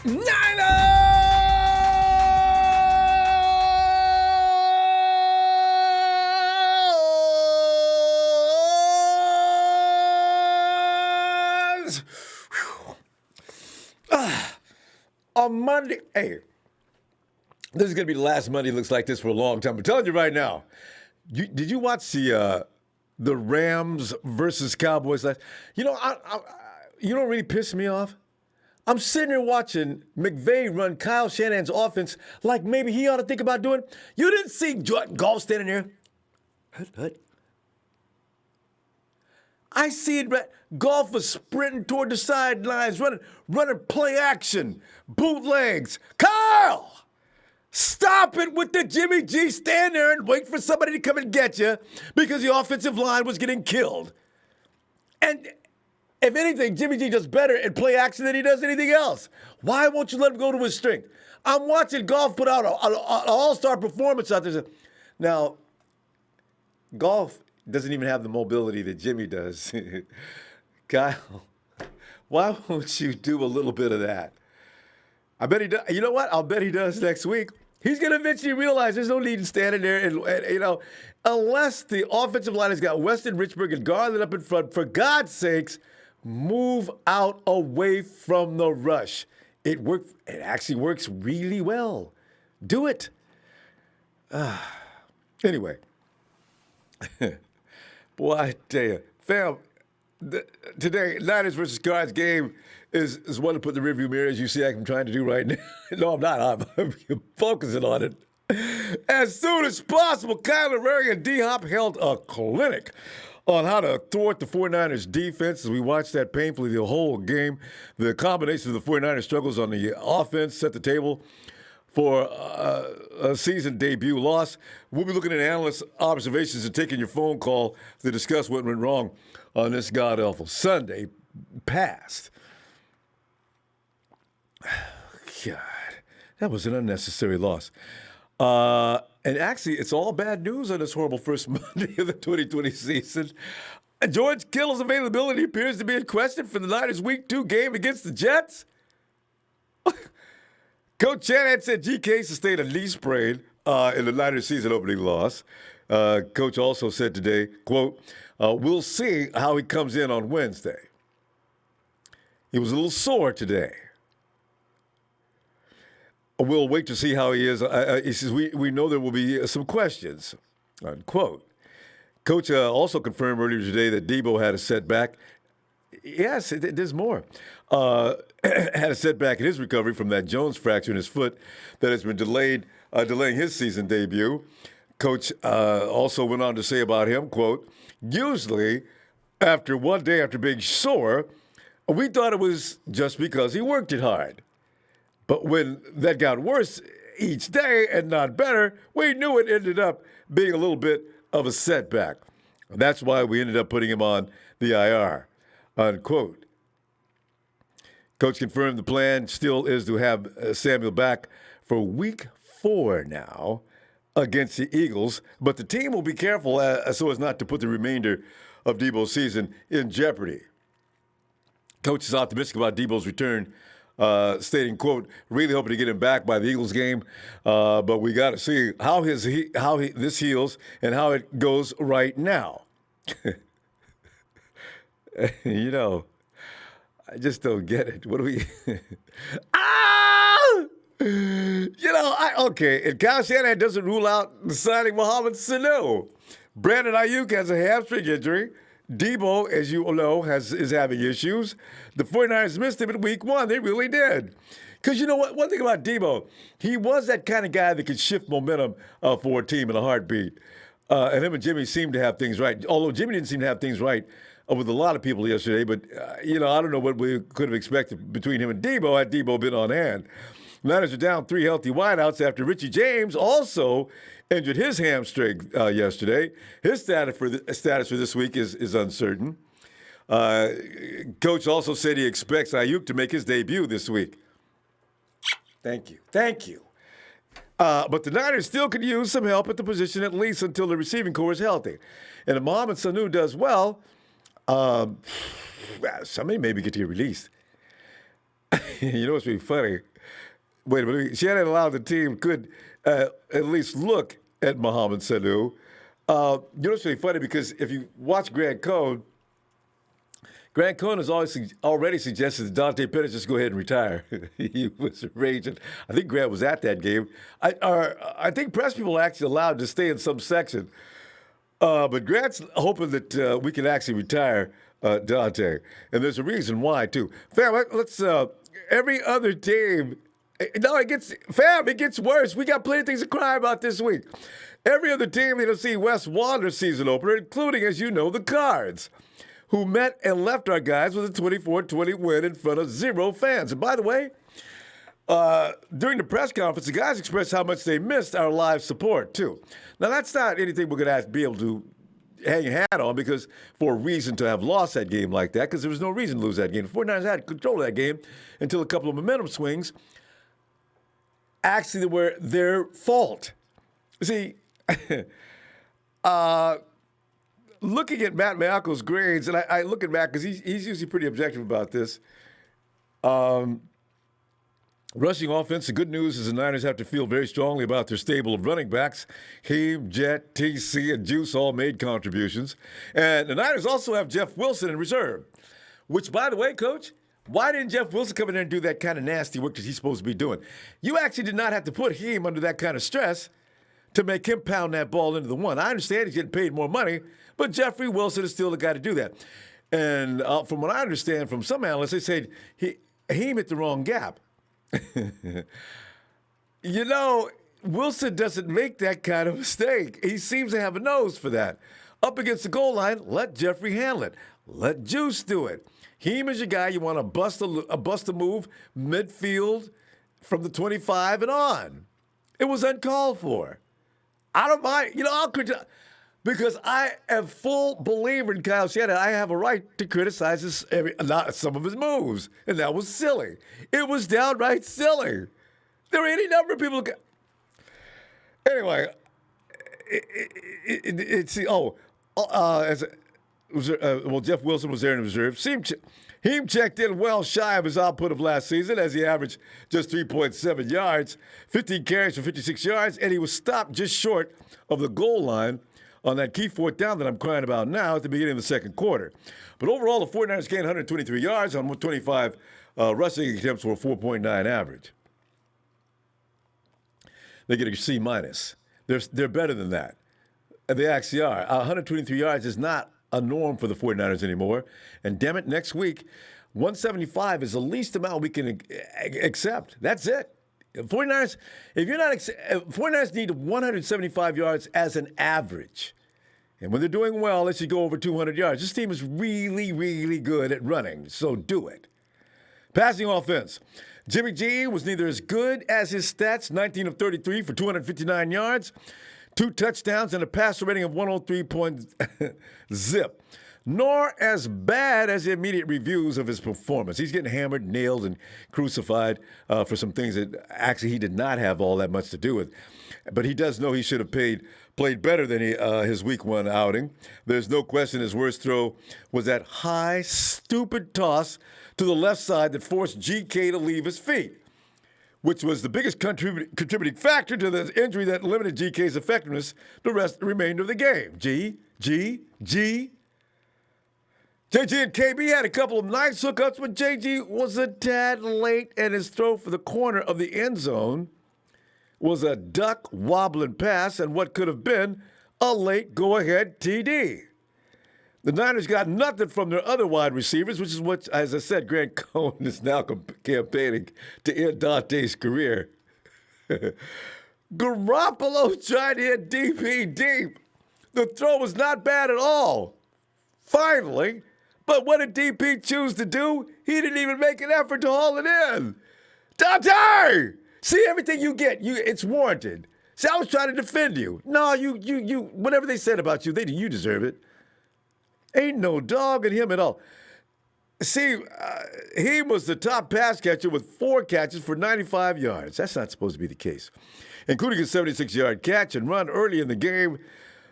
Niners! On Monday, hey, this is going to be the last Monday. It looks like this for a long time. I'm telling you right now. Did you watch the Rams versus Cowboys last? You know, you don't really piss me off. I'm sitting here watching McVay run Kyle Shanahan's offense like maybe he ought to think about doing. You didn't see Golf standing there. Hut. I see it. Golf was sprinting toward the sidelines, running play action, bootlegs. Kyle! Stop it with the Jimmy G. Stand there and wait for somebody to come and get you because the offensive line was getting killed. And if anything, Jimmy G does better at play action than he does anything else. Why won't you let him go to his strength? I'm watching Golf put out an all-star performance out there. Now, Golf doesn't even have the mobility that Jimmy does. Kyle, why won't you do a little bit of that? I bet he does. You know what? I'll bet he does next week. He's going to eventually realize there's no need in standing there and unless the offensive line has got Weston Richburg and Garland up in front, for God's sakes, move out away from the rush. It actually works really well. Do it. Anyway. Boy, I tell you, fam, today, Niners versus Cards game is one to put in the rearview mirror, as you see I'm trying to do right now. No, I'm not. I'm focusing on it. As soon as possible, Kyler Murray and D-Hop held a clinic on how to thwart the 49ers defense as we watched that painfully the whole game. The combination of the 49ers struggles on the offense set the table for a season debut loss. We'll be looking at analyst observations and taking your phone call to discuss what went wrong on this god-awful Sunday past. God, that was an unnecessary loss. And actually, it's all bad news on this horrible first Monday of the 2020 season. George Kittle's availability appears to be in question for the Niners' Week 2 game against the Jets. Coach Shanahan said GK sustained a knee sprain in the Niners' season opening loss. Coach also said today, quote, we'll see how he comes in on Wednesday. He was a little sore today. We'll wait to see how he is. He says, we know there will be some questions, unquote. Coach also confirmed earlier today that Debo had a setback. Yes, there's more. Had a setback in his recovery from that Jones fracture in his foot that has been delaying his season debut. Coach also went on to say about him, quote, usually after one day after being sore, we thought it was just because he worked it hard. But when that got worse each day and not better, we knew it ended up being a little bit of a setback. That's why we ended up putting him on the IR, unquote. Coach confirmed the plan still is to have Samuel back for week 4 now against the Eagles, but the team will be careful so as not to put the remainder of Debo's season in jeopardy. Coach is optimistic about Debo's return, stating, quote, really hoping to get him back by the Eagles game, but we got to see how this heals and how it goes right now. You know, I just don't get it. What do we... Okay, and Kyle Shanahan doesn't rule out signing Mohamed Sanu. Brandon Ayuk has a hamstring injury. Debo, as you know, is having issues. The 49ers missed him in week 1. They really did. Because you know what? One thing about Debo, he was that kind of guy that could shift momentum for a team in a heartbeat. And him and Jimmy seemed to have things right. Although Jimmy didn't seem to have things right with a lot of people yesterday. But, I don't know what we could have expected between him and Debo had Debo been on hand. Niners are down 3 healthy wideouts after Richie James also injured his hamstring yesterday. His status for this week is uncertain. Coach also said he expects Ayuk to make his debut this week. Thank you. But the Niners still could use some help at the position at least until the receiving core is healthy. And if Mohamed Sanu does well, somebody maybe get to get released. You know what's really funny? Wait a minute. Shannon allowed the team could at least look at Mohamed Sanu. You know what's really funny? Because if you watch Grant Cohn has already suggested that Dante Pettis just go ahead and retire. He was raging. I think Grant was at that game. I think press people are actually allowed to stay in some section. But Grant's hoping that we can actually retire Dante. And there's a reason why, too. Fam, let's every other team. No, it gets worse. We got plenty of things to cry about this week. Every other team that'll see Wes Wander's season opener, including, as you know, the Cards, who met and left our guys with a 24-20 win in front of 0 fans. And by the way, during the press conference, the guys expressed how much they missed our live support, too. Now, that's not anything we're going to be able to hang a hat on because for a reason to have lost that game like that, because there was no reason to lose that game. The 49ers had control of that game until a couple of momentum swings actually were their fault. See, looking at Matt Miako's grades, and I look at Matt because he's usually pretty objective about this. Rushing offense, the good news is the Niners have to feel very strongly about their stable of running backs. Heem, Jet, TC, and Juice all made contributions. And the Niners also have Jeff Wilson in reserve, which, by the way, Coach, why didn't Jeff Wilson come in there and do that kind of nasty work that he's supposed to be doing? You actually did not have to put him under that kind of stress to make him pound that ball into the one. I understand he's getting paid more money, but Jeffrey Wilson is still the guy to do that. And from what I understand from some analysts, they said he hit the wrong gap. You know, Wilson doesn't make that kind of mistake. He seems to have a nose for that. Up against the goal line, let Jeffrey handle it. Let Juice do it. Heem is your guy. You want to bust a move midfield from the 25 and on. It was uncalled for. I don't mind. You know, I'll criticize because I am full believer in Kyle Shanahan. I have a right to criticize some of his moves, and that was silly. It was downright silly. There were any number of people. Anyway, Jeff Wilson was there in reserve. He checked in well shy of his output of last season as he averaged just 3.7 yards, 15 carries for 56 yards, and he was stopped just short of the goal line on that key fourth down that I'm crying about now at the beginning of the second quarter. But overall, the 49ers gained 123 yards on 25 rushing attempts for a 4.9 average. They get a C minus. They're better than that. And they actually are. 123 yards is not a norm for the 49ers anymore. And damn it, next week, 175 is the least amount we can accept. That's it. 49ers, 49ers need 175 yards as an average. And when they're doing well, they should go over 200 yards. This team is really, really good at running, so do it. Passing offense. Jimmy G was neither as good as his stats, 19 of 33 for 259 yards, 2 touchdowns, and a passer rating of 103.0, nor as bad as the immediate reviews of his performance. He's getting hammered, nailed, and crucified for some things that actually he did not have all that much to do with. But he does know he should have played better than his week 1 outing. There's no question his worst throw was that high, stupid toss to the left side that forced GK to leave his feet, which was the biggest contributing factor to the injury that limited GK's effectiveness the remainder of the game. JG and KB had a couple of nice hookups, but JG was a tad late, and his throw for the corner of the end zone was a duck wobbling pass and what could have been a late go-ahead TD. The Niners got nothing from their other wide receivers, which is what, as I said, Grant Cohn is now campaigning to end Dante's career. Garoppolo tried to hit DP deep. The throw was not bad at all. Finally. But what did DP choose to do? He didn't even make an effort to haul it in. Dante! See, everything you get, it's warranted. See, I was trying to defend you. No, you, whatever they said about you, you deserve it. Ain't no dog in him at all. See, he was the top pass catcher with 4 catches for 95 yards. That's not supposed to be the case. Including a 76-yard catch and run early in the game,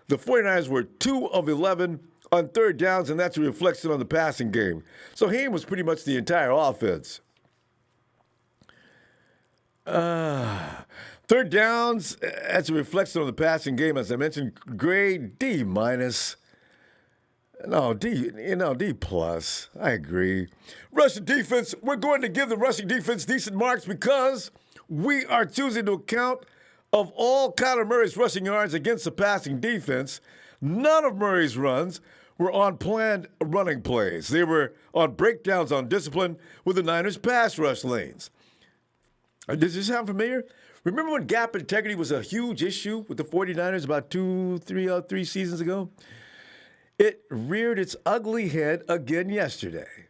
the 49ers were 2 of 11 on third downs, and that's a reflection on the passing game. So Heem was pretty much the entire offense. Third downs, that's a reflection on the passing game. As I mentioned, grade D minus. No, D plus. I agree. Rushing defense, we're going to give the rushing defense decent marks because we are choosing to account of all Kyler Murray's rushing yards against the passing defense. None of Murray's runs were on planned running plays. They were on breakdowns on discipline with the Niners' pass rush lanes. Does this sound familiar? Remember when gap integrity was a huge issue with the 49ers about three seasons ago? It reared its ugly head again yesterday.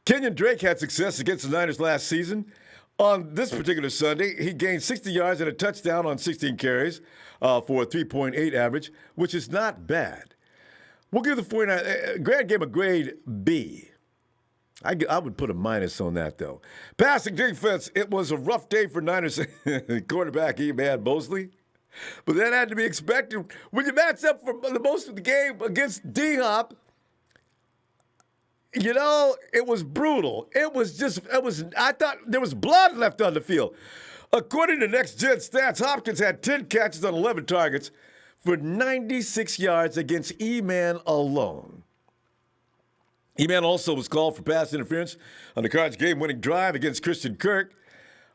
Kenyon Drake had success against the Niners last season. On this particular Sunday, he gained 60 yards and a touchdown on 16 carries for a 3.8 average, which is not bad. We'll give the 49ers, Grant gave him a grade B. I would put a minus on that, though. Passing defense, it was a rough day for Niners quarterback Eman Mosley. But that had to be expected. When you match up for the most of the game against D-Hop, it was brutal. I thought there was blood left on the field. According to Next Gen Stats, Hopkins had 10 catches on 11 targets for 96 yards against Eman alone. Eman also was called for pass interference on the Cards' game-winning drive against Christian Kirk.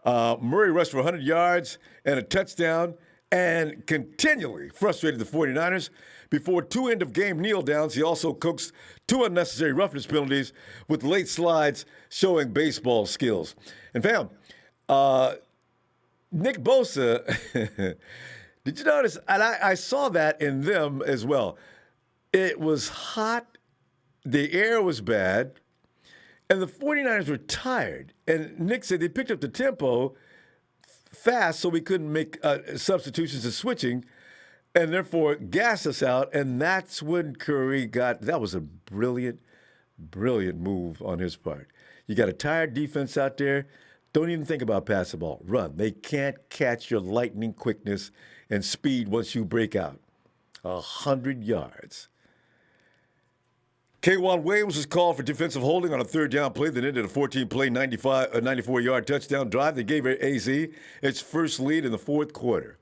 Murray rushed for 100 yards and a touchdown and continually frustrated the 49ers. Before 2 end-of-game kneel-downs, he also coaxed 2 unnecessary roughness penalties with late slides showing baseball skills. And fam, Nick Bosa, did you notice? And I saw that in them as well. It was hot. The air was bad. And the 49ers were tired. And Nick said they picked up the tempo fast so we couldn't make substitutions and switching, and therefore gas us out. And that's when Curry that was a brilliant, brilliant move on his part. You got a tired defense out there. Don't even think about pass the ball. Run. They can't catch your lightning quickness and speed once you break out. 100 yards. K'Wan Williams was called for defensive holding on a third down play that ended a 14-play, 94-yard touchdown drive that gave AZ its first lead in the fourth quarter.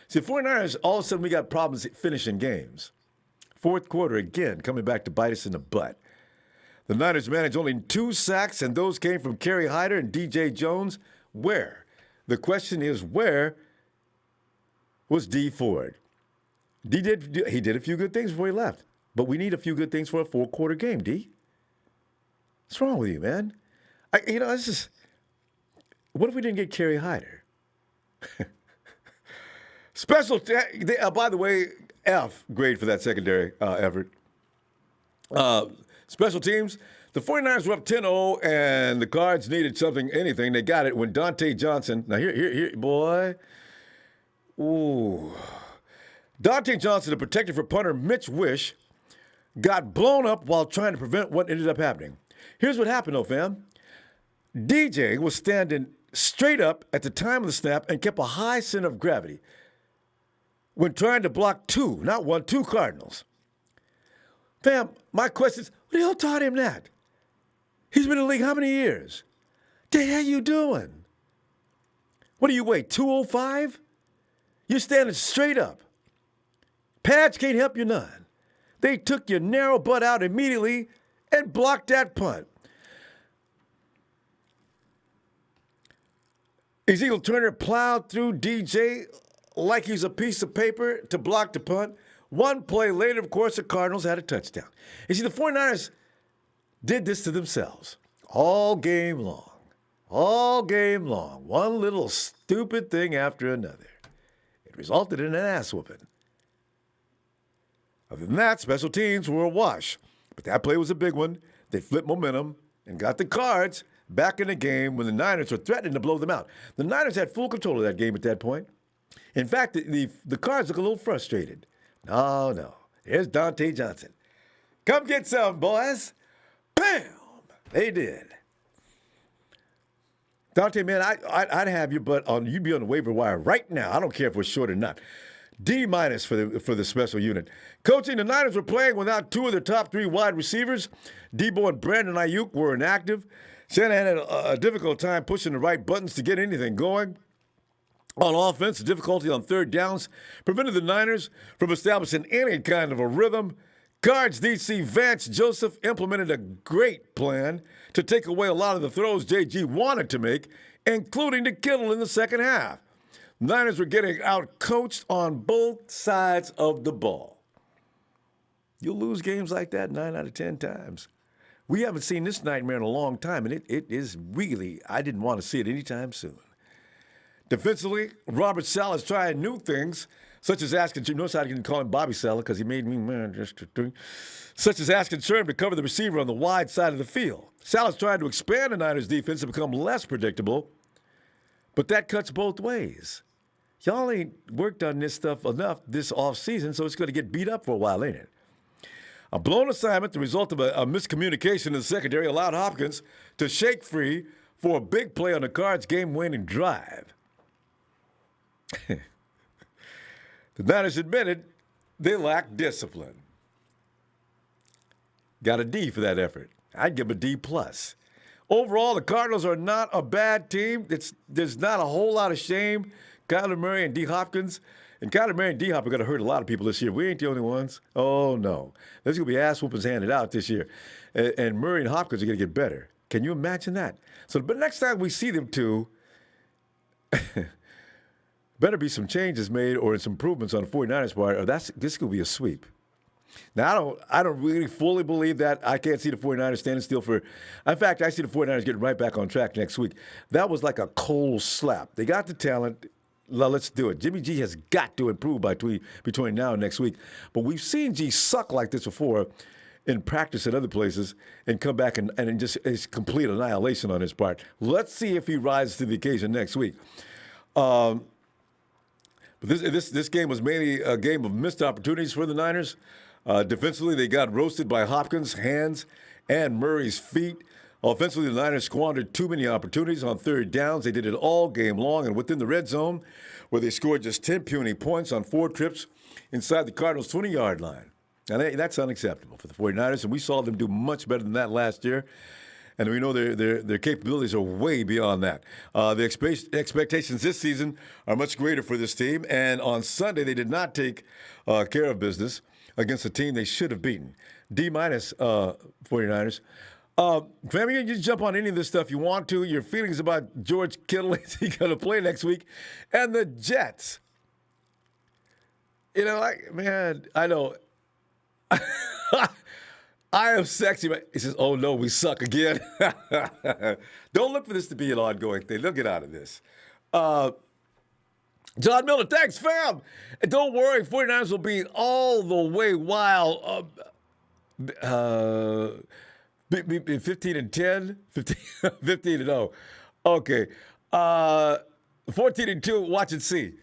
See, 49ers, all of a sudden we got problems finishing games. Fourth quarter, again, coming back to bite us in the butt. The Niners managed only 2 sacks, and those came from Kerry Hyder and D.J. Jones. Where? The question is, where was D. Ford? He did a few good things before he left. But we need a few good things for a 4-quarter game, D. What's wrong with you, man? What if we didn't get Kerry Hyder? By the way, F grade for that secondary effort. Special teams, the 49ers were up 10-0, and the Cards needed anything. They got it when Dante Johnson, now here, boy. Ooh. Dante Johnson, the protector for punter Mitch Wish, got blown up while trying to prevent what ended up happening. Here's what happened, though, fam. DJ was standing straight up at the time of the snap and kept a high center of gravity when trying to block 2 Cardinals. Fam, my question is, who the hell taught him that? He's been in the league how many years? The hell you doing? What do you weigh, 205? You're standing straight up. Pads can't help you none. They took your narrow butt out immediately and blocked that punt. Ezekiel Turner plowed through DJ like he's a piece of paper to block the punt. One play later, of course, the Cardinals had a touchdown. You see, the 49ers did this to themselves all game long. All game long. One little stupid thing after another. It resulted in an ass whooping. Other than that, special teams were a wash. But that play was a big one. They flipped momentum and got the Cards back in the game when the Niners were threatening to blow them out. The Niners had full control of that game at that point. In fact, the Cards look a little frustrated. No. Here's Dante Johnson. Come get some, boys. Bam! They did. Dante, man, I'd have you, but you'd be on the waiver wire right now. I don't care if we're short or not. D- for the special unit. Coaching, the Niners were playing without 2 of their top 3 wide receivers. Debo and Brandon Ayuk were inactive. Shanahan had a difficult time pushing the right buttons to get anything going. On offense, the difficulty on third downs prevented the Niners from establishing any kind of a rhythm. Cards DC Vance Joseph implemented a great plan to take away a lot of the throws JG wanted to make, including to Kittle in the second half. Niners were getting out-coached on both sides of the ball. You'll lose games like that 9 out of 10 times. We haven't seen this nightmare in a long time, and it is really, I didn't want to see it anytime soon. Defensively, Robert Saleh's trying new things, such as asking, notice I didn't call him Bobby Saleh because he made me man just to do, such as asking Sherm to cover the receiver on the wide side of the field. Saleh's trying to expand the Niners' defense to become less predictable, but that cuts both ways. Y'all ain't worked on this stuff enough this offseason, so it's going to get beat up for a while, ain't it? A blown assignment, the result of a miscommunication in the secondary, allowed Hopkins to shake free for a big play on the Cards' game-winning drive. The Niners admitted they lacked discipline. Got a D for that effort. I'd give them a D+. Overall, the Cardinals are not a bad team. There's not a whole lot of shame. Kyler Murray and D. Hopkins. And Kyler Murray and D. Hop are going to hurt a lot of people this year. We ain't the only ones. Oh, no. There's going to be ass whoopings handed out this year. And Murray and Hopkins are going to get better. Can you imagine that? So, but next time we see them two, better be some changes made or some improvements on the 49ers part, or this could be a sweep. Now, I don't really fully believe that. I can't see the 49ers standing still for – in fact, I see the 49ers getting right back on track next week. That was like a cold slap. They got the talent. Let's do it. Jimmy G has got to improve between now and next week. But we've seen G suck like this before in practice at other places and come back and just it's complete annihilation on his part. Let's see if he rises to the occasion next week. But this game was mainly a game of missed opportunities for the Niners. Defensively, they got roasted by Hopkins' hands and Murray's feet. Offensively, the Niners squandered too many opportunities on third downs. They did it all game long and within the red zone, where they scored just 10 puny points on 4 trips inside the Cardinals' 20-yard line. And that's unacceptable for the 49ers, and we saw them do much better than that last year. And we know their capabilities are way beyond that. The expectations this season are much greater for this team. And on Sunday, they did not take care of business against a team they should have beaten. D- 49ers. Family, you can jump on any of this stuff you want to. Your feelings about George Kittle, is he going to play next week? And the Jets. You know, man, I know. I am sexy, but he says, oh, no, we suck again. Don't look for this to be an ongoing thing. They'll get out of this. John Miller, thanks, fam. And don't worry, 49ers will be all the way wild. 15-10? 15-0. Okay. 14-2, watch and see.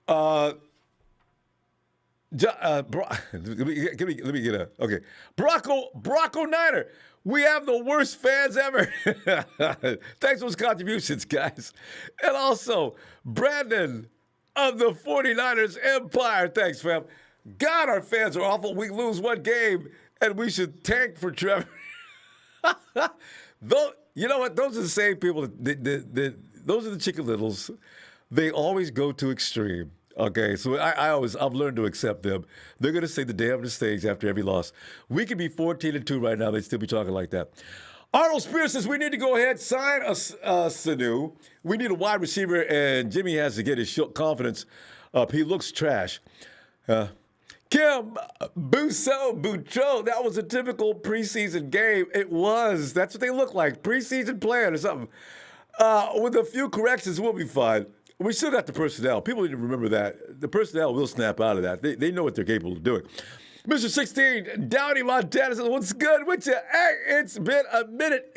Let me get a okay. Bronco Niner. We have the worst fans ever. Thanks for those contributions, guys. And also, Brandon of the 49ers Empire. Thanks, fam. God, our fans are awful. We lose one game, and we should tank for Trevor. Though, you know what? Those are the same people. Those are the Chicken Littles. They always go to extreme. Okay, so I've learned to accept them. They're going to say the day on the stage after every loss. We could be 14-2 right now. They'd still be talking like that. Arnold Spears says we need to go ahead, sign a Sanu. We need a wide receiver, and Jimmy has to get his confidence up. He looks trash. Kim Boutreau, that was a typical preseason game. It was. That's what they look like, preseason plan or something. With a few corrections, we'll be fine. We still got the personnel. People need to remember that. The personnel will snap out of that. They know what they're capable of doing. Mr. 16, Downey Montana says, what's good with you? Hey, it's been a minute.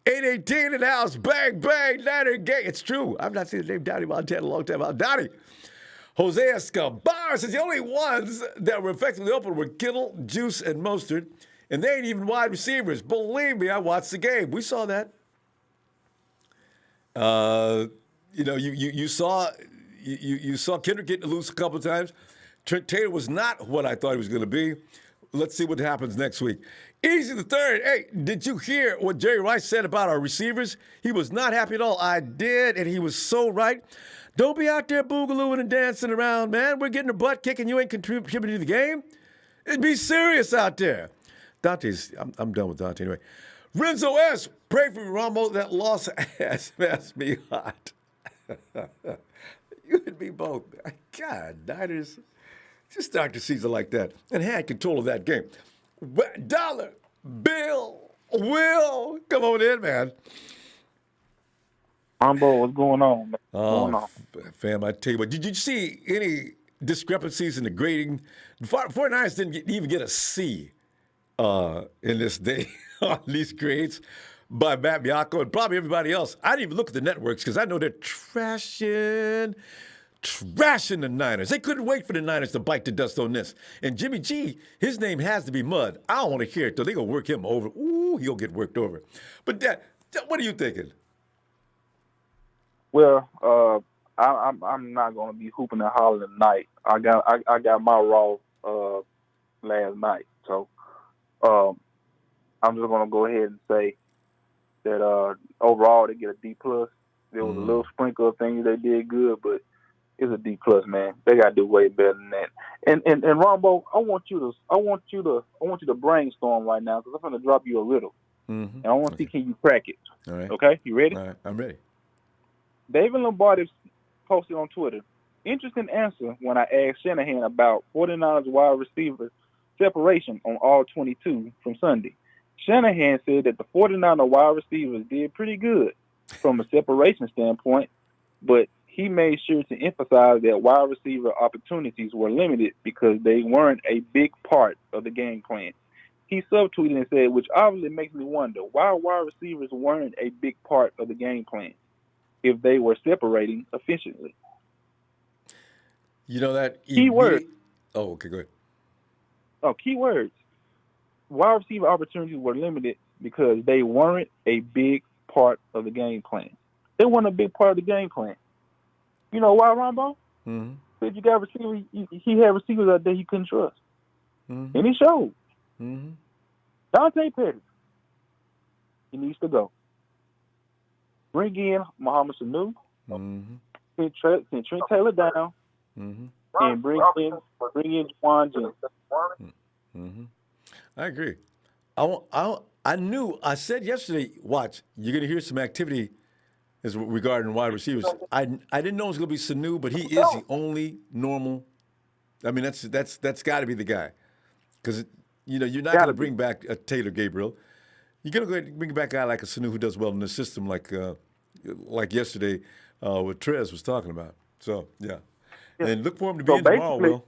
8:18 in the house. Bang, bang, Niner gang. It's true. I've not seen the name Downey Montana in a long time. Downey. Jose Escobar says the only ones that were effectively open were Kittle, Juice, and Mostert. And they ain't even wide receivers. Believe me, I watched the game. We saw that. You saw Kendrick getting loose a couple of times. Trent Taylor was not what I thought he was going to be. let's see what happens next week. Easy the third. Hey, did you hear what Jerry Rice said about our receivers? He was not happy at all. I did, and he was so right. Don't be out there boogalooing and dancing around, man. We're getting a butt kicking. You ain't contributing to the game. Be serious out there. I'm done with Dante anyway. Renzo S., pray for me, Ronbo. That loss has me hot. You and me both. God, Niners just start the season like that and had control of that game. Dollar, Bill, Will, come on in, man. Ronbo, what's going on, man? Fam, I tell you what, did you see any discrepancies in the grading? 49ers didn't even get a C in this day on these grades by Matt Bianco and probably everybody else. I didn't even look at the networks because I know they're trashing the Niners. They couldn't wait for the Niners to bite the dust on this. And Jimmy G, his name has to be Mud. I don't want to hear it, though. They're going to work him over. Ooh, he'll get worked over. But, Dad, what are you thinking? Well, I'm not going to be hooping and hollering tonight. I got my raw last night. So I'm just going to go ahead and say that overall they get a D+. There was a little sprinkle of things they did good, but it's a D+, man. They got to do way better than that. And Ronbo, I want you to brainstorm right now because I'm going to drop you a riddle. Mm-hmm. And I want to see, can you crack it? All right. Okay, you ready? All right, I'm ready. David Lombardi posted on Twitter, interesting answer when I asked Shanahan about 49ers wide receiver separation on all 22 from Sunday. Shanahan said that the 49er wide receivers did pretty good from a separation standpoint, but he made sure to emphasize that wide receiver opportunities were limited because they weren't a big part of the game plan. He subtweeted and said, which obviously makes me wonder why wide receivers weren't a big part of the game plan if they were separating efficiently. You know that keyword. Oh, okay, go ahead. Oh, keywords. Wide receiver opportunities were limited because they weren't a big part of the game plan. They weren't a big part of the game plan. You know why, Ronbo? Mm-hmm. Because you got receivers. He had receivers out there he couldn't trust, and he showed. Mm-hmm. Dante Pettis, he needs to go. Bring in Muhammad Sanu, send Trent Taylor down, and bring in Juwan Jennings. I agree. I said yesterday, watch, you're going to hear some activity as regarding wide receivers. I didn't know it was going to be Sanu, but he is the only normal. I mean, that's got to be the guy. Because, you're not going to bring back a Taylor Gabriel. You're going to go ahead and bring back a guy like a Sanu who does well in the system like yesterday what Trez was talking about. So, yeah. And look for him to be in tomorrow, Will.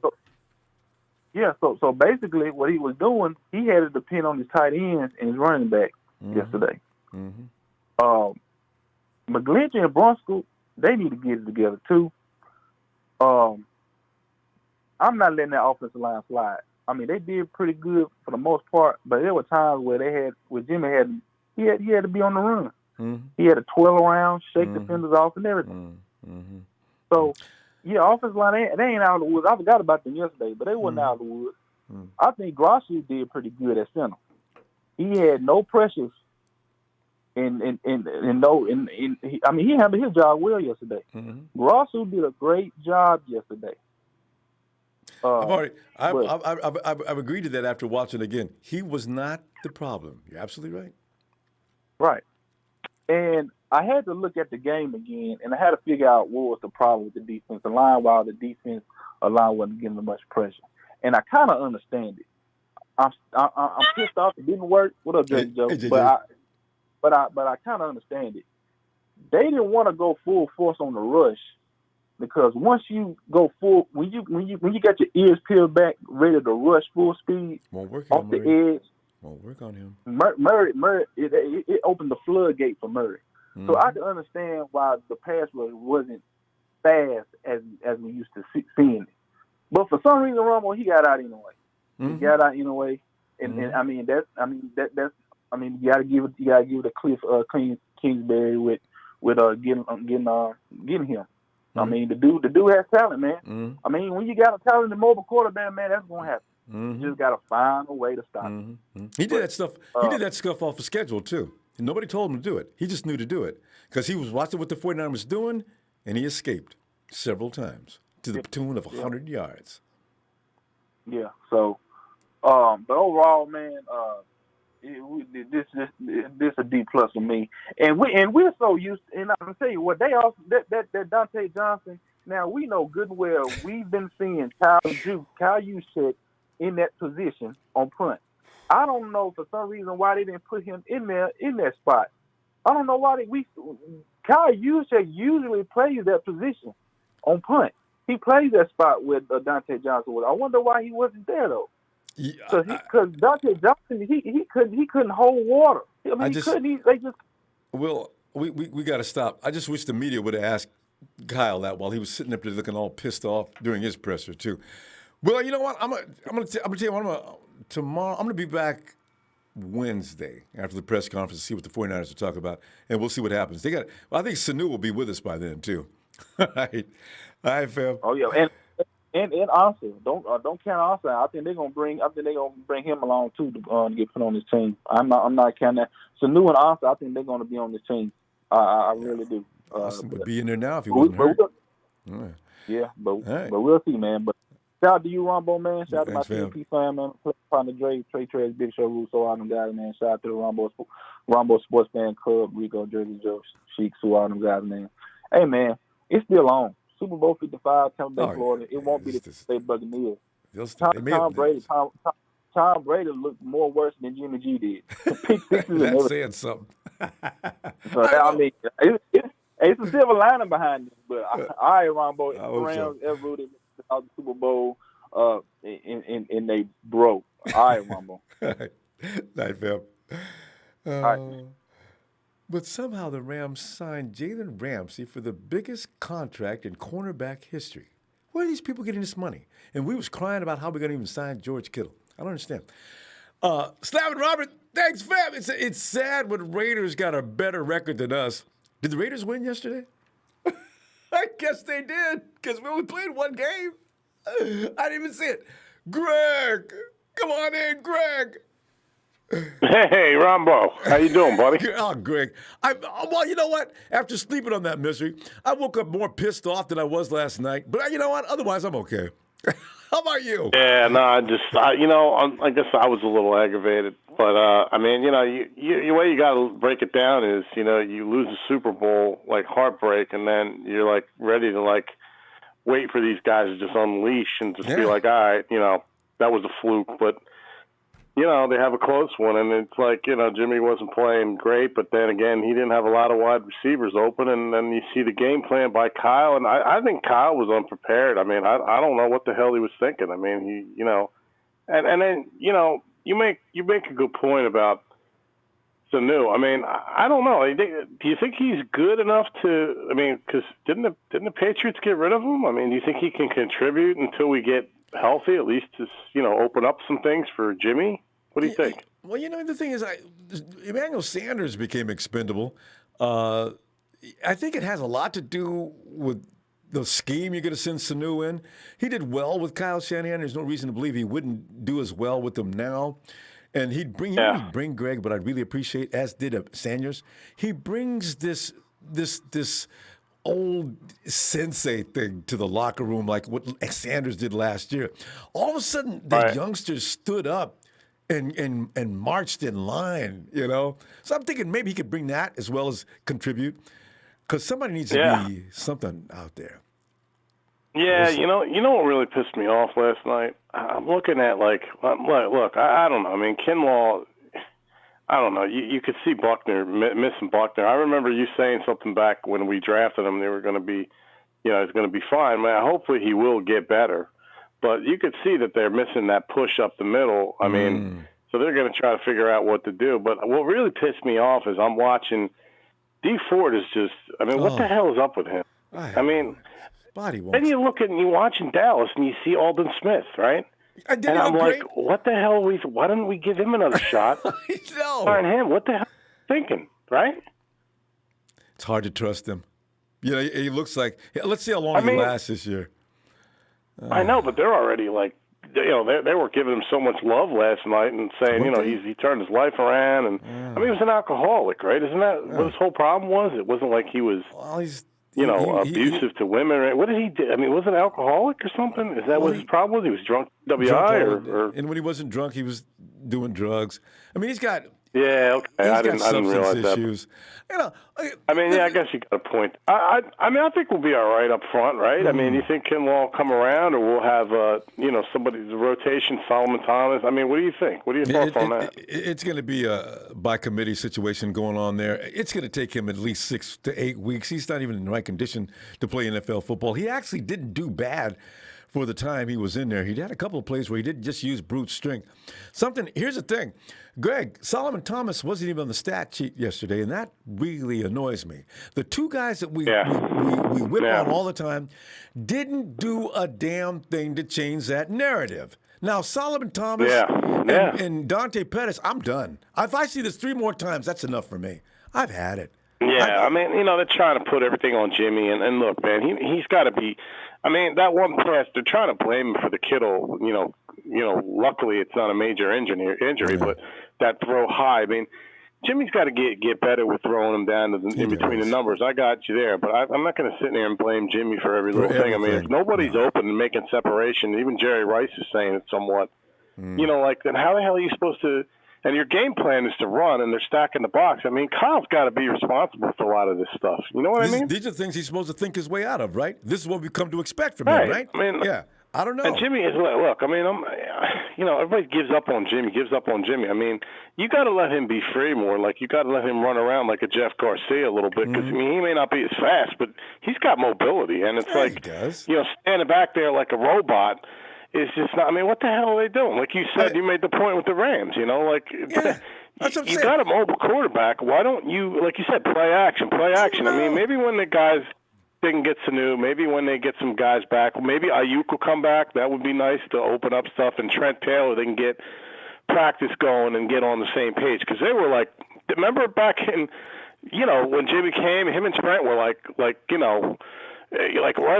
So basically what he was doing, he had to depend on his tight ends and his running back yesterday. McGlinchey and Bronsko, they need to get it together too. I'm not letting that offensive line slide. I mean, they did pretty good for the most part, but there were times where Jimmy had to be on the run. He had to twirl around, shake defenders off, and everything. So, yeah, offensive line, they ain't out of the woods. I forgot about them yesterday, but they wasn't out of the woods. I think Grossi did pretty good at center. He had no pressures, he handled his job well yesterday. Grossi did a great job yesterday. I've agreed to that after watching again. He was not the problem. You're absolutely right. Right. And I had to look at the game again, and I had to figure out what was the problem with the defensive line while the defense line wasn't giving them much pressure. And I kind of understand it. I'm pissed off it didn't work. What up, Jay Joe? But I kind of understand it. They didn't want to go full force on the rush because once you go full, when you got your ears peeled back, ready to rush full speed off the edge. Won't work on him. Murray, it opened the floodgate for Murray. So I can understand why the pass rush wasn't fast as we used to seeing it. But for some reason, Ronbo, he got out anyway. He got out anyway, and you gotta give it to Cliff Kingsbury with getting him. I mean, the dude has talent, man. I mean, when you got a talented mobile quarterback, man, that's gonna happen. You just got to find a way to stop him. He did that stuff. He did that stuff off the schedule too. And nobody told him to do it. He just knew to do it because he was watching what the 49ers was doing, and he escaped several times to the tune of 100 yards. Yeah. So, but overall, man, this a D plus for me. And we're so used. And I'm gonna tell you what, they also that Dante Johnson. Now we know good and well we've been seeing Kyle Juszczyk in that position on punt. I don't know for some reason why they didn't put him in that spot. I don't know why Kyle Juszczyk usually plays that position on punt. He plays that spot with Dante Johnson. I wonder why he wasn't there though. Because Dante Johnson he couldn't hold water. I mean, he couldn't. Well, we got to stop. I just wish the media would have asked Kyle that while he was sitting up there looking all pissed off during his presser too. Well, you know what? I'm gonna tell you what. Tomorrow, I'm gonna be back Wednesday after the press conference to see what the 49ers are talking about, and we'll see what happens. I think Sanu will be with us by then too. All right, fam. Oh yeah, and Asa, don't count Asa. I think they're gonna bring him along too to get put on this team. I'm not counting that. Sanu and Asa, I think they're gonna be on this team. I really do. Asa would be in there now if he wasn't hurt. Yeah, but we'll see, man. But shout out to you, Ronbo, man. Shout out to my TP fan, man. Partner Dre, Trey Trez, Big Show, Russo, all them guys, man. Shout out to the Ronbo Sports Fan Club, Rico, Jersey Joe, Sheik, all them guys, man. Hey, man, it's still on. Super Bowl 55, Tampa Bay, Florida. It won't be the State Buccaneers. Tom Brady looked more worse than Jimmy G did. That's saying something. I mean, it's a silver lining behind this, but I Ronbo, Rams ever rooted out the Super Bowl, and they broke. All right, Ronbo. Night, Phil. All right. But somehow the Rams signed Jalen Ramsey for the biggest contract in cornerback history. Where are these people getting this money? And we was crying about how we're going to even sign George Kittle. I don't understand. Slavin Robert, thanks, fam. It's sad when Raiders got a better record than us. Did the Raiders win yesterday? I guess they did, because we only played one game. I didn't even see it. Greg, come on in, Greg. Hey, Ronbo. How you doing, buddy? Oh, Greg. Well, you know what? After sleeping on that misery, I woke up more pissed off than I was last night. But you know what? Otherwise, I'm okay. How about you? Yeah, no, I guess I was a little aggravated. But, I mean, the way you got to break it down is, you lose the Super Bowl, like, heartbreak, and then you're, like, ready to, like, wait for these guys to just unleash and just be like, all right, that was a fluke. But, they have a close one, and it's like, Jimmy wasn't playing great, but then again, he didn't have a lot of wide receivers open, and then you see the game plan by Kyle, and I think Kyle was unprepared. I mean, I don't know what the hell he was thinking. I mean, and then, you make a good point about Sanu. I mean, I don't know. Do you think he's good enough to? I mean, because didn't the Patriots get rid of him? I mean, do you think he can contribute until we get healthy, at least to open up some things for Jimmy? What do you think? Well, the thing is, Emmanuel Sanders became expendable. I think it has a lot to do with the scheme you're going to send Sanu in. He did well with Kyle Shanahan. There's no reason to believe he wouldn't do as well with him now. And he'd bring Greg, but I'd really appreciate, as did Sanders, he brings this old sensei thing to the locker room, like what Sanders did last year. All of a sudden, the youngsters stood up and marched in line, So I'm thinking maybe he could bring that as well as contribute, because somebody needs to be something out there. Yeah, you know what really pissed me off last night? I'm looking at, look, I don't know. I mean, Kinlaw, I don't know. You could see Buckner, missing Buckner. I remember you saying something back when we drafted him. They were going to be, it's going to be fine. Man, hopefully he will get better. But you could see that they're missing that push up the middle. I mean, so they're going to try to figure out what to do. But what really pissed me off is I'm watching thwart is just, I mean, what the hell is up with him? I mean, then you look at and you watching Dallas and you see Aldon Smith, right? And I'm like, what the hell? Why didn't we give him another shot? No. Find him. What the hell are you thinking, right? It's hard to trust him. He looks like, let's see how long he lasts this year. I know, but they're already like they were giving him so much love last night and saying, he turned his life around. And I mean, he was an alcoholic, right? Isn't that what his whole problem was? It wasn't like he was, abusive to women. What did he do? I mean, was it alcoholic or something? Is that what his problem was? He was drunk, WI, or? And when he wasn't drunk, he was doing drugs. I mean, he's got. Yeah, okay. I didn't realize issues. That. I mean, I guess you got a point. I think we'll be all right up front, right? I mean, you think Kinlaw will come around, or we'll have, somebody, the rotation, Solomon Thomas? I mean, what do you think? What are your thoughts on that? It's going to be a by committee situation going on there. It's going to take him at least 6 to 8 weeks. He's not even in the right condition to play NFL football. He actually didn't do bad for the time he was in there. He had a couple of plays where he didn't just use brute strength. Here's the thing, Greg, Solomon Thomas wasn't even on the stat sheet yesterday, and that really annoys me. The two guys that we whip on all the time didn't do a damn thing to change that narrative. Now, Solomon Thomas and Dante Pettis, I'm done. If I see this 3 more times, that's enough for me. I've had it. Yeah, I mean, they're trying to put everything on Jimmy, and look, man, he's got to be. I mean, that one pass, they're trying to blame him for the Kittle. Luckily it's not a major injury, but that throw high. I mean, Jimmy's got to get better with throwing him down in between the numbers. I got you there, but I'm not going to sit there and blame Jimmy for every little thing. I mean, if nobody's open and making separation, even Jerry Rice is saying it somewhat. Then how the hell are you supposed to? And your game plan is to run, and they're stacking the box. I mean, Kyle's got to be responsible for a lot of this stuff. You know what I mean? These are things he's supposed to think his way out of, right? This is what we come to expect from him, right? I mean, I don't know. And Jimmy is, look, I mean, everybody gives up on Jimmy. I mean, you got to let him be free more. Like, you got to let him run around like a Jeff Garcia a little bit because, I mean, he may not be as fast, but he's got mobility. And it's he does. Standing back there like a robot – it's just not. I mean, what the hell are they doing? Like you said, you made the point with the Rams. That's what I'm you got a mobile quarterback. Why don't you, like you said, play action? I mean, maybe when the guys didn't get Sanu, maybe when they get some guys back, maybe Ayuk will come back. That would be nice to open up stuff. And Trent Taylor, they can get practice going and get on the same page because they were like, remember back in, when Jimmy came, him and Trent were like right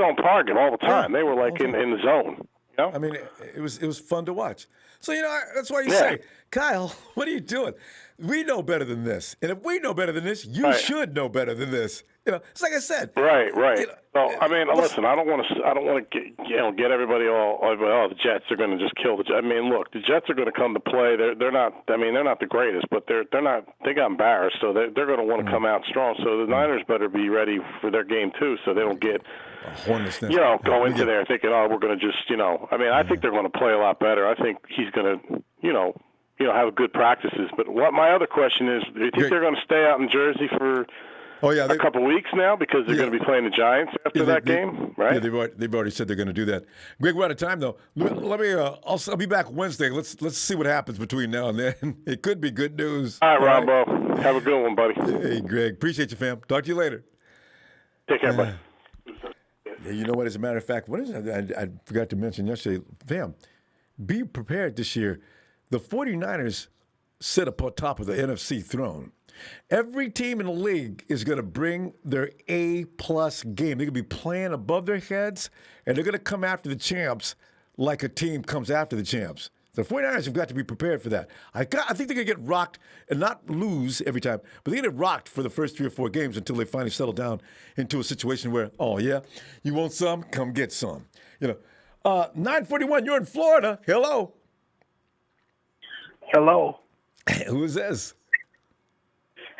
on target all the time. They were like in the zone. I mean, it was fun to watch. So, that's why you say, Kyle, what are you doing? We know better than this. And if we know better than this, you should know better than this. It's like I said. Right. I mean, listen, I don't want to get everybody all, the Jets are going to just kill the Jets. I mean, look, the Jets are going to come to play. They're not, I mean, they're not the greatest, but they're not, they got embarrassed, so they're going to want to come out strong. So the Niners better be ready for their game, too, so they don't get, go into there thinking, we're going to just, I mean, I think they're going to play a lot better. I think he's going to, have good practices. But what my other question is, do you think they're going to stay out in Jersey for a couple weeks now because they're going to be playing the Giants after that game, right? Yeah, they've already said they're going to do that. Greg, we're out of time though. Let me. I'll be back Wednesday. Let's see what happens between now and then. It could be good news. All right, Ronbo. Have a good one, buddy. Hey, Greg. Appreciate you, fam. Talk to you later. Take care, buddy. Yeah, you know what? As a matter of fact, what is it? I forgot to mention yesterday, fam. Be prepared this year. The 49ers sit atop of the NFC throne. Every team in the league is going to bring their A-plus game. They're going to be playing above their heads, and they're going to come after the champs like a team comes after the champs. The 49ers have got to be prepared for that. I think they're going to get rocked and not lose every time, but they're going to get rocked for the first 3 or 4 games until they finally settle down into a situation where, you want some? Come get some. 941, you're in Florida. Hello. Hello. Who is this?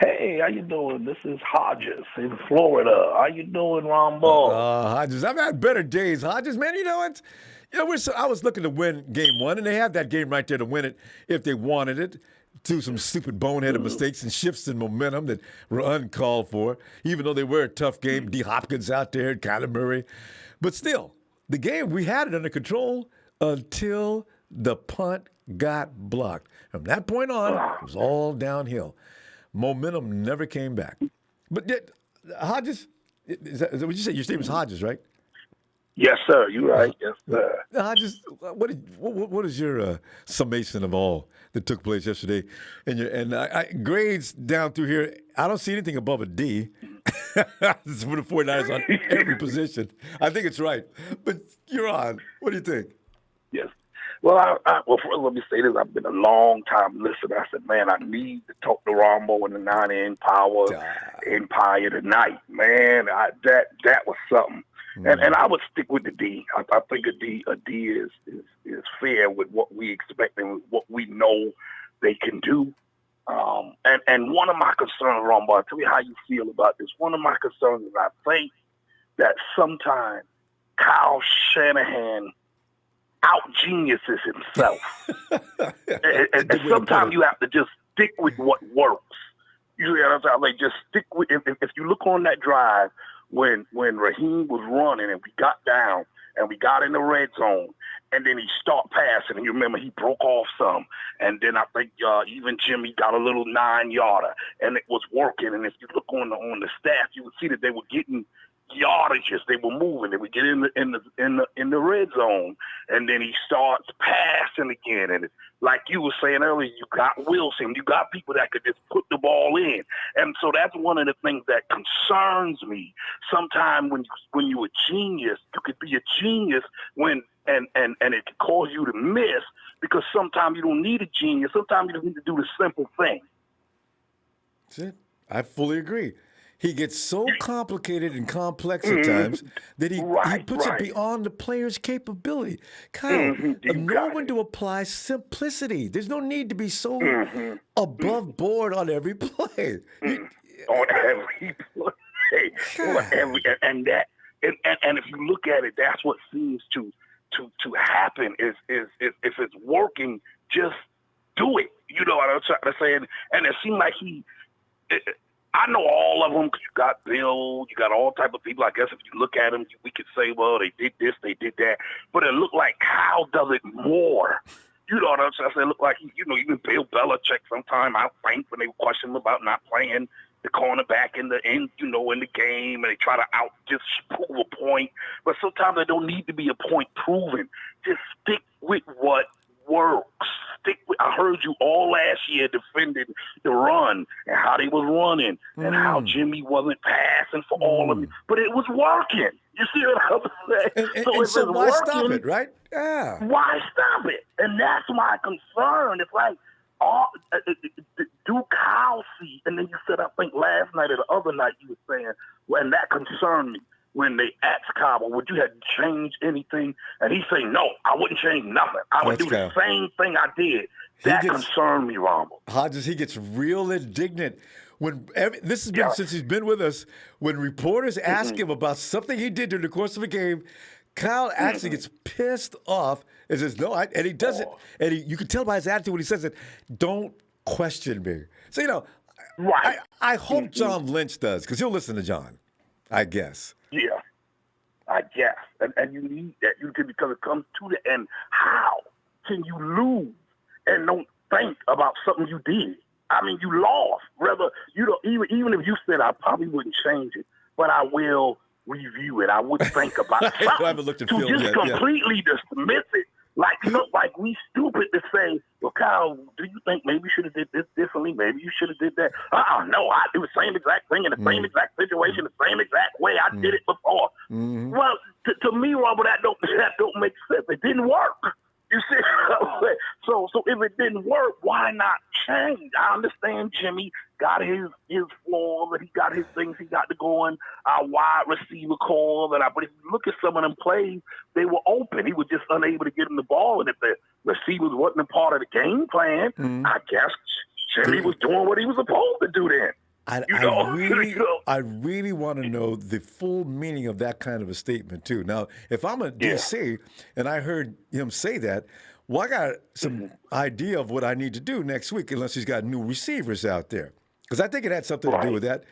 Hey, how you doing? This is Hodges in Florida. How you doing, Ronbo? Hodges, I've had better days. Hodges, man, what? I was looking to win game 1, and they had that game right there to win it if they wanted it. Do some stupid boneheaded mistakes and shifts in momentum that were uncalled for, even though they were a tough game. D. Hopkins out there, Kyler Murray. But still, the game, we had it under control until the punt got blocked. From that point on, it was all downhill. Momentum never came back. But Hodges, is that what you say? Your name is Hodges, right? Yes, sir. You're right. Yes, sir. Hodges, what is your summation of all that took place yesterday? And grades down through here, I don't see anything above a D. This is for the 49ers on every position. I think it's right. But you're on. What do you think? Yes. Well, well, first let me say this. I've been a long time listener. I said, man, I need to talk to Ronbo and the 9 Power Empire tonight. Man, that was something. And I would stick with the D. I think a D is fair with what we expect and what we know they can do. And one of my concerns, Ronbo, I'll tell you how you feel about this. One of my concerns is I think that sometimes Kyle Shanahan out-geniuses himself. and sometimes you have to just stick with what works. You know what I'm saying? Like, just stick with, if you look on that drive when Raheem was running and we got down and we got in the red zone and then he started passing, and you remember he broke off some, and then I think even Jimmy got a little 9-yarder, and it was working. And if you look on the stats, you would see that they were getting yardages. They were moving. They would get in the red zone, and then he starts passing again. And like you were saying earlier, you got Wilson. You got people that could just put the ball in. And so that's one of the things that concerns me. Sometimes when you're a genius, you could be a genius and it can cause you to miss, because sometimes you don't need a genius. Sometimes you just need to do the simple thing. That's it. I fully agree. He gets so complicated and complex at times that he puts it beyond the player's capability. Kyle, know when to apply simplicity. There's no need to be so above board on every play. On every play. And if you look at it, that's what seems to happen is if it's working, just do it. You know what I'm trying to say? And it seemed like I know all of them. You got Bill, you got all type of people. I guess if you look at them, we could say, well, they did this, they did that. But it looked like Kyle does it more. You know what I'm saying? It looked like, even Bill Belichick sometime I think when they question him about not playing the cornerback in the game, and they try to just prove a point. But sometimes there don't need to be a point proven. Just stick with what works. I heard you all last year defending the run and how they was running and how Jimmy wasn't passing for all of it, but it was working. You see what I'm saying? So why stop it, right? Yeah. Why stop it? And that's my concern. It's like, do Kyle see? And then you said, I think last night or the other night you were saying, and that concerned me. When they asked Kyle, well, would you have changed anything? And he said, no, I wouldn't change nothing. I would do the same thing I did. That concerned me, Ronbo. Hodges, he gets real indignant. This has been since he's been with us. When reporters ask him about something he did during the course of a game, Kyle actually gets pissed off and says, no, and he does it. And you can tell by his attitude when he says it, don't question me. So, I hope John Lynch does, because he'll listen to John, I guess. Yeah, I guess. And you need that. Because it comes to the end. How can you lose and don't think about something you did? I mean, you lost. Even if you said I probably wouldn't change it, but I will review it. I would think about something. I haven't looked at film yet. Completely dismiss it. Like we stupid to say, well, Kyle, do you think maybe you should have did this differently? Maybe you should have did that. No, I do the same exact thing in the same exact situation, the same exact way I did it before. Well, to me, Robert, that don't make sense. It didn't work. You see, so if it didn't work, why not change? I understand Jimmy got his flaws, and he got his things he got to go on. Our wide receiver core, but if you look at some of them plays, they were open. He was just unable to get him the ball, and if the receivers wasn't a part of the game plan, I guess Jimmy was doing what he was supposed to do then. I really want to know the full meaning of that kind of a statement, too. Now, if I'm a DC and I heard him say that, well, I got some idea of what I need to do next week, unless he's got new receivers out there. Because I think it had something to do with that.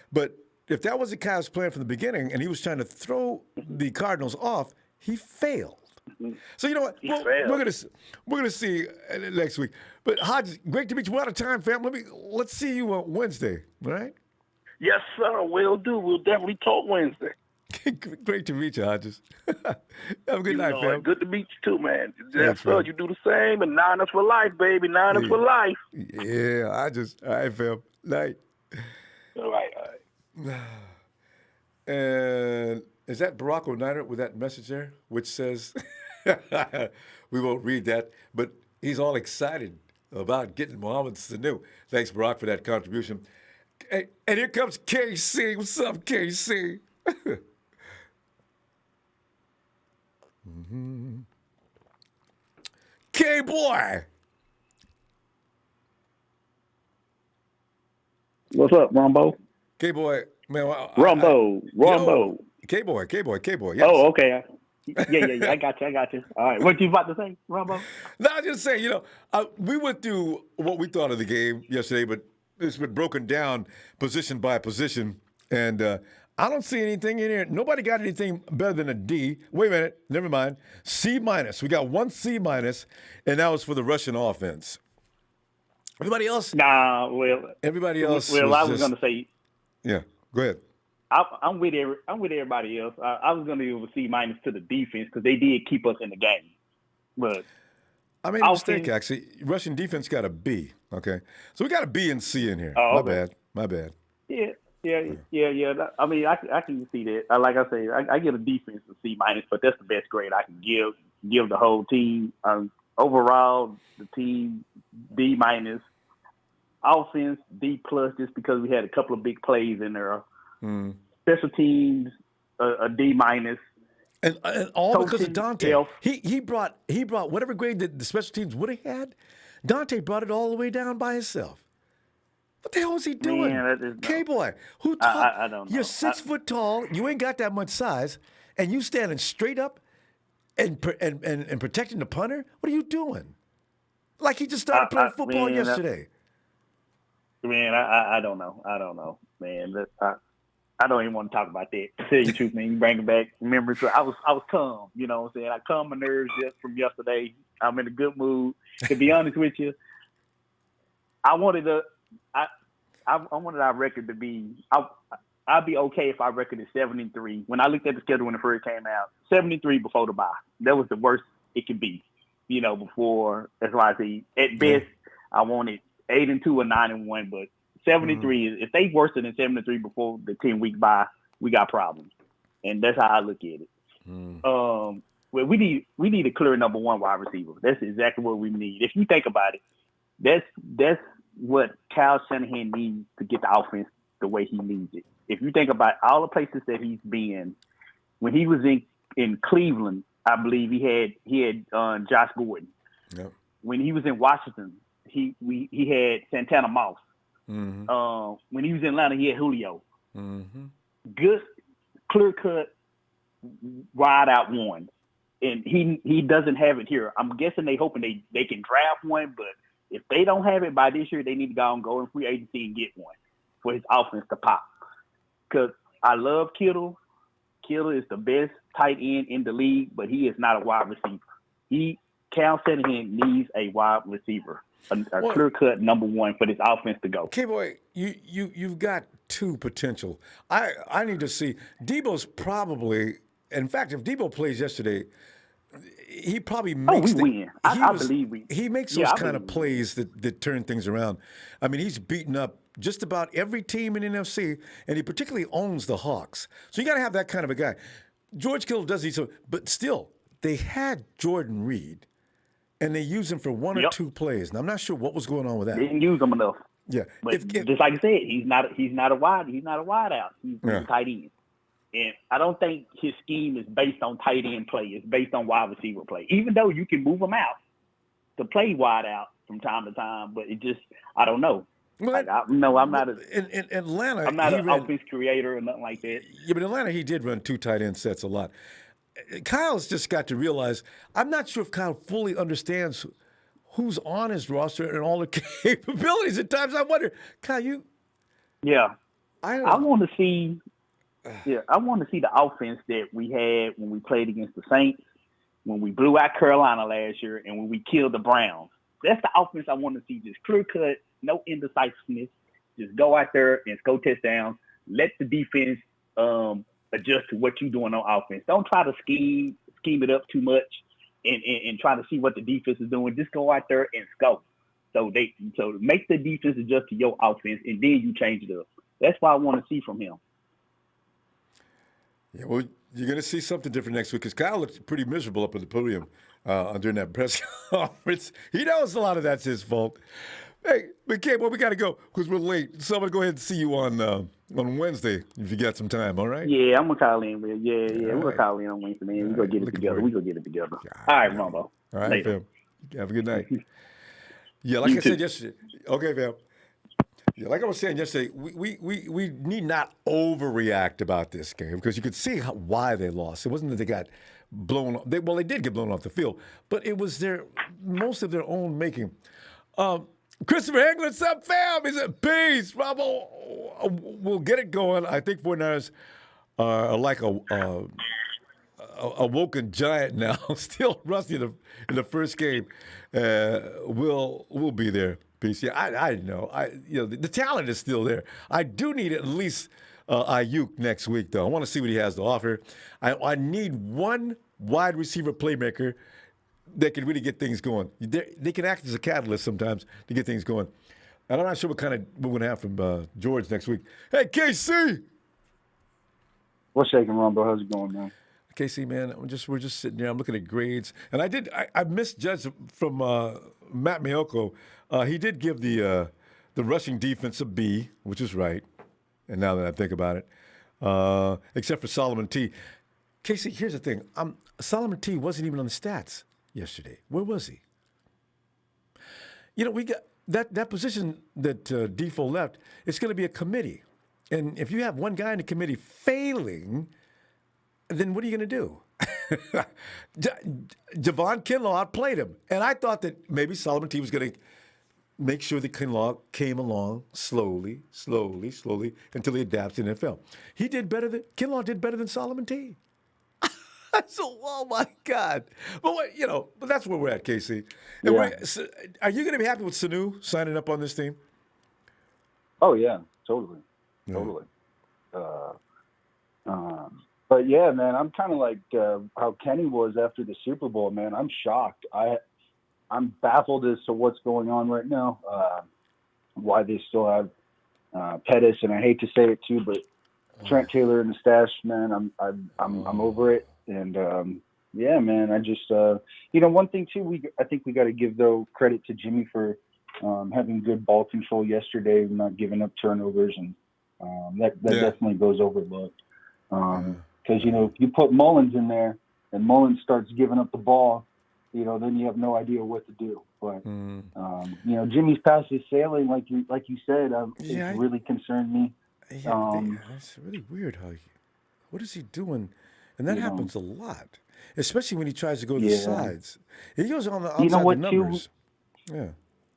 But if that was the Kyle's plan from the beginning and he was trying to throw the Cardinals off, he failed. So you know what? We're gonna see next week. But Hodges, great to meet you. We're out of time, fam. Let's see you on Wednesday, all right? Yes, sir. We'll do. We'll definitely talk Wednesday. Great to meet you, Hodges. Have a good night, fam. Good to meet you too, man. Yes, sir. You do the same, and Niners for life, baby. Niners for life. Yeah, all right, fam. Night. All right. And is that Barack O'Neider with that message there, which says? We won't read that, but he's all excited about getting Mohamed Sanu. Thanks, Barack, for that contribution. Hey, and here comes KC. What's up, KC? K-boy. What's up, Ronbo? K-boy, man. Ronbo. K-boy. Yes. Oh, okay. Yeah. I got you. All right. What you about to say, Ronbo? No, I just say, we went through what we thought of the game yesterday, but it's been broken down position by position, and I don't see anything in here. Nobody got anything better than a D. Wait a minute. Never mind. C-. We got one C-, and that was for the Russian offense. Everybody else? Nah, well. Everybody else Well, I was just, going to say. Yeah, go ahead. I'm with everybody else. I was going to give a C- to the defense because they did keep us in the game. But I made a mistake, actually. Russian defense got a B. Okay, so we got a B and C in here. Oh, My bad. Yeah. I mean, I can see that. Like I say, I get a defense a C-, but that's the best grade I can give the whole team. Overall, the team D-. Offense D+, just because we had a couple of big plays in there. Special teams a D-. And all Coaching, because of Dante. He brought whatever grade that the special teams would have had. Dante brought it all the way down by himself. What the hell is he doing? Man, K-boy, who taught? I don't know. You're 6 foot tall. You ain't got that much size, and you standing straight up and protecting the punter. What are you doing? Like he just started playing football yesterday. Man, I don't know, man. I don't even want to talk about that. To tell you the truth, man, you bring it back memories. I was calm, you know what I'm saying? I calmed my nerves just from yesterday. I'm in a good mood. To be honest with you, I wanted our record to be. I'd be okay if our record is 7-3. When I looked at the schedule when it first came out, 7-3 before the bye. That was the worst it could be. Before that's why I say at best I wanted 8-2 or 9-1, but 7-3 is if they worse than 7-3 before the 10-week bye, we got problems, and that's how I look at it. Well, we need a clear number one wide receiver. That's exactly what we need. If you think about it, that's what Kyle Shanahan needs to get the offense the way he needs it. If you think about all the places that he's been, when he was in Cleveland, I believe he had Josh Gordon. Yep. When he was in Washington, he had Santana Moss. When he was in Atlanta, he had Julio. Good, clear cut, wide out one, and he doesn't have it here. I'm guessing they hoping they can draft one, but if they don't have it by this year, they need to go in free agency and get one for his offense to pop. Because I love Kittle. Kittle is the best tight end in the league, but he is not a wide receiver. Cal Shanahan needs a wide receiver, a clear-cut number one for this offense to go. K-boy, you've got two potential. I need to see. Debo's probably, in fact, if Debo plays yesterday, he probably makes we win. I believe we. He makes those kind of plays that turn things around. I mean, he's beaten up just about every team in NFC, and he particularly owns the Hawks. So you got to have that kind of a guy. George Kittle does need some, but still, they had Jordan Reed, and they used him for one or two plays. And I'm not sure what was going on with that. They didn't use him enough. Yeah, but just like you said, he's not a wide out. He's a tight end. And I don't think his scheme is based on tight end play. It's based on wide receiver play. Even though you can move him out to play wide out from time to time, but it just, I don't know. Well, I'm not in Atlanta. I'm not an offense creator or nothing like that. Yeah, but in Atlanta, he did run two tight end sets a lot. Kyle's just got to realize, I'm not sure if Kyle fully understands who's on his roster and all the capabilities. At times, I wonder, Kyle, I want to see. Yeah, I want to see the offense that we had when we played against the Saints, when we blew out Carolina last year, and when we killed the Browns. That's the offense I want to see. Just clear cut, no indecisiveness. Just go out there and score touchdowns. Let the defense adjust to what you're doing on offense. Don't try to scheme it up too much and try to see what the defense is doing. Just go out there and score. So make the defense adjust to your offense, and then you change it up. That's what I want to see from him. Yeah, well, You're going to see something different next week because Kyle looked pretty miserable up at the podium during that press conference. He knows a lot of that's his fault. Hey, but Kate, well, we got to go because we're late. So I'm going to go ahead and see you on Wednesday if you got some time, all right? Yeah, I'm going to call in. Yeah. We're going right. to call in on Wednesday, man. We're going to get it together. We're going to get it together. Yeah, All right, Ronbo. All right, Later. fam. Have a good night. Yeah, like I said yesterday. Okay, fam. Yeah, like I was saying yesterday, we need not overreact about this game because you could see why they lost. It wasn't that they got blown off. They did get blown off the field, but it was most of their own making. Christopher England, what's up, fam? He said, peace, Ronbo. We'll get it going. I think 49ers are like a woken giant now, still rusty in the first game. We'll be there. Peace. Yeah, I know. The talent is still there. I do need at least Ayuk next week, though. I want to see what he has to offer. I need one wide receiver playmaker that can really get things going. They can act as a catalyst sometimes to get things going. And I'm not sure what we're going to have from George next week. Hey, KC! What's shaking, Ronbo? How's it going, man? KC, man, we're just sitting there. I'm looking at grades. And I misjudged from Matt Maiocco. He did give the rushing defense a B, which is right. And now that I think about it, except for Solomon T. Casey, here's the thing. Solomon T. wasn't even on the stats yesterday. Where was he? We got that position that Defoe left. It's going to be a committee, and if you have one guy in the committee failing, then what are you going to do? Javon Kinlaw outplayed him, and I thought that maybe Solomon T. was going to make sure that Kinlaw came along slowly until he adapts to the NFL. Kinlaw did better than Solomon T. So, oh my God! But that's where we're at, Casey. And Yeah. Are you going to be happy with Sanu signing up on this team? Oh yeah, totally. But yeah, man, I'm kind of like how Kenny was after the Super Bowl. Man, I'm shocked. I'm baffled as to what's going on right now. Why they still have Pettis, and I hate to say it too, but Trent Taylor in the stash, man. I'm over it. And yeah, man, I just one thing too. I think we got to give though credit to Jimmy for having good ball control yesterday, not giving up turnovers, and that definitely goes overlooked. Because if you put Mullins in there and Mullins starts giving up the ball, then you have no idea what to do. But Jimmy's pass is sailing, like you said. It really concerned me. It's really weird what is he doing? And that happens a lot, especially when he tries to go to the sides. He goes on the outside the numbers. Yeah,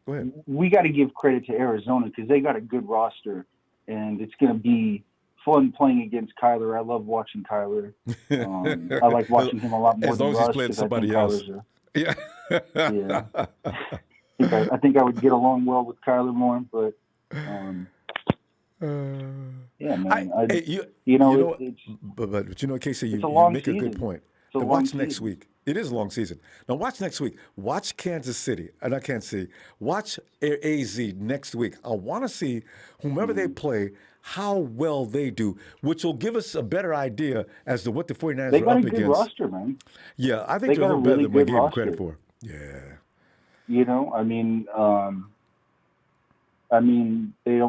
go ahead. We got to give credit to Arizona because they got a good roster, and it's going to be fun playing against Kyler. I love watching Kyler. I like watching him a lot more as long than as Russ, he's playing somebody else. Yeah. I think I would get along well with Kyler more, but yeah, man. But Casey, you make season. a good point. And watch next week. It is a long season. Now watch next week. Watch Kansas City. I can't see. Watch AZ next week. I want to see whomever they play, how well they do, which will give us a better idea as to what the 49ers are up against. They got a good roster, man. Yeah, I think they're a little better than we gave them credit for. Yeah. They don't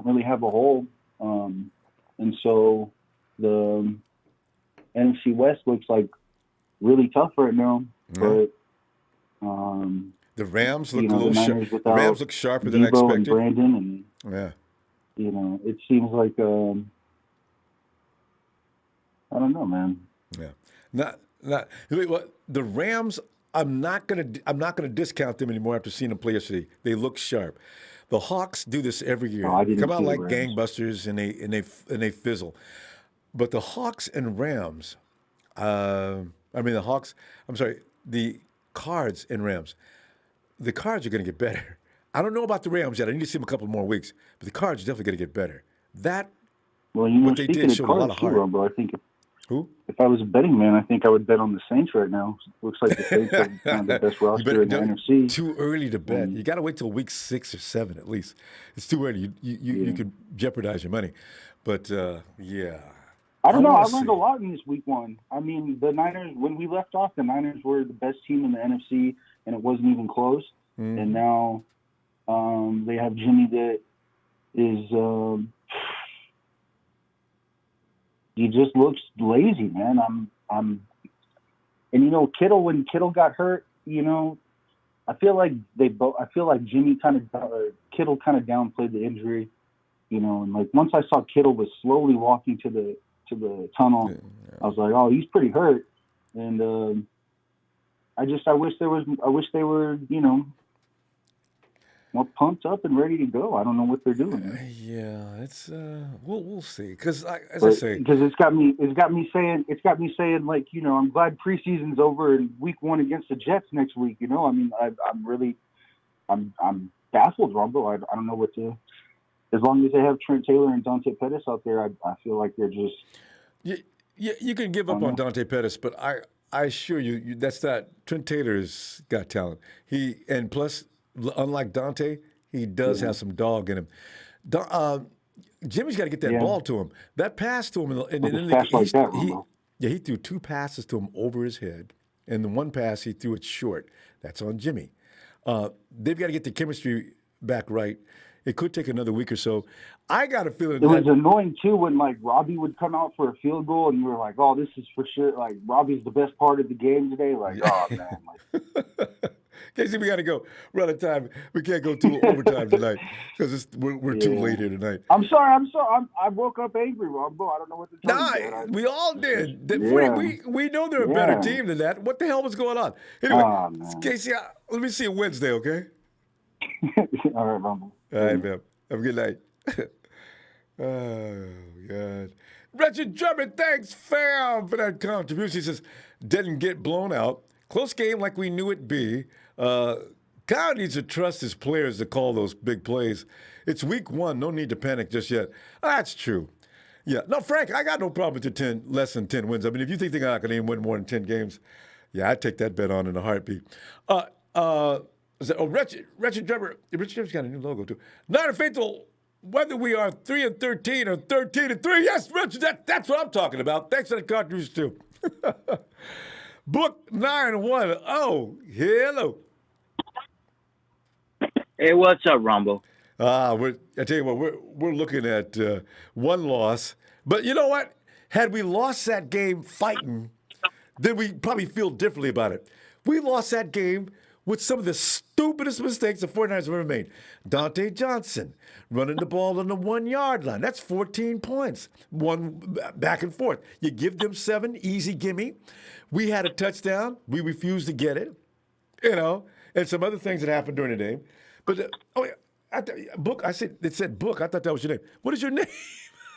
really have a hole. And so the NFC West looks like really tough right now. But the Rams look a little sharp. The Rams look sharper than I expected. And Brandon it seems like I don't know, man. Yeah. The Rams. I'm not gonna discount them anymore after seeing them play yesterday. They look sharp. The Hawks do this every year. Come out like gangbusters and they fizzle. But the Hawks and Rams, the Cards and Rams. The Cards are going to get better. I don't know about the Rams yet. I need to see them a couple more weeks. But the Cards are definitely going to get better. What they did showed a lot of heart. Bro, I think if I was a betting man, I think I would bet on the Saints right now. Looks like the Saints are kind of the best roster in the NFC. Too early to bet. You got to wait till week 6 or 7 at least. It's too early. You could jeopardize your money. But yeah. I don't know. I learned a lot in this week one. I mean, the Niners, when we left off, the Niners were the best team in the NFC, and it wasn't even close. Mm-hmm. And now they have Jimmy that is he just looks lazy, man. And Kittle, when Kittle got hurt, I feel like Jimmy Kittle kind of downplayed the injury, and like once I saw Kittle was slowly walking to the tunnel, I was like, oh, he's pretty hurt. And I wish they were, more pumped up and ready to go. I don't know what they're doing. Yeah, it's we'll see. Because because it's got me saying like, I'm glad preseason's over and week one against the Jets next week. I mean, I'm baffled, Ronbo. I don't know what to. As long as they have Trent Taylor and Dante Pettis out there, I feel like they're just. You can give up on Dante Pettis, but I assure you that's not. Trent Taylor's got talent. Plus, unlike Dante, he does have some dog in him. Jimmy's got to get that ball to him. That pass to him, he threw 2 passes to him over his head, and the one pass he threw it short. That's on Jimmy. They've got to get the chemistry back right. It could take another week or so. I got a feeling it was annoying too when like Robbie would come out for a field goal and you were like, "Oh, this is for sure." Like Robbie's the best part of the game today. Like, oh man. Casey, we got to go. We're out of time. We can't go to overtime tonight because we're too late here tonight. I'm sorry. I woke up angry, Ronbo. I don't know what to tell you. We all did. We know they're a better team than that. What the hell was going on? Anyway, Casey, let me see you Wednesday, okay? All right, Ronbo. All right, man. Have a good night. Oh, God. Richard Drummond, thanks, fam, for that contribution. He says, didn't get blown out. Close game like we knew it'd be. Kyle needs to trust his players to call those big plays. It's week one. No need to panic just yet. That's true. Yeah. No, Frank, I got no problem with your less than 10 wins. I mean, if you think they're not going to even win more than 10 games, yeah, I'd take that bet on in a heartbeat. Richard Drummond. Richard Drummond's got a new logo, too. Not a faithful, whether we are 3-13 or 13-3. Yes, Richard, that's what I'm talking about. Thanks for the contribution, too. Book 910. Hello. Hey, what's up, Ronbo? I tell you what, we're looking at one loss. But you know what? Had we lost that game fighting, then we probably feel differently about it. We lost that game with some of the stupidest mistakes the 49ers have ever made. Dante Johnson running the ball on the 1-yard line. That's 14 points. One back and forth. You give them 7, easy gimme. We had a touchdown. We refused to get it, and some other things that happened during the game. But, Book, it said Book. I thought that was your name. What is your name?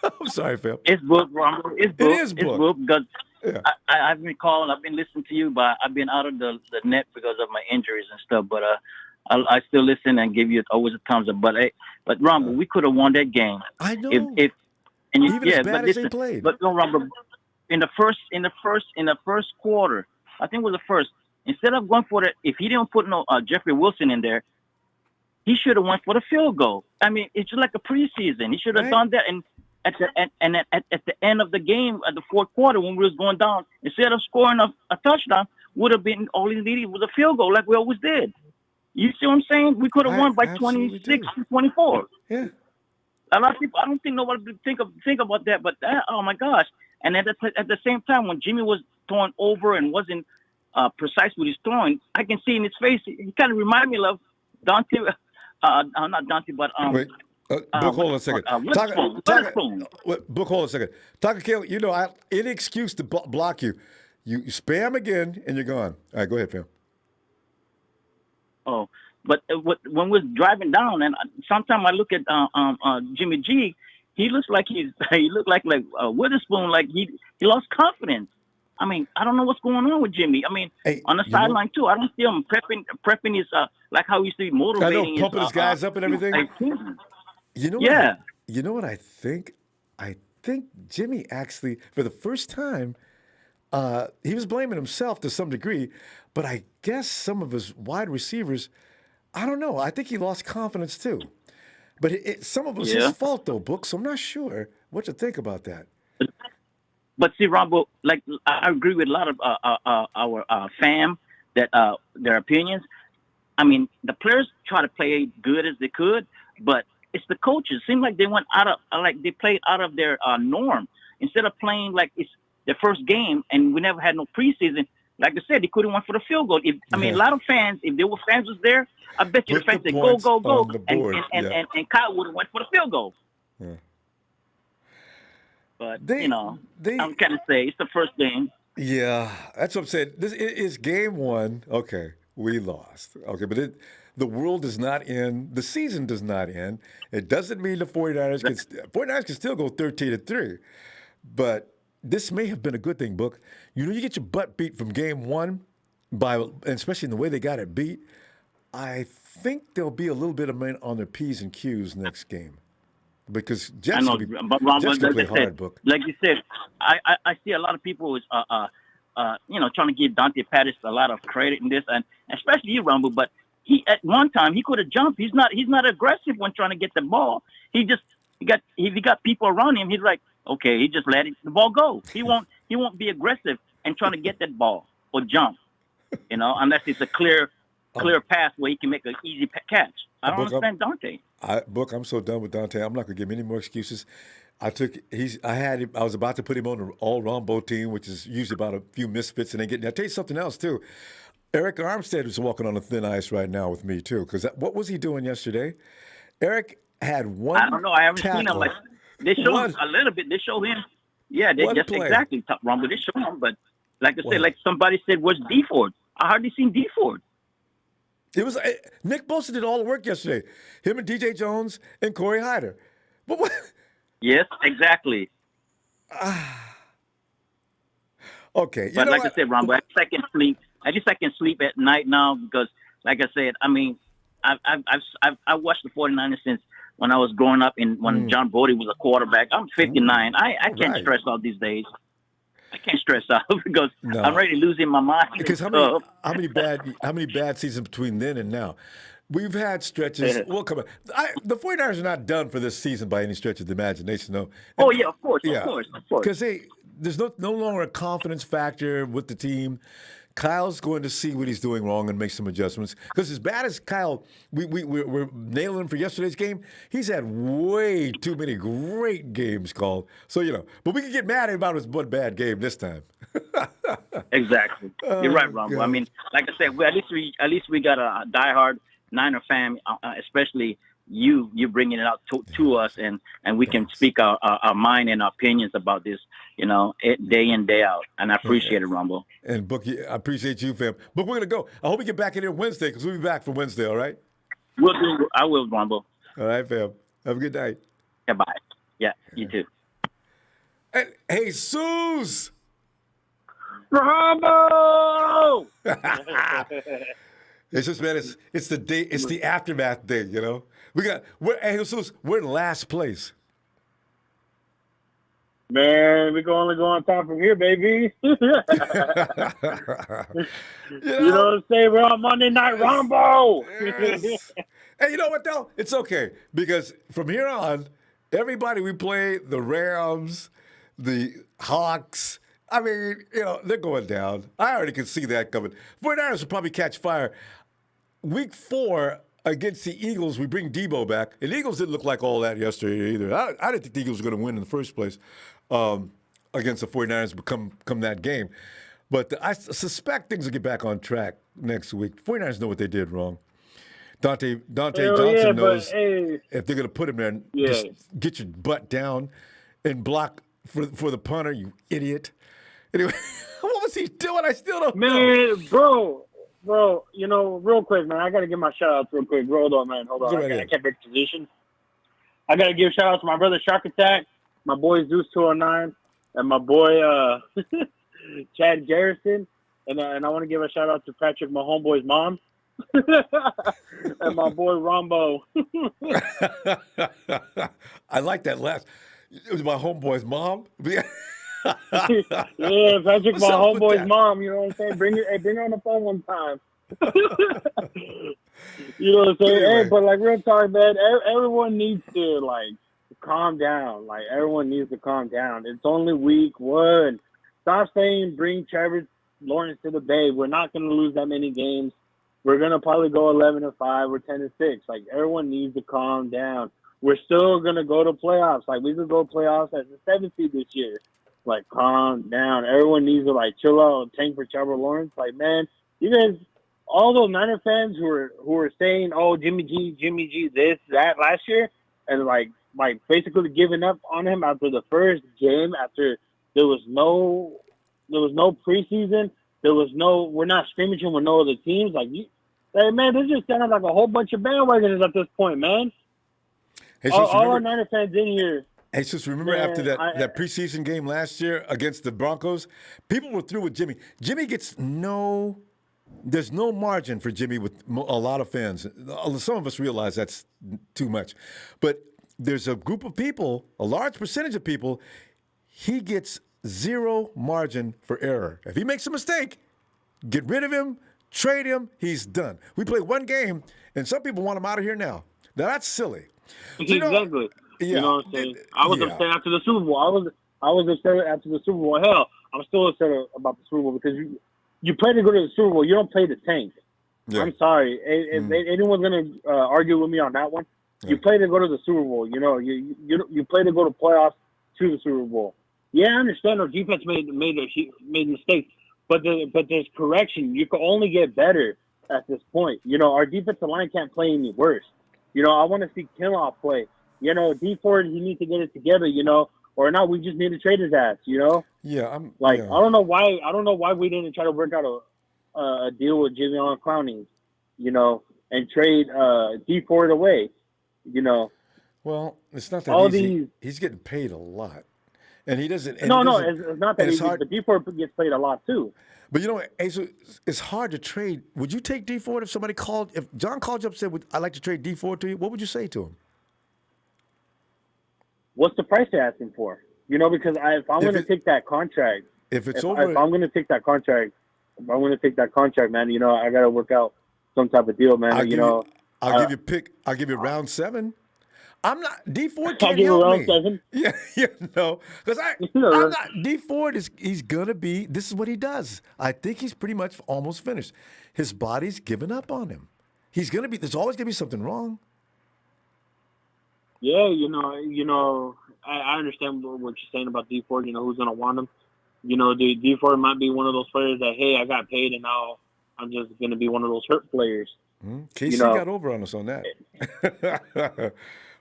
I'm sorry, Phil. It's Book, Ronbo. It's Book. It is Book. It's Book because I've been calling. I've been listening to you, but I've been out of the net because of my injuries and stuff. But I still listen and give you always a thumbs up. But Ronbo, we could have won that game. I know. Even as bad as they played. But no, Ronbo, in the first quarter, I think it was the first. Instead of going for it, if he didn't put Jeffrey Wilson in there, he should have went for the field goal. I mean, it's just like a preseason. He should have done that. And at the end of the game, at the fourth quarter, when we was going down, instead of scoring a touchdown, would have been all he needed was a field goal, like we always did. You see what I'm saying? We could have won by 26-24. Yeah. A lot of people, I don't think nobody would think about that, but oh my gosh! And at the same time, when Jimmy was throwing over and wasn't precise with his throwing, I can see in his face. He kind of reminded me of Dante. Not Dante, but Wait. Book, hold on a second. Book, hold on a second. Taka Kale, any excuse to block you. You spam again, and you're gone. All right, go ahead, Phil. Oh, but when we're driving down, and sometimes I look at Jimmy G, he looks like he looked like Witherspoon, like he lost confidence. I mean, I don't know what's going on with Jimmy. I mean, on the sideline too, I don't see him prepping his like how he used to be motivating. I know, pumping his guys up and everything. You know what I think? I think Jimmy actually, for the first time, he was blaming himself to some degree, but I guess some of his wide receivers, I don't know. I think he lost confidence too. But some of it was his fault though, Book, so I'm not sure what to think about that. But see, Ronbo, like I agree with a lot of our fam that their opinions. I mean, the players try to play good as they could, but it's the coaches. Seems like they went out of they played out of their norm instead of playing like it's their first game, and we never had no preseason. Like I said, they couldn't went for the field goal. A lot of fans, if there were fans was there, I bet you Put the fans the said go, points go, go, on the board. and Kyle would have went for the field goal. Yeah. But They- I'm kind of say it's the first game. Yeah, that's what I'm saying. This is game one. Okay, we lost. Okay, but the world does not end. The season does not end. It doesn't mean the 49ers can still go 13-3. But this may have been a good thing, Book. You get your butt beat from game one, and especially in the way they got it beat. I think there'll be a little bit of men on their P's and Q's next game. Because Jets I know, but Ron, Jets like play I hard, said, Book. like you said, I see a lot of people is trying to give Dante Pettis a lot of credit in this, and especially you, Rumble. But he at one time he could have jumped. He's not aggressive when trying to get the ball. He got people around him. He's like, okay, he just let the ball go. He won't be aggressive and trying to get that ball or jump. Unless it's a clear path where he can make an easy catch. I don't understand Dante. I'm so done with Dante. I'm not gonna give him any more excuses. I was about to put him on the all Ronbo team, which is usually about a few misfits and they get. I'll tell you something else too. Eric Armstead is walking on a thin ice right now with me too. Because what was he doing yesterday? Eric had one. I don't know. I haven't seen him. tackle. Like they show him a little bit. They show him. Yeah, they just play. exactly Rumble. They show him, but like I said, like somebody said, "Where's D Ford?" I hardly seen D Ford. It was Nick Bosa did all the work yesterday. Him and DJ Jones and Corey Hyder. But what? Yes, exactly. Okay, But like I said, Rumble, at least I can sleep at night now because, like I said, I mean, I watched the 49ers since when I was growing up and when John Brody was a quarterback. I'm 59. I can't stress out these days. I can't stress out because I'm ready losing my mind. Because how many bad seasons between then and now? We've had stretches. Well, come on. The 49ers are not done for this season by any stretch of the imagination, though. Oh, yeah, of course. Because there's no longer a confidence factor with the team. Kyle's going to see what he's doing wrong and make some adjustments. Because as bad as Kyle, we're nailing him for yesterday's game, he's had way too many great games called. So, but we can get mad about his one bad game this time. Exactly. You're right, Ronbo. God. I mean, like I said, at least we got a diehard Niner fan, especially you bringing it out to us, and we can speak our mind and our opinions about this, day in, day out. And I appreciate it, Rumble. And Book, I appreciate you, fam. But we're going to go. I hope we get back in here Wednesday because we'll be back for Wednesday, all right? I will, Rumble. All right, fam. Have a good night. Yeah, bye. Yeah, you too. And Jesus! Rumble! It's just, man, it's the day, it's the aftermath day, we're in last place. Man, we can only go on top from here, baby. You know what I'm saying? We're on Monday Night Ronbo. Yes. Hey, you know what, though? It's okay. Because from here on, everybody we play, the Rams, the Hawks, I mean, they're going down. I already can see that coming. 49ers will probably catch fire. Week 4 against the Eagles, we bring Debo back. And the Eagles didn't look like all that yesterday either. I didn't think the Eagles were going to win in the first place against the 49ers come that game. But I suspect things will get back on track next week. 49ers know what they did wrong. Dante Johnson knows if they're going to put him there, just get your butt down and block for the punter, you idiot. Anyway, what was he doing? I still don't know. Man, bro, real quick, man, I got to give my shout-outs real quick. Hold on, man. Hold on. I can't break position. I got to give shout-outs to my brother Shark Attack, my boy Zeus 209, and my boy Chad Garrison. And I want to give a shout-out to Patrick, my homeboy's mom. And my boy Ronbo. I like that last. It was my homeboy's mom. Yeah, Patrick, my homeboy's mom. You know what I'm saying? Bring her on the phone one time. You know what I'm saying? Anyway. Hey, but like real talk, man. Everyone needs to calm down. Like, everyone needs to calm down. It's only week 1. Stop saying bring Trevor Lawrence to the Bay. We're not going to lose that many games. We're going to probably go 11-5 or 10-6. Like, everyone needs to calm down. We're still going to go to playoffs. Like, we could go playoffs as the 7th seed this year. Like, calm down. Everyone needs to, like, chill out, tank for Trevor Lawrence. Like, man, you guys, all those Niner fans who were saying, oh, Jimmy G, this, that last year, and, like basically giving up on him after the first game, after there was no preseason, we're not scrimmaging with no other teams. Like, man, this just sounded like a whole bunch of bandwagoners at this point, man. Hey, all our Niner fans in here. Hey, just remember after that preseason game last year against the Broncos, people were through with Jimmy. Jimmy gets there's no margin for Jimmy with a lot of fans. Some of us realize that's too much. But there's a group of people, a large percentage of people, he gets zero margin for error. If he makes a mistake, get rid of him, trade him, he's done. We play one game, and some people want him out of here now. Now, that's silly. So, Exactly. You know what I'm saying? I was upset after the Super Bowl. I was upset after the Super Bowl. Hell, I'm still upset about the Super Bowl because you play to go to the Super Bowl. You don't play to tank. Yeah. I'm sorry. If anyone's going to argue with me on that one, you play to go to the Super Bowl. You know, you play to go to playoffs to the Super Bowl. Yeah, I understand our defense made mistakes, but there's correction. You can only get better at this point. You know, our defensive line can't play any worse. You know, I want to see Kinlaw play. You know, D4, he needs to get it together, you know, or not, we just need to trade his ass, you know? Yeah, I don't know why we didn't try to work out a deal with Javion Clowney, you know, and trade D4 away, you know. Well, it's not that easy. He's getting paid a lot. And he doesn't. It's not that easy, but D4 gets paid a lot too. But you know, it's hard to trade. Would you take D4 if John called you up and said, I'd like to trade D4 to you? What would you say to him? What's the price they're asking for? You know, because if I'm going to take that contract, if I'm going to take that contract, man, you know, I got to work out some type of deal, man. I'll give you round 7. I'm not D4 can't help me. 7. Yeah, no, because I'm not D4. He's gonna be. This is what he does. I think he's pretty much almost finished. His body's given up on him. He's gonna be. There's always gonna be something wrong. Yeah, you know, I understand what you're saying about D4. You know, who's gonna want him? You know, D4 might be one of those players that, hey, I got paid and now I'm just gonna be one of those hurt players. Casey got over on us on that.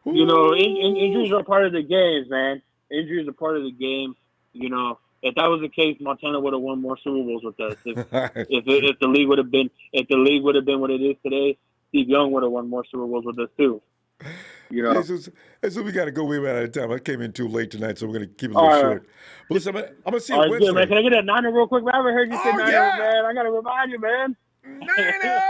You know, injuries are part of the game, man. Injuries are part of the game. You know, if that was the case, Montana would have won more Super Bowls with us. If the league would have been what it is today, Steve Young would have won more Super Bowls with us too. You know. So we got to go way out of time. I came in too late tonight, so we're gonna keep it a little short. But listen, I'm gonna see you Wednesday. Good, man. Can I get that Niner real quick? I haven't heard you say Niner, man. I gotta remind you, man. Niner.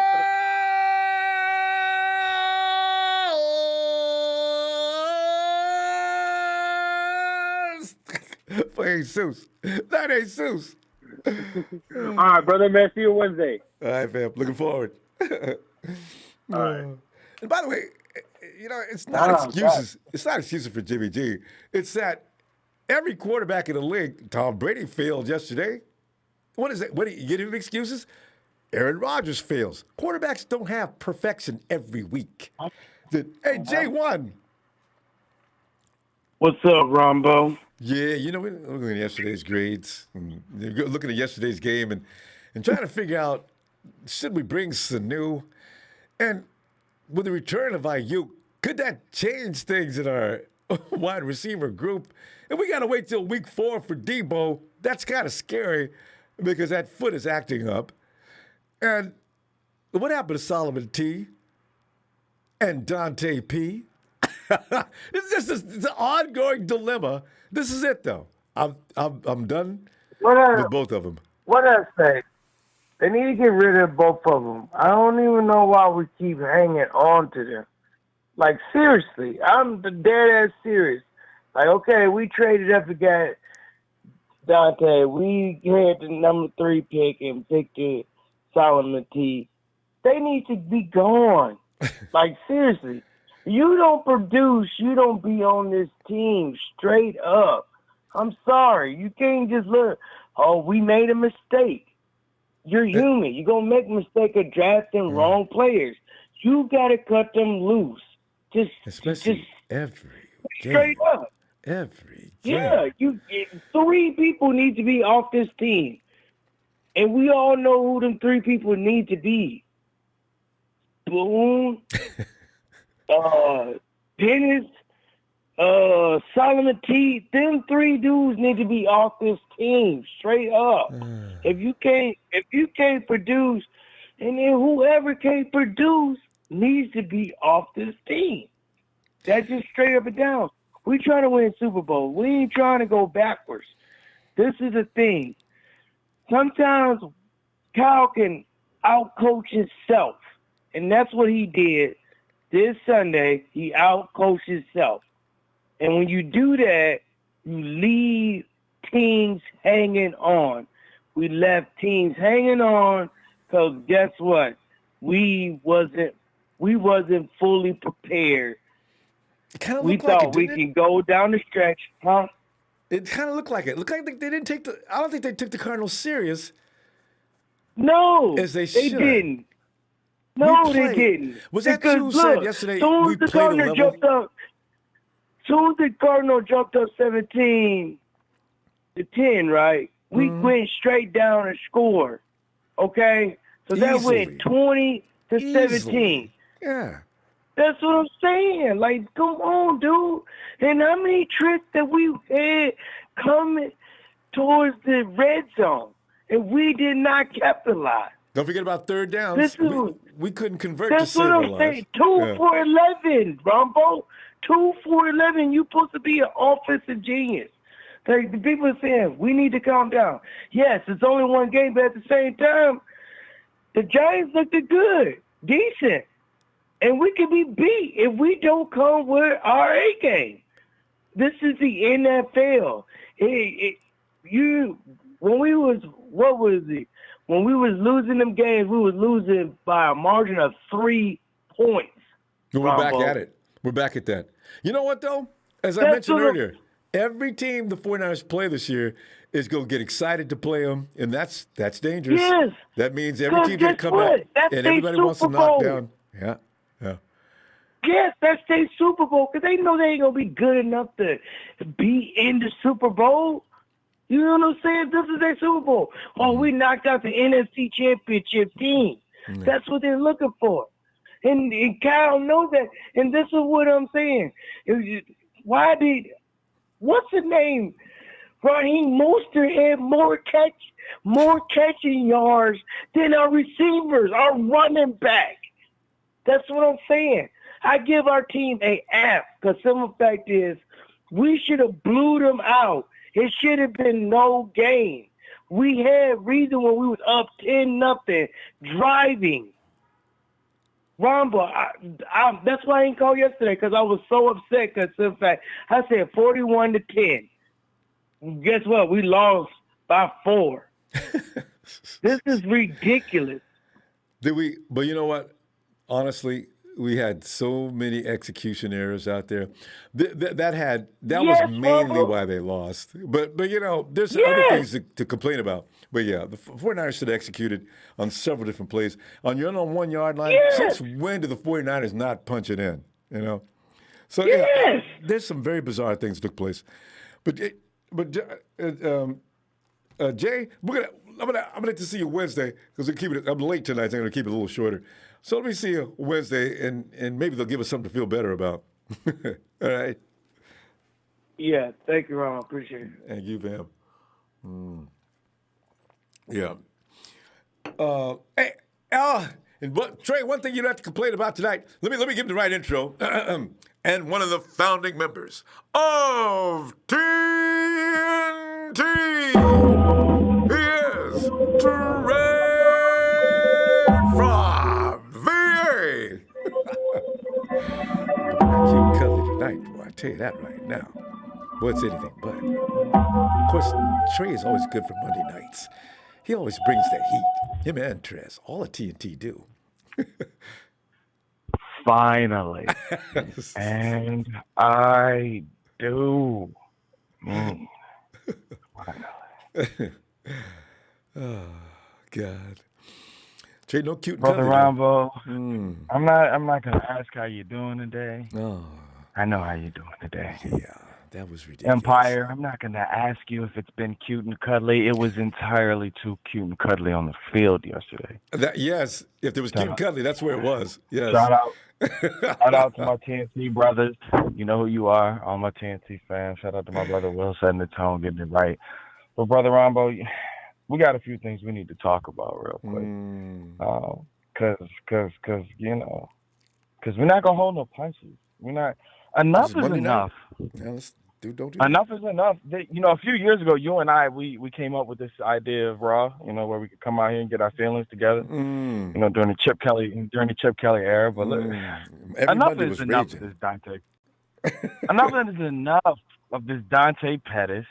For Jesus. That ain't Jesus. All right, brother, man. See you Wednesday. All right, fam. Looking forward. All right. And by the way, you know, it's not excuses. God. It's not excuses for Jimmy G. It's that every quarterback in the league, Tom Brady failed yesterday. What is it? What do you give him excuses? Aaron Rodgers fails. Quarterbacks don't have perfection every week. Hey, J1. What's up, Ronbo? Yeah, you know, we're looking at yesterday's grades, and looking at yesterday's game, and trying to figure out, should we bring Sanu? And with the return of Ayuk, could that change things in our wide receiver group? And we got to wait till week 4 for Debo. That's kind of scary because that foot is acting up. And what happened to Solomon T. and Dante P.? It's an ongoing dilemma. This is it, though. I'm done with both of them. What I say? They need to get rid of both of them. I don't even know why we keep hanging on to them. Like, seriously, I'm dead ass serious. Like, okay, we traded up to get Dante. We had the number 3 pick and picked the Solomon T. They need to be gone. Like, seriously. You don't produce, you don't be on this team straight up. I'm sorry. You can't just look, oh, we made a mistake. You're human. You're going to make a mistake of drafting wrong players. You got to cut them loose. Especially every game. Straight up. Every Yeah, game. 3 people need to be off this team. And we all know who them 3 people need to be. Boone, Dennis, Solomon T. Them 3 dudes need to be off this team straight up. If you can't produce, and then whoever can't produce needs to be off this team. That's just straight up and down. We trying to win Super Bowl. We ain't trying to go backwards. This is the thing. Sometimes Kyle can outcoach himself, and that's what he did this Sunday. He outcoached himself. And when you do that, you leave teams hanging on. We left teams hanging on because guess what? We wasn't fully prepared. We thought we could go down the stretch, huh? It kind of looked like it. It looked like they didn't take I don't think they took the Cardinals serious. No, as they didn't. No, they didn't. Was that you said yesterday? Soon as the Cardinals jumped up, 17-10, right? We went straight down and scored. Okay, so that went 20-17. Yeah. That's what I'm saying. Like, come on, dude. And how many tricks that we had coming towards the red zone, and we did not capitalize. Don't forget about third downs. We couldn't convert to That's what I'm saying. 2 for 11, Ronbo. 2 for 11. You're supposed to be an offensive genius. Like, the people are saying, we need to calm down. Yes, it's only one game, but at the same time, the Giants looked good, decent. And we can be beat if we don't come with our A game. This is the NFL. When we was losing them games, we was losing by a margin of 3 points. We're back at it. We're back at that. You know what, though? As I mentioned earlier, every team the 49ers play this year is going to get excited to play them, and that's dangerous. Yes. That means every team's going to come out, and everybody wants to knock down. Yeah. Yes, that's their Super Bowl because they know they ain't going to be good enough to be in the Super Bowl. You know what I'm saying? This is their Super Bowl. Oh, we knocked out the NFC Championship team. That's what they're looking for. And Kyle knows that. And this is what I'm saying. What's the name? Raheem Mostert had more catching yards than our receivers, our running back. That's what I'm saying. I give our team a F because simple fact is we should have blew them out. It should have been no game. We had reason when we was up 10-0 driving. Ronbo, that's why I didn't call yesterday because I was so upset because in fact I said 41-10. Guess what? We lost by 4. This is ridiculous. But you know what? Honestly, we had so many execution errors out there. That was mainly why they lost. But you know, there's other things to complain about. But yeah, the 49ers should have executed on several different plays. On your own 1 yard line, since when do the 49ers not punch it in? You know? So yeah, there's some very bizarre things that took place. But Jay, I'm gonna to see you Wednesday because I'm late tonight. So I'm gonna keep it a little shorter. So let me see you Wednesday, and maybe they'll give us something to feel better about. All right. Yeah, thank you, Ron. I appreciate it. Thank you, Pam. Yeah. Trey, one thing you don't have to complain about tonight. Let me give him the right intro. And one of the founding members of TNT. He is Trey from VA. Cute cuddly tonight, boy. I tell you that right now. Boy, it's anything but. Of course, Trey is always good for Monday nights. He always brings the heat. Him and Trez, all of TNT do. Finally. And I do. Finally. Oh, God. Trey, no cute and Brother cuddly, Ronbo, I'm not gonna ask how you're doing today. Oh. I know how you're doing today. Yeah, that was ridiculous. Empire, I'm not gonna ask you if it's been cute and cuddly. It was entirely too cute and cuddly on the field yesterday. Yes, if there was cute and cuddly, that's where it was. Yes. Shout out to my TNT brothers. You know who you are, all my TNT fans. Shout out to my brother Will setting the tone, getting it right. But Brother Ronbo, we got a few things we need to talk about real quick. Because we're not gonna hold no punches. We're not. Enough is enough. Yeah, don't do enough is enough. A few years ago, you and I, we came up with this idea of Raw. Where we could come out here and get our feelings together. During the Chip Kelly era. But look, enough is enough of this Dante. Enough is enough of this Dante Pettis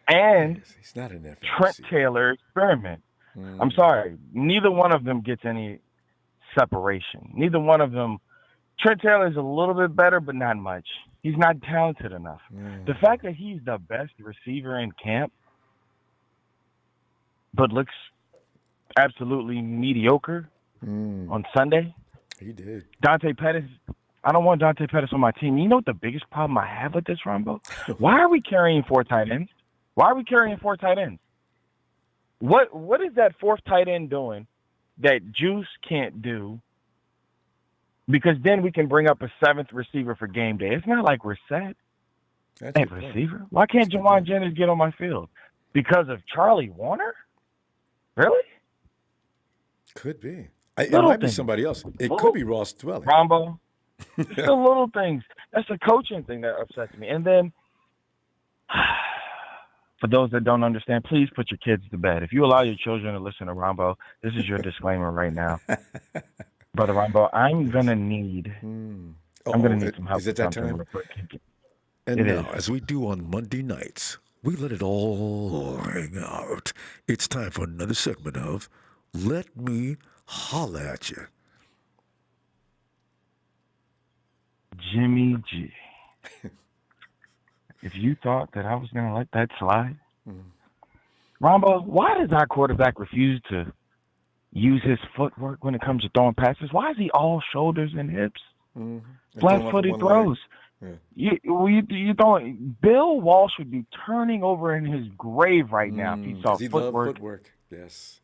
and he's not an Trent Taylor experiment. I'm sorry, neither one of them gets any separation. Neither one of them. Trent Taylor is a little bit better, but not much. He's not talented enough. The fact that he's the best receiver in camp, but looks absolutely mediocre on Sunday. He did. Dante Pettis. I don't want Dante Pettis on my team. You know what the biggest problem I have with this, Ronbo? Why are we carrying 4 tight ends? Why are we carrying 4 tight ends? What is that 4th tight end doing that Juice can't do? Because then we can bring up a 7th receiver for game day. It's not like we're set. That's receiver. Why can't Jawan Jennings get on my field? Because of Charlie Warner? Really? Could be. It might be somebody else. It could be Ross Dwelling. Ronbo. It's the little things. That's the coaching thing that upsets me. And then, for those that don't understand, please put your kids to bed. If you allow your children to listen to Ronbo, this is your disclaimer right now. Brother Ronbo, I'm going to need some help. Is it that time? And now, as we do on Monday nights, we let it all hang out. It's time for another segment of Let Me Holla at You. Jimmy G. If you thought that I was going to let that slide, Ronbo, why does our quarterback refuse to use his footwork when it comes to throwing passes? Why is he all shoulders and hips? Flat-footed throws. Yeah. You don't. Bill Walsh would be turning over in his grave right now if he saw footwork. Yes.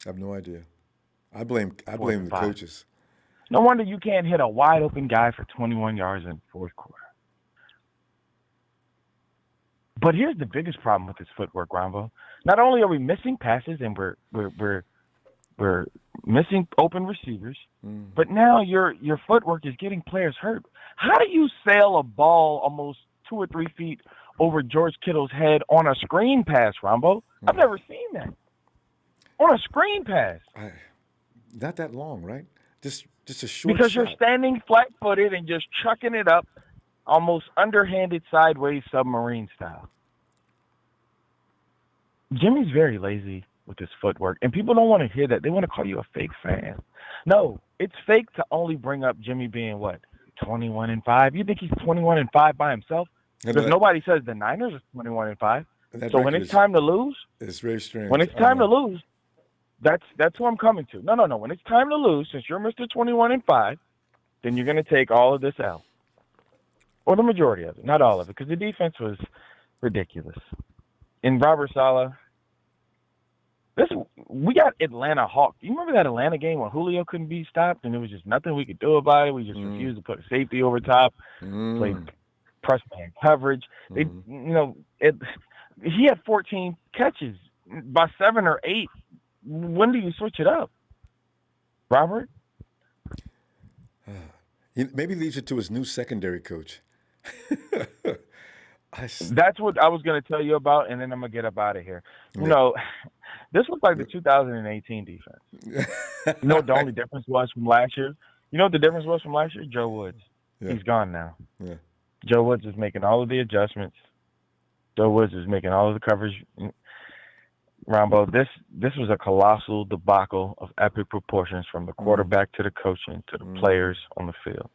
I have no idea. I blame the coaches. No wonder you can't hit a wide open guy for 21 yards in the 4th quarter. But here's the biggest problem with his footwork, Ronbo. Not only are we missing passes and we're missing open receivers, but now your footwork is getting players hurt. How do you sail a ball almost 2 or 3 feet over George Kittle's head on a screen pass, Ronbo? I've never seen that. On a screen pass. Not that long, right? Just a short because shot. You're standing flat-footed and just chucking it up almost underhanded sideways submarine style. Jimmy's very lazy with his footwork, and people don't want to hear that. They want to call you a fake fan. No, it's fake to only bring up Jimmy being, 21-5? You think he's 21-5 by himself? Because nobody says the Niners are 21-5. So when it's time to lose, it's very strange. When it's time to lose, that's who I'm coming to. No. When it's time to lose, since you're Mr. 21-5, then you're going to take all of this L. Or the majority of it, not all of it, because the defense was ridiculous. In Robert Saleh, we got Atlanta Hawks. You remember that Atlanta game when Julio couldn't be stopped and there was just nothing we could do about it? We just refused to put a safety over top, played press man coverage. He had 14 catches by 7 or 8. When do you switch it up, Robert? He maybe leaves it to his new secondary coach. That's what I was going to tell you about, and then I'm going to get up out of here. This looks like the 2018 defense. You know what the only difference was from last year? You know what the difference was from last year? Joe Woods. Yeah. He's gone now. Yeah. Joe Woods is making all of the adjustments. Joe Woods is making all of the coverage. Ronbo, this was a colossal debacle of epic proportions from the quarterback to the coaching to the players on the field.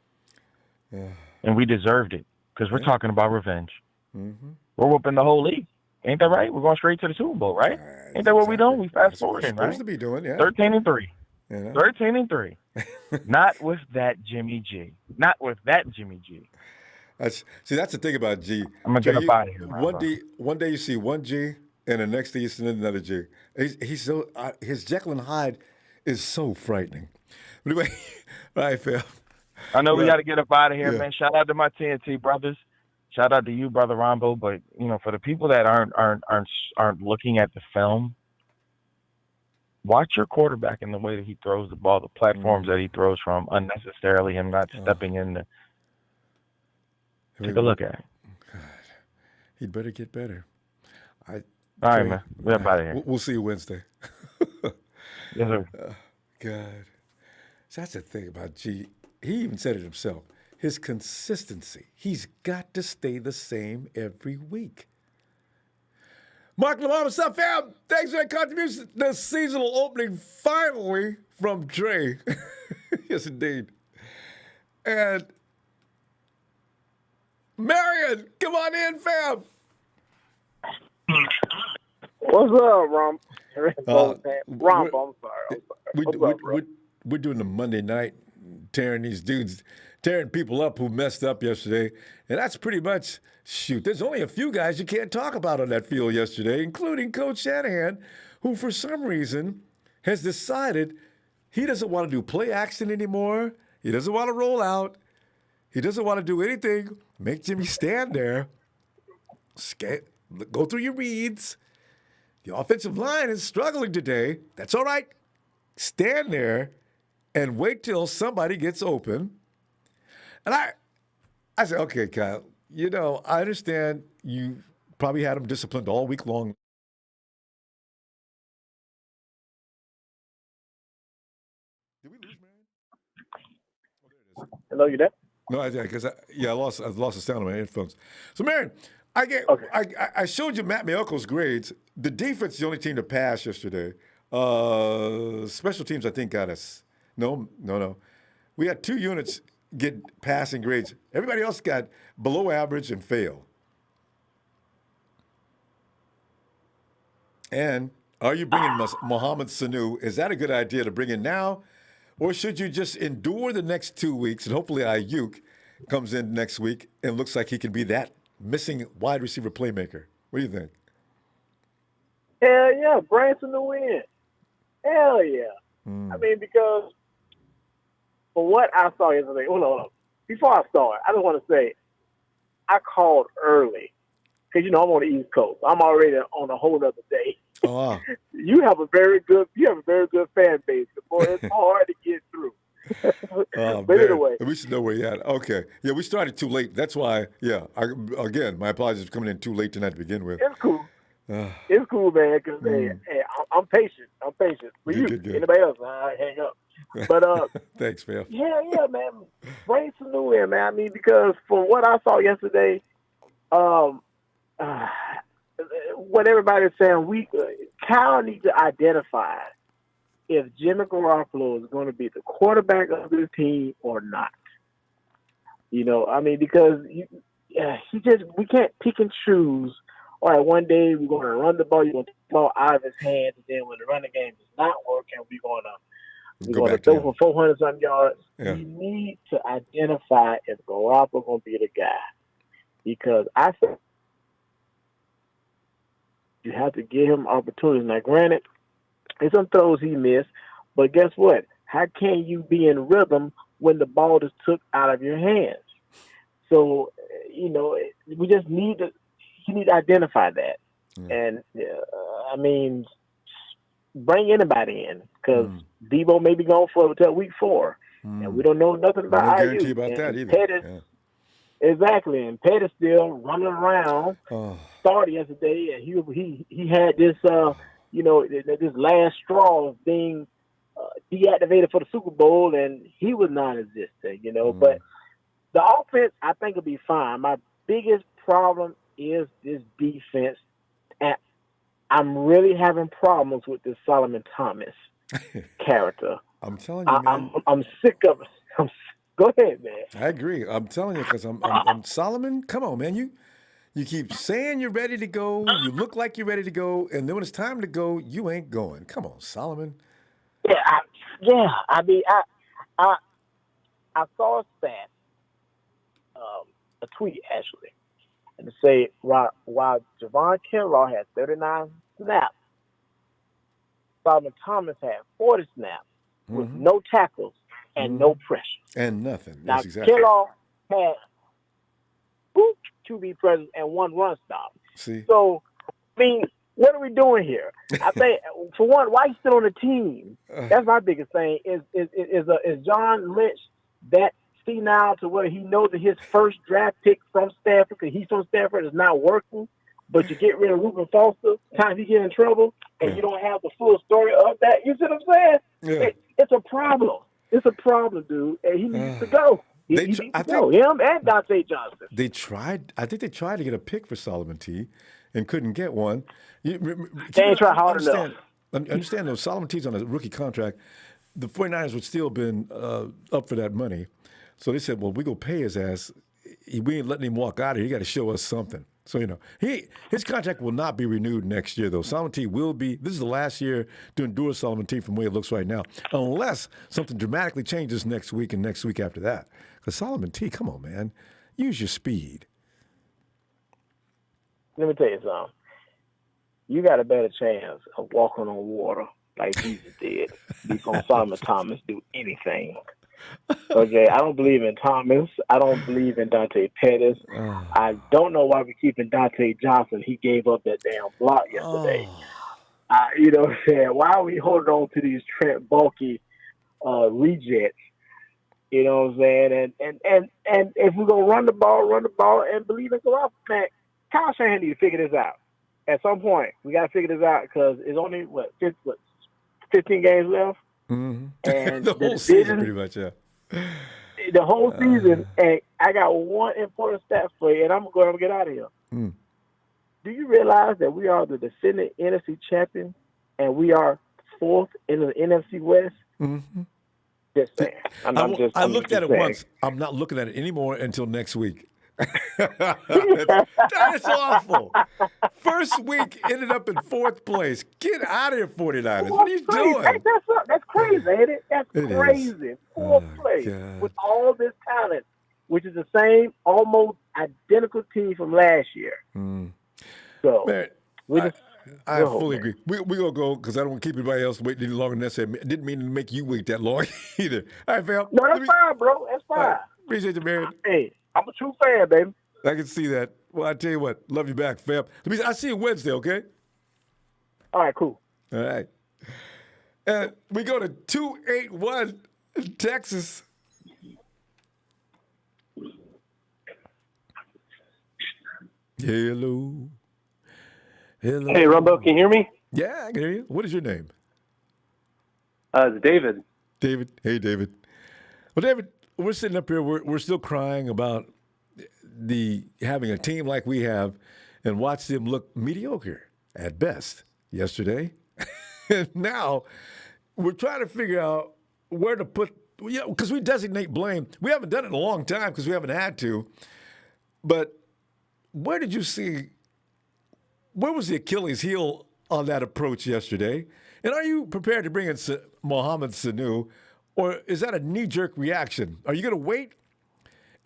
Yeah. And we deserved it because we're talking about revenge. Mm-hmm. We're whooping the whole league. Ain't that right? We're going straight to the Super Bowl, right? Ain't that what we doing? We fast forwarding, right? Supposed to be doing, yeah. 13-3. You know? 13-3. Not with that Jimmy G. Not with that Jimmy G. That's the thing about G. I'm gonna get up out of here. One day you see one G, and the next day you see another G. He's so his Jekyll and Hyde is so frightening. But anyway, all right, Phil. I know we got to get up out of here, yeah. man. Shout out to my TNT brothers. Shout out to you, brother Ronbo. But for the people that aren't looking at the film, watch your quarterback in the way that he throws the ball, the platforms that he throws from unnecessarily, him not stepping in. Take a look at it. God, he'd better get better. All right, man. We're up out of here. We'll see you Wednesday. Yes, sir. God. So that's the thing about G. He even said it himself. His consistency. He's got to stay the same every week. Mark Lamar, what's up, fam? Thanks for that contribution. The seasonal opening finally from Dre. Yes, indeed. And Marion, come on in, fam. What's up, Rom? Ronbo, I'm sorry. We're doing the Monday night, tearing people up who messed up yesterday. And that's pretty much, there's only a few guys you can't talk about on that field yesterday, including Coach Shanahan, who for some reason has decided he doesn't want to do play action anymore. He doesn't want to roll out. He doesn't want to do anything. Make Jimmy stand there. Go through your reads. The offensive line is struggling today. That's all right. Stand there and wait till somebody gets open. And I said, okay, Kyle, I understand you probably had him disciplined all week long. Did we lose, man? Oh, there it is. Hello, you there? No, I lost the sound of my headphones. So, Marion, I showed you Matt Maiocco's grades. The defense is the only team to pass yesterday. Special teams, I think, got us. No. We had 2 units get passing grades. Everybody else got below average and fail. And are you bringing Mohamed Sanu? Is that a good idea to bring in now? Or should you just endure the next 2 weeks and hopefully Ayuk comes in next week and looks like he can be that missing wide receiver playmaker? What do you think? Hell yeah, Branson to win. Hell yeah. I mean, because for what I saw yesterday, hold on. Before I start, I just want to say I called early because I'm on the East Coast. I'm already on a whole other day. Oh, wow. You have a very good fan base. Boy, it's hard to get through. But anyway, we should know where you're at. Okay, yeah, we started too late. That's why. Yeah, again, my apologies for coming in too late tonight to begin with. It's cool. It's cool, man. Because hey, I'm patient. For you, good. Anybody else, I hang up. But thanks, man. Yeah, man. Bring some new in, man. I mean, because from what I saw yesterday, what everybody's saying, Kyle needs to identify if Jimmy Garoppolo is going to be the quarterback of the team or not. I mean, because we can't pick and choose. All right, one day we're going to run the ball, you're going to take the ball out of his hands, and then when the running game is not working, we're going to throw for 400-something yards. Yeah. You need to identify if Garoppolo going to be the guy. Because I think you have to give him opportunities. Now, granted, there's some throws he missed, but guess what? How can you be in rhythm when the ball is took out of your hands? So, we just need to identify that. Yeah. And, I mean, bring anybody in because Debo may be gone until week 4. And we don't know nothing about no IU. guarantee about that either. Exactly, and Pettis still running around. Started yesterday, and he had this, this last straw of being deactivated for the Super Bowl, and he was non-existent. But the offense, I think, will be fine. My biggest problem is this defense I'm really having problems with this Solomon Thomas character. I'm telling you, man. I'm sick of it. Go ahead, man. I agree. I'm telling you because I'm Solomon. Come on, man. You keep saying you're ready to go. You look like you're ready to go, and then when it's time to go, you ain't going. Come on, Solomon. Yeah. I mean, I saw a stat, a tweet actually, and to say while Javon Kinlaw had 39 snaps, Solomon Thomas had 40 snaps with no tackles and no pressure. And nothing. Now, That's exactly. Kinlaw had 2 QB pressures and 1 run stop. See? So, I mean, what are we doing here? I think, for one, why he's still on the team? That's my biggest thing. Is John Lynch that senile to where he knows that his first draft pick from Stanford, because he's from Stanford, is not working, but you get rid of Reuben Foster, time he get in trouble, and you don't have the full story of that. You see what I'm saying? Yeah. It's a problem. It's a problem, dude, and he needs to go. He needs to go. Him and Dante Johnson. I think they tried to get a pick for Solomon T and couldn't get one. They ain't try hard enough. Understand, though, Solomon T's on a rookie contract. The 49ers would still have been up for that money. So they said, well, we go pay his ass. We ain't letting him walk out of here. He got to show us something. So, his contract will not be renewed next year, though. Solomon T will be. This is the last year to endure Solomon T from the way it looks right now, unless something dramatically changes next week and next week after that. Because Solomon T, come on, man. Use your speed. Let me tell you something. You got a better chance of walking on water like Jesus did before Solomon Thomas do anything. Okay, I don't believe in Thomas. I don't believe in Dante Pettis. I don't know why we're keeping Dante Johnson. He gave up that damn block yesterday. You know what I'm saying? Why are we holding on to these Trent Bulky rejects? You know what I'm saying? And if we're going to run the ball and believe in Garoppolo, man, Kyle Shanahan need to figure this out. At some point, we got to figure this out because it's only, 15 games left? Mm-hmm. And the whole season, pretty much, yeah. The whole season, and I got one important stat for you, and I'm going to get out of here. Do you realize that we are the defending NFC champion, and we are 4th in the NFC West? Mm-hmm. Just saying. I looked at it once. I'm not looking at it anymore until next week. That's awful. First week ended up in 4th place. Get out of here, 49ers. What are you doing? That's crazy, ain't it? That's crazy. 4th place with all this talent, which is the same, almost identical team from last year. So, man, I fully agree. We're going to go because I don't want to keep anybody else waiting any longer than necessary. I didn't mean to make you wait that long either. All right, fam. No, that's fine, bro. That's fine. Right. Appreciate you, man. Hey, I'm a true fan, baby. I can see that. Well, I tell you what, love you back, fam. I'll see you Wednesday, okay? All right, cool. All right. And we go to 281 Texas. Hello. Hello. Hey, Ronbo, can you hear me? Yeah, I can hear you. What is your name? It's David. David. Hey, David. Well, David, we're sitting up here. We're still crying about having a team like we have and watch them look mediocre at best yesterday. And now we're trying to figure out where to put, because we designate blame. We haven't done it in a long time because we haven't had to. But where did you see, where was the Achilles heel on that approach yesterday? And are you prepared to bring in Mohamed Sanu, or is that a knee-jerk reaction? Are you going to wait?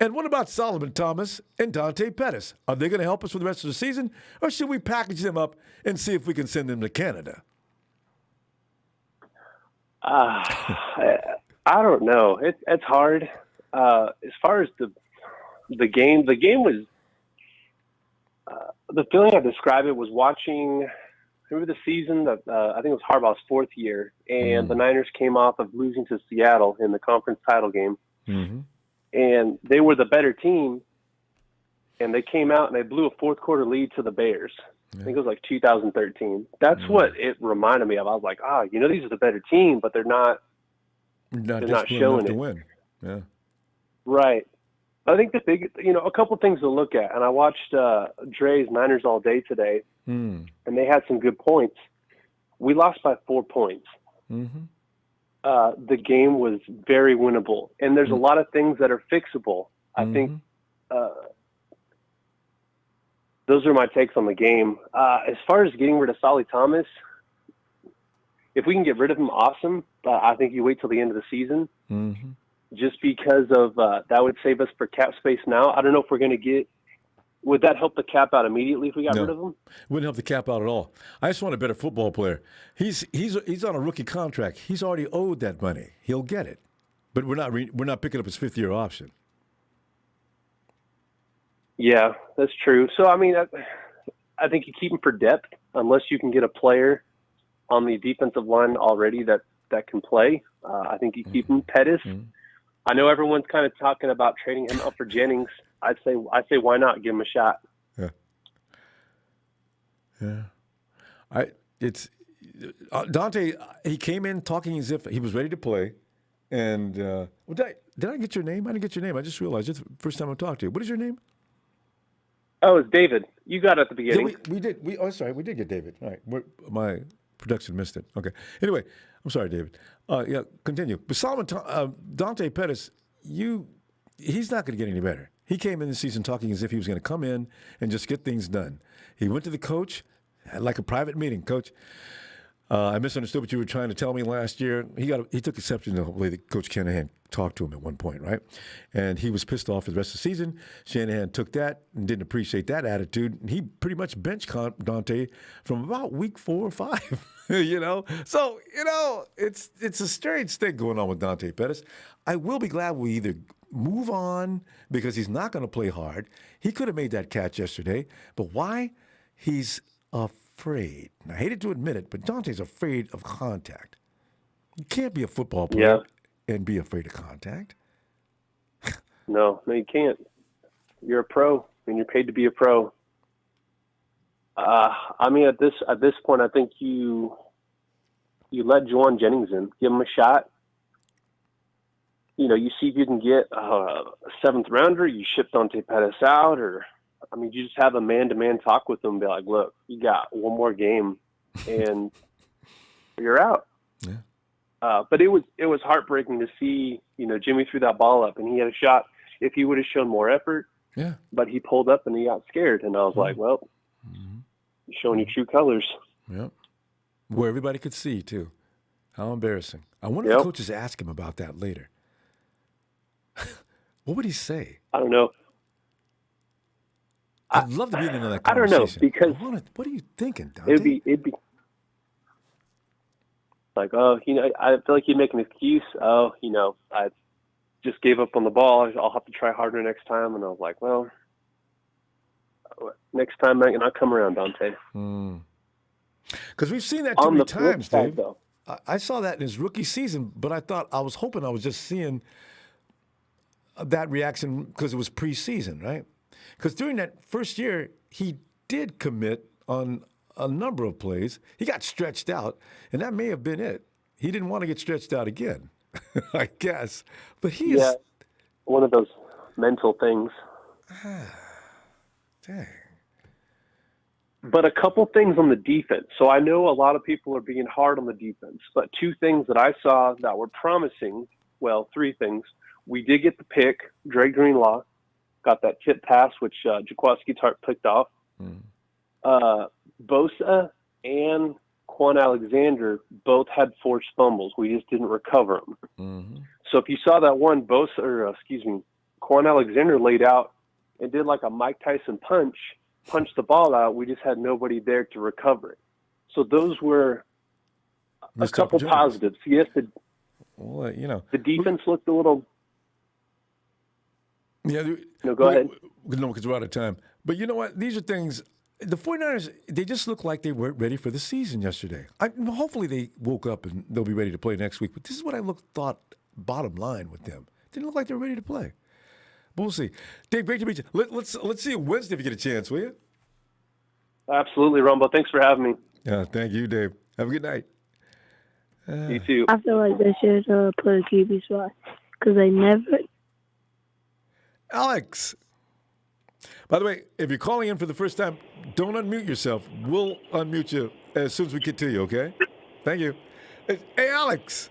And what about Solomon Thomas and Dante Pettis? Are they going to help us for the rest of the season, or should we package them up and see if we can send them to Canada? I don't know. It's hard. As far as the game was, the feeling I described it was watching, remember the season that I think it was Harbaugh's 4th year, and the Niners came off of losing to Seattle in the conference title game. Mm-hmm. And they were the better team, and they came out and they blew a 4th quarter lead to the Bears. I think it was like 2013. That's what it reminded me of. I was like, these are the better team, but they're not showing it. To win. Yeah. Right. I think a couple things to look at, and I watched Dre's Niners all day today, and they had some good points. We lost by 4 points. Mm-hmm. The game was very winnable, and there's a lot of things that are fixable. I think those are my takes on the game. As far as getting rid of Solly Thomas, if we can get rid of him, awesome. But I think you wait till the end of the season. Mm-hmm. Just because of that would save us for cap space now. I don't know if we're going to get – would that help the cap out immediately if we got rid of him? Wouldn't help the cap out at all. I just want a better football player. He's on a rookie contract. He's already owed that money. He'll get it. But we're not picking up his fifth-year option. Yeah, that's true. So, I mean, I think you keep him for depth unless you can get a player on the defensive line already that can play. I think you keep him. Pettis, I know everyone's kind of talking about trading him up for Jennings. I say why not give him a shot? Yeah. Dante. He came in talking as if he was ready to play, and did I get your name? I didn't get your name. I just realized it's the first time I talked to you. What is your name? Oh, it's David. You got it at the beginning. Yeah, we did. Sorry, we did get David. All right, my production missed it. Okay. Anyway, I'm sorry, David. Yeah, continue. But Dante Pettis, he's not going to get any better. He came in the season talking as if he was going to come in and just get things done. He went to the coach, had like a private meeting. Coach, I misunderstood what you were trying to tell me last year. He took exception to the way that Coach Shanahan talked to him at one point, right? And he was pissed off for the rest of the season. Shanahan took that and didn't appreciate that attitude. And he pretty much benched Dante from about week 4 or 5, So, it's a strange thing going on with Dante Pettis. I will be glad we either move on because he's not going to play hard. He could have made that catch yesterday. But why? He's afraid. And I hated to admit it, but Dante's afraid of contact. You can't be a football player and be afraid of contact. No, you can't. You're a pro, and you're paid to be a pro. I mean, at this point, I think you let Juwan Jennings in, give him a shot. You see if you can get a 7th rounder. You ship Dante Pettis out, or you just have a man-to-man talk with him and be like, look, you got one more game and you're out. Yeah. But it was heartbreaking to see, Jimmy threw that ball up and he had a shot. If he would have shown more effort, but he pulled up and he got scared. And I was like, well, you're showing your true colors. Yep. Where everybody could see, too. How embarrassing. I wonder if coaches ask him about that later. What would he say? I don't know. I'd love to be in another conversation. I don't know, because what are you thinking, Dante? It'd be like, I feel like he'd make an excuse. I just gave up on the ball. I'll have to try harder next time. And I was like, well, next time I can come around, Dante. Because we've seen that too many times, Dave. Though. I saw that in his rookie season, but I was hoping I was just seeing that reaction because it was preseason, right? Because during that first year, he did commit on a number of plays. He got stretched out, and that may have been it. He didn't want to get stretched out again, I guess. But he is one of those mental things. Dang. But a couple things on the defense. So I know a lot of people are being hard on the defense, but 2 things that I saw that were promising, 3 things. We did get the pick. Dre Greenlaw got that tip pass, which Jaquaski Tart picked off. Bosa and Quan Alexander both had forced fumbles. We just didn't recover them. So if you saw that one, Quan Alexander laid out and did like a Mike Tyson punched the ball out. We just had nobody there to recover it. So those were a couple positives. Yes, the defense looked a little. Go ahead. No, because we're out of time. But you know what? These are things. The 49ers, they just look like they weren't ready for the season yesterday. Hopefully they woke up and they'll be ready to play next week. But this is what I thought bottom line with them. Didn't look like they were ready to play. But we'll see. Dave, great to meet you. Let's see you Wednesday if you get a chance, will you? Absolutely, Ronbo. Thanks for having me. Yeah, thank you, Dave. Have a good night. You too. I feel like they should put a QB spot because they never. Alex. By the way, if you're calling in for the first time, don't unmute yourself. We'll unmute you as soon as we get to you, okay? Thank you. Hey, Alex.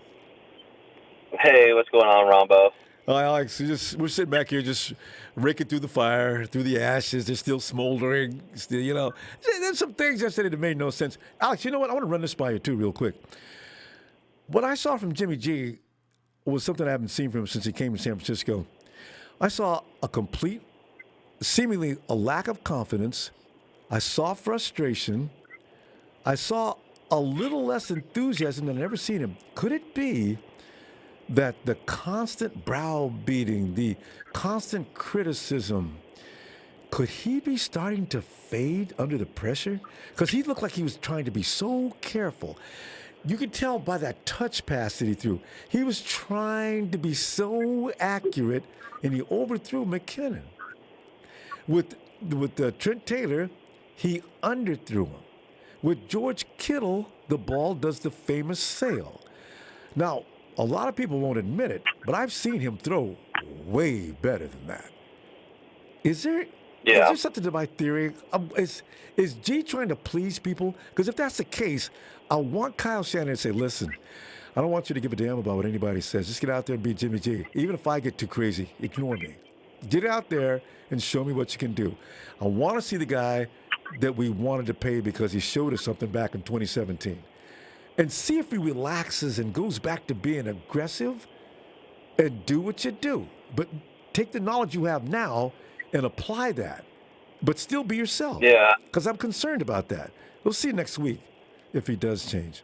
Hey, what's going on, Ronbo? Hi, Alex. We're sitting back here just raking through the fire, through the ashes. They're still smoldering. Still, there's some things yesterday that made no sense. Alex, you know what? I want to run this by you, too, real quick. What I saw from Jimmy G was something I haven't seen from him since he came to San Francisco. I saw seemingly a lack of confidence. I saw frustration. I saw a little less enthusiasm than I've ever seen him. Could it be that the constant browbeating, the constant criticism, could he be starting to fade under the pressure? Because he looked like he was trying to be so careful. You could tell by that touch pass that he threw. He was trying to be so accurate, and he overthrew McKinnon. With Trent Taylor, he underthrew him. With George Kittle, the ball does the famous sail. Now, a lot of people won't admit it, but I've seen him throw way better than that. Is there something to my theory? Is G trying to please people? Because if that's the case, I want Kyle Shanahan to say, listen, I don't want you to give a damn about what anybody says. Just get out there and be Jimmy G. Even if I get too crazy, ignore me. Get out there and show me what you can do. I want to see the guy that we wanted to pay because he showed us something back in 2017. And see if he relaxes and goes back to being aggressive and do what you do. But take the knowledge you have now and apply that. But still be yourself. Yeah. Because I'm concerned about that. We'll see next week if he does change.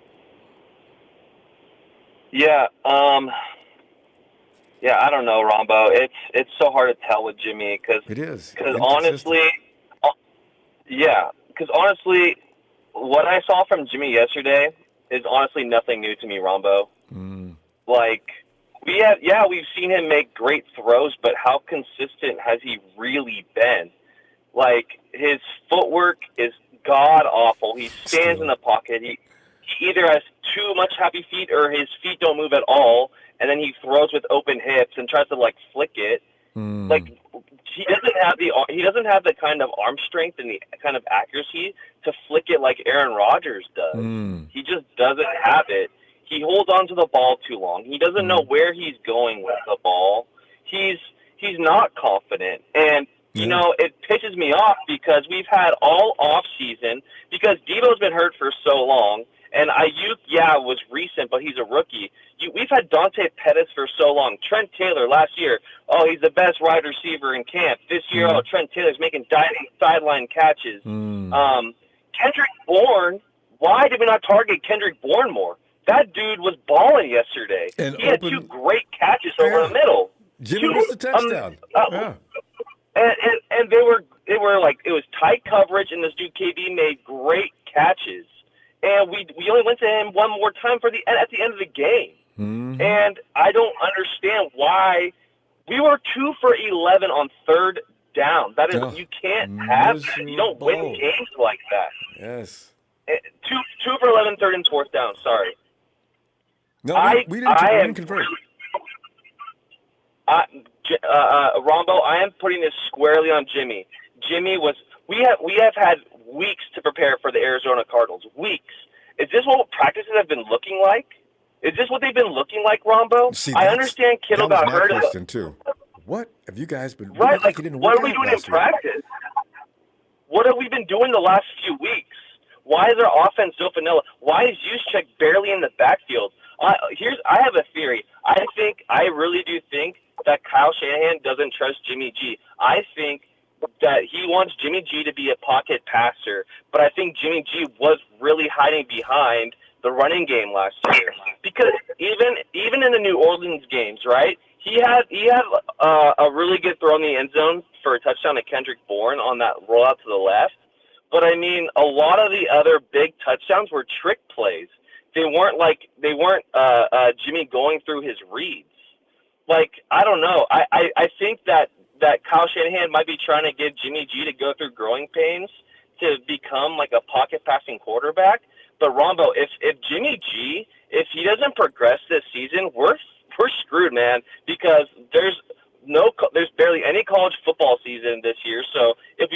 Yeah. Yeah, I don't know, Ronbo. It's so hard to tell with Jimmy because it is. Because honestly, what I saw from Jimmy yesterday is honestly nothing new to me, Ronbo. Like, we've seen him make great throws, but how consistent has he really been? Like, his footwork is god-awful. He stands in the pocket. He either has too much happy feet or his feet don't move at all, and then he throws with open hips and tries to, like, flick it. Like, he doesn't have the kind of arm strength and the kind of accuracy to flick it like Aaron Rodgers does. He just doesn't have it. He holds on to the ball too long. He doesn't know where he's going with the ball. He's not confident. And, you know, it pisses me off because we've had all off season because Deebo's been hurt for so long. And Ayuk, was recent, but he's a rookie. We've had Dante Pettis for so long. Trent Taylor last year, he's the best wide receiver in camp. This year, Trent Taylor's making sideline catches. Kendrick Bourne, why did we not target Kendrick Bourne more? That dude was balling yesterday. And he had two great catches over the middle. Jimmy missed a touchdown. And they were like, it was tight coverage, and this dude KB made great catches. And we only went to him one more time at the end of the game. And I don't understand why we were 2 for 11 on third down. That is, you can't have that. You don't win games like that. Yes. 2 for 11, third and fourth down. Sorry. No, we didn't convert. Ronbo, I am putting this squarely on Jimmy. Jimmy was. We have had weeks to prepare for the Arizona Cardinals. Weeks. Is this what practices have been looking like? Is this what they've been looking like, Rombo? See, I understand Kittle got hurt. That was my question, too. What have you guys been right? Like, what are we doing in practice? What have we been doing the last few weeks? Why is our offense so vanilla? Why is Juszczyk barely in the backfield? I have a theory. I really do think that Kyle Shanahan doesn't trust Jimmy G. I think that he wants Jimmy G to be a pocket passer, but I think Jimmy G was really hiding behind the running game last year because even in the New Orleans games, right? He had a really good throw in the end zone for a touchdown to Kendrick Bourne on that rollout to the left. But I mean, a lot of the other big touchdowns were trick plays. They weren't Jimmy going through his reads. Like, I don't know. I think that Kyle Shanahan might be trying to get Jimmy G to go through growing pains to become like a pocket passing quarterback. But Rombo, if Jimmy G, if he doesn't progress this season, we're screwed, man, because there's barely any college football season this year. So if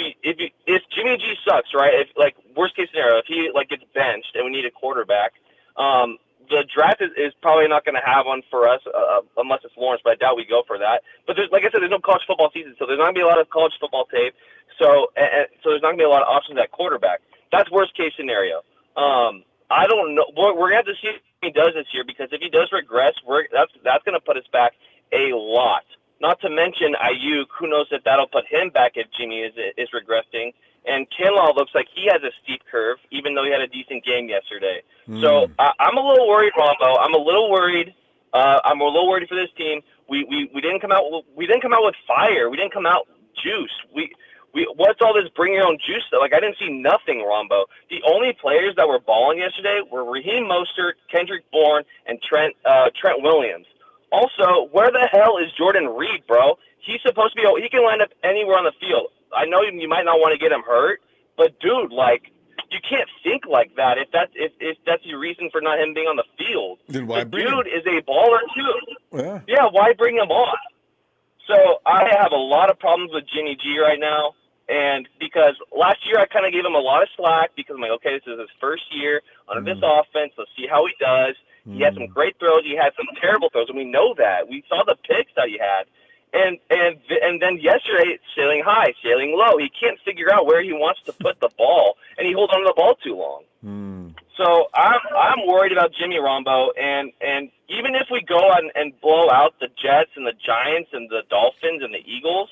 Jimmy G sucks, right? If like worst case scenario, if he like gets benched and we need a quarterback, the draft is probably not going to have one for us unless it's Lawrence, but I doubt we go for that. But like I said, there's no college football season, so there's not going to be a lot of college football tape. So there's not going to be a lot of options at quarterback. That's worst case scenario. I don't know. We're going to have to see what he does this year, because if he does regress, that's going to put us back a lot. Not to mention Ayuk, who knows if that'll put him back if Jimmy is regressing. And Kinlaw looks like he has a steep curve, even though he had a decent game yesterday. So I'm a little worried, Ronbo. I'm a little worried. I'm a little worried for this team. We didn't come out. We didn't come out with fire. We didn't come out juiced. What's all this bring your own juice stuff? Like, I didn't see nothing, Ronbo. The only players that were balling yesterday were Raheem Mostert, Kendrick Bourne, and Trent Williams. Also, where the hell is Jordan Reed, bro? He's supposed to be. He can line up anywhere on the field. I know you might not want to get him hurt, but dude, like, you can't think like that if that's your reason for not him being on the field. Then why bring dude him? Is a baller too. Yeah, why bring him on? So I have a lot of problems with Jimmy G right now, and because last year I kind of gave him a lot of slack because I'm like, okay, this is his first year under this offense. Let's see how he does. He had some great throws. He had some terrible throws, and we know that. We saw the picks that he had. And then yesterday, sailing high, sailing low. He can't figure out where he wants to put the ball, and he holds on to the ball too long. So I'm worried about Jimmy Ronbo, and even if we go and blow out the Jets and the Giants and the Dolphins and the Eagles,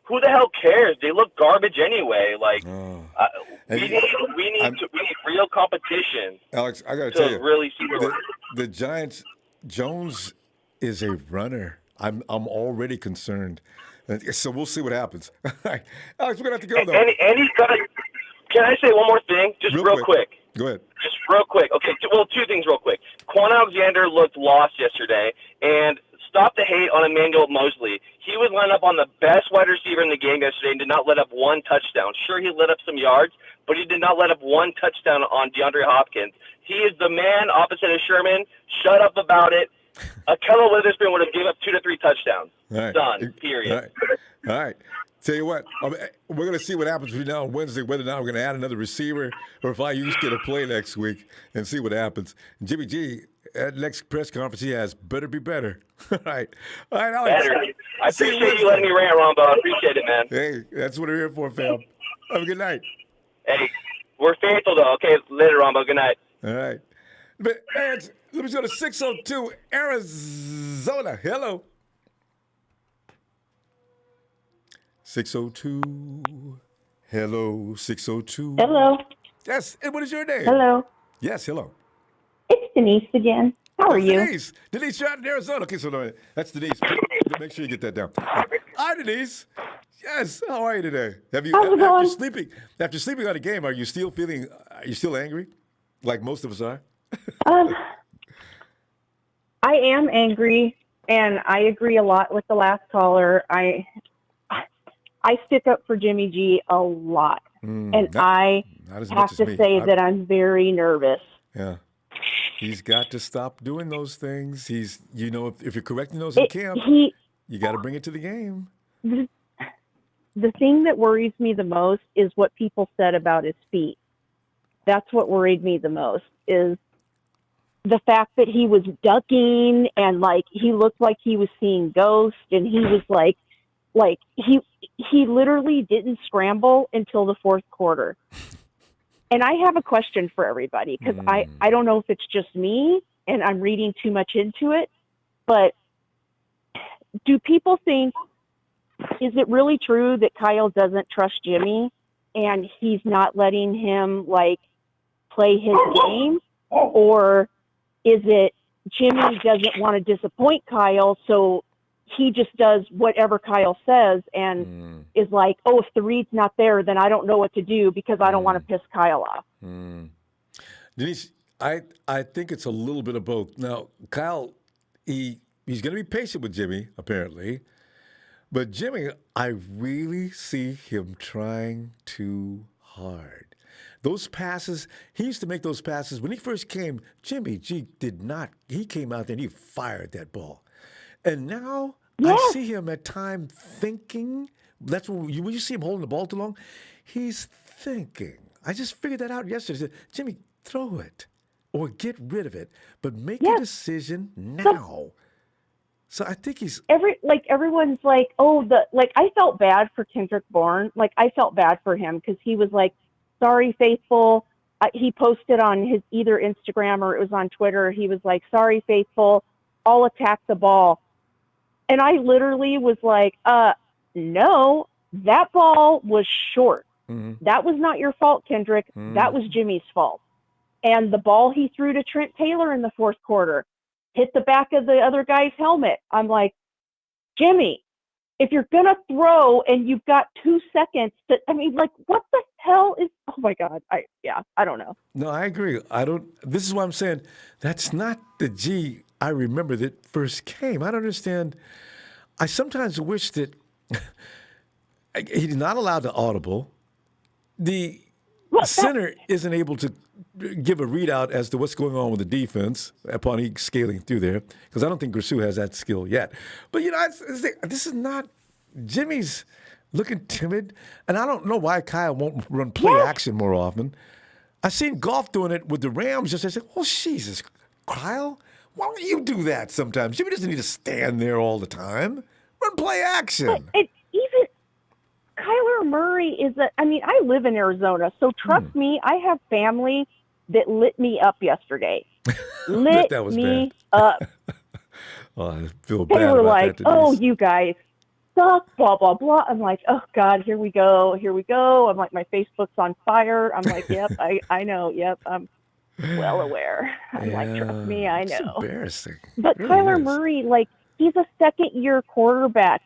who the hell cares? They look garbage anyway. Like we need real competition. Alex, I got to tell you, really see the Giants. Jones is a runner. I'm already concerned. So we'll see what happens. Alex, we're gonna have to go though. And he's gonna. Can I say one more thing, just real quick? Go ahead. Just real quick. Okay. Well, two things real quick. Quan Alexander looked lost yesterday, and stop the hate on Emmanuel Mosley. He was lined up on the best wide receiver in the game yesterday and did not let up one touchdown. Sure, he let up some yards, but he did not let up one touchdown on DeAndre Hopkins. He is the man opposite of Sherman. Shut up about it. Keller Witherspoon would have given up 2 to 3 touchdowns. Right. Done. Period. All right. Tell you what, we're going to see what happens between now and Wednesday, whether or not we're going to add another receiver or if I get a play next week and see what happens. Jimmy G, at next press conference he has, better be better. All right, Alex. Better. I appreciate you letting me rant, Ronbo. I appreciate it, man. Hey, that's what we're here for, fam. Have a good night. Hey, we're faithful, though. Okay, later, Ronbo. Good night. All right. But, let me go to 602 Arizona. Hello. 602. Hello, 602. Hello. Yes, and what is your name? Hello. Yes, hello. It's Denise again. How are you? Denise, you're out in Arizona. Okay, so no, that's Denise. Make sure you get that down. Hi, Denise. Yes, how are you today? How's it going? After sleeping on a game, are you still angry? Like most of us are? I am angry, and I agree a lot with the last caller. I stick up for Jimmy G a lot, and I have to say that I'm very nervous. Yeah. He's got to stop doing those things. If you're correcting those in camp, you got to bring it to the game. The thing that worries me the most is what people said about his feet. That's what worried me the most, is the fact that he was ducking and like he looked like he was seeing ghosts, and he was like he literally didn't scramble until the fourth quarter. And I have a question for everybody, because I don't know if it's just me and I'm reading too much into it, but do people think, is it really true that Kyle doesn't trust Jimmy and he's not letting him like play his game? Or is it Jimmy doesn't want to disappoint Kyle, so he just does whatever Kyle says and is like, oh, if the read's not there, then I don't know what to do because I don't want to piss Kyle off. Denise, I think it's a little bit of both. Now, Kyle, he's going to be patient with Jimmy, apparently. But Jimmy, I really see him trying too hard. Those passes, he used to make those passes. When he first came, Jimmy G did not. He came out there and he fired that ball. And now I see him at time thinking. That's when you see him holding the ball too long, he's thinking. I just figured that out yesterday. I said, Jimmy, throw it or get rid of it, but make a decision now. So I think he's everyone's like, I felt bad for Kendrick Bourne. Like, I felt bad for him because he was like, sorry, faithful. He posted on his either Instagram or it was on Twitter. He was like, sorry, faithful, I'll attack the ball. And I literally was like, no, that ball was short. Mm-hmm. That was not your fault, Kendrick. Mm-hmm. That was Jimmy's fault. And the ball he threw to Trent Taylor in the fourth quarter hit the back of the other guy's helmet. I'm like, Jimmy, if you're going to throw and you've got 2 seconds what the hell is, oh my God. I don't know. No, I agree. This is why I'm saying that's not the G I remember that first came. I don't understand. I sometimes wish that he's not allowed to audible. The center isn't able to give a readout as to what's going on with the defense upon he scaling through there, because I don't think Grisou has that skill yet. But, this is not – Jimmy's looking timid, and I don't know why Kyle won't run play action more often. I've seen Goff doing it with the Rams. Just I said, well, Jesus, Kyle, why don't you do that sometimes? Jimmy doesn't need to stand there all the time. Run play action. But even Kyler Murray I live in Arizona, so trust me, I have family that lit me up yesterday. Lit that was me bad. up. Oh, I feel bad They were about like, that, oh, Denise. you guys suck, blah, blah, blah. I'm like, oh, God, here we go. I'm like, my Facebook's on fire. I'm like, yep, I know. Yep, I'm well aware. I'm like, trust me, I know. It's embarrassing. But It really Kyler is. Murray, he's a second-year quarterback.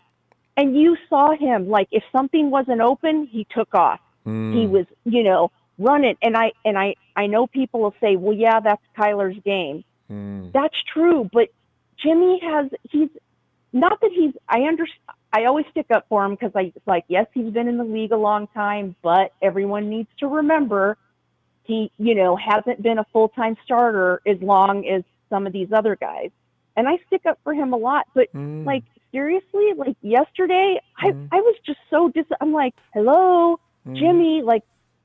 And you saw him, if something wasn't open, he took off. He was, running. And I know people will say, well, yeah, that's Kyler's game. That's true. But Jimmy I always stick up for him because yes, he's been in the league a long time, but everyone needs to remember he, hasn't been a full-time starter as long as some of these other guys. And I stick up for him a lot. But, seriously, yesterday, I was just so I'm like, hello, Jimmy,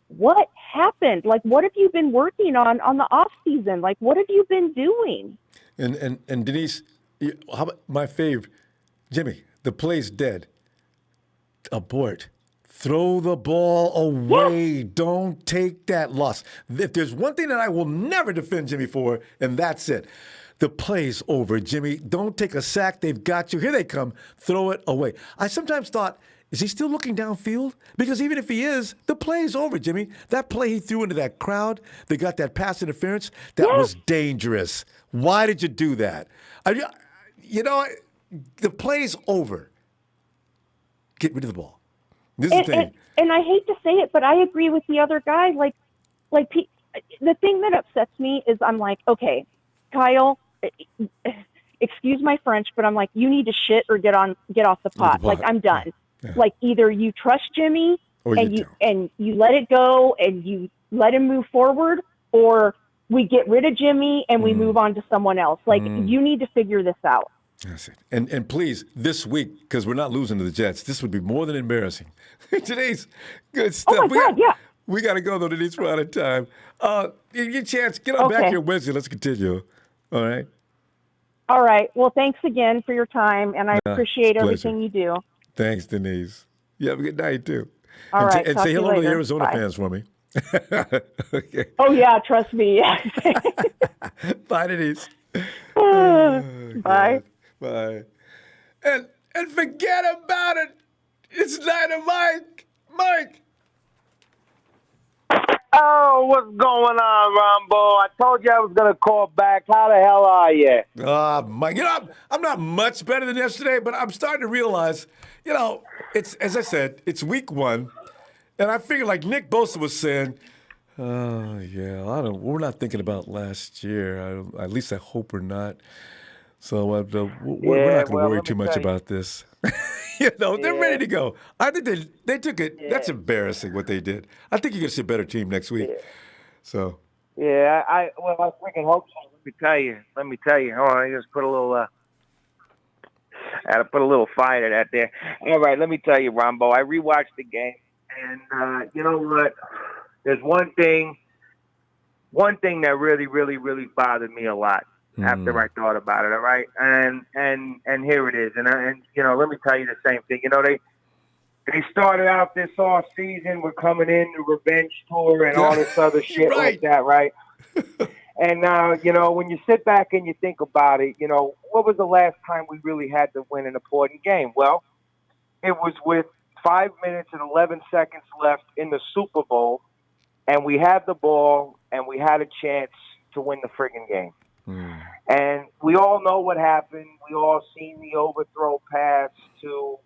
what happened? What have you been working on the off season? What have you been doing? And Denise, how about my fave, Jimmy, the play's dead. Abort. Throw the ball away. Yes. Don't take that loss. If there's one thing that I will never defend Jimmy for, and that's it. The play's over, Jimmy. Don't take a sack. They've got you. Here they come. Throw it away. I sometimes thought, is he still looking downfield? Because even if he is, the play's over, Jimmy. That play he threw into that crowd, they got that pass interference, that was dangerous. Why did you do that? The play's over. Get rid of the ball. This is the thing. And I hate to say it, but I agree with the other guy. The thing that upsets me is I'm like, okay, Kyle, excuse my French, but I'm like, you need to shit or get off the pot. I'm done. Yeah. Either you trust Jimmy and you let it go and you let him move forward, or we get rid of Jimmy and we move on to someone else. You need to figure this out. That's it. And please, this week, because we're not losing to the Jets, this would be more than embarrassing. Today's good stuff. Oh, my God, yeah. We got to go, though, Denise. We're out of time. Your chance, get on back here Wednesday. Let's continue. All right? All right. Well, thanks again for your time, and I appreciate everything you do. Thanks, Denise. You have a good night, too. All right. And say hello to the later. Arizona Bye. fans for me. Okay. Oh, yeah. Trust me. Bye, Denise. Bye. Bye. And forget about it. It's night of Mike. Mike. Oh, what's going on, Ronbo? I told you I was going to call back. How the hell are you? Mike, I'm not much better than yesterday, but I'm starting to realize, it's, as I said, it's week one, and I figure like Nick Bosa was saying, we're not thinking about last year. At least I hope we're not. So we're not going to worry too much about this. They're ready to go. I think they took it. Yeah. That's embarrassing what they did. I think you're going to see a better team next week. Yeah. So. Yeah, I freaking hope so. Let me tell you. Hold on, I just put a little. had to put a little fire to that there. All right, let me tell you, Ronbo, I rewatched the game, and you know what? There's one thing that really, really, really bothered me a lot after I thought about it. All right, and here it is, and let me tell you the same thing. They started out this off season. We're coming in the revenge tour and all this other shit like that, right? And now, when you sit back and you think about it, what was the last time we really had to win an important game? Well, it was with 5 minutes and 11 seconds left in the Super Bowl, and we had the ball, and we had a chance to win the friggin' game. And we all know what happened. We all seen the overthrow pass to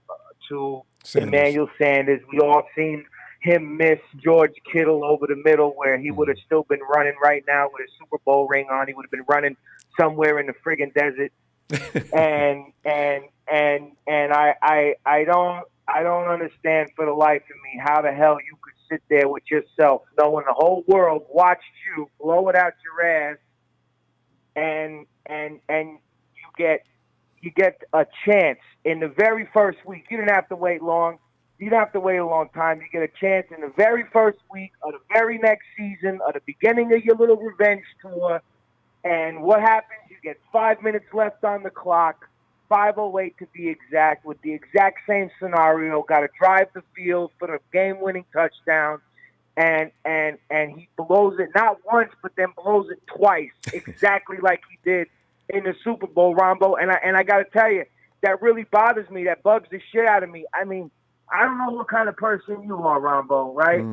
Emmanuel Sanders. We all seen him miss George Kittle over the middle, where he would have still been running right now with his Super Bowl ring on. He would have been running somewhere in the friggin' desert. and I don't understand for the life of me how the hell you could sit there with yourself, knowing the whole world watched you blow it out your ass, and you get a chance in the very first week. You didn't have to wait long. You didn't have to wait a long time. You get a chance in the very first week of the very next season, of the beginning of your little revenge tour. And what happens? You get 5 minutes left on the clock, 5:08 to be exact, with the exact same scenario. Got to drive the field for the game-winning touchdown. And he blows it not once, but then blows it twice, exactly like he did in the Super Bowl, Ronbo. And I got to tell you, that really bothers me. That bugs the shit out of me. I mean, I don't know what kind of person you are, Ronbo, right?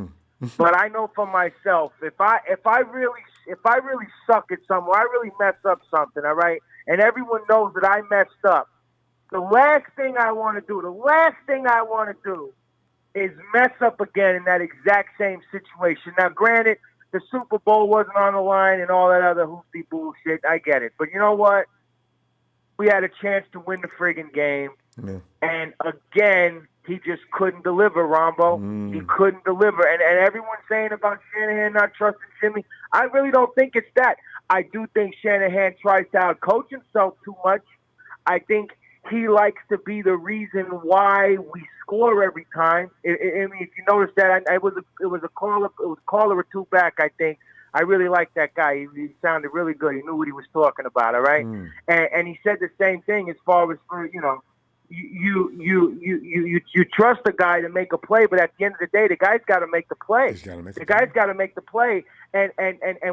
But I know for myself, if I really suck at somewhere, I really mess up something, all right? And everyone knows that I messed up. The last thing I want to do is mess up again in that exact same situation. Now, granted, the Super Bowl wasn't on the line and all that other hoopty bullshit. I get it. But you know what? We had a chance to win the friggin' game. Yeah. And again, he just couldn't deliver, Ronbo. He couldn't deliver. And everyone's saying about Shanahan not trusting Jimmy. I really don't think it's that. I do think Shanahan tries to outcoach himself too much. I think he likes to be the reason why we score every time. I mean, if you notice that, it was a caller or two back, I think. I really liked that guy. He sounded really good. He knew what he was talking about. All right, and he said the same thing as far as for you trust the guy to make a play, but at the end of the day, the guy's got to make the play. The guy's got to make the play, and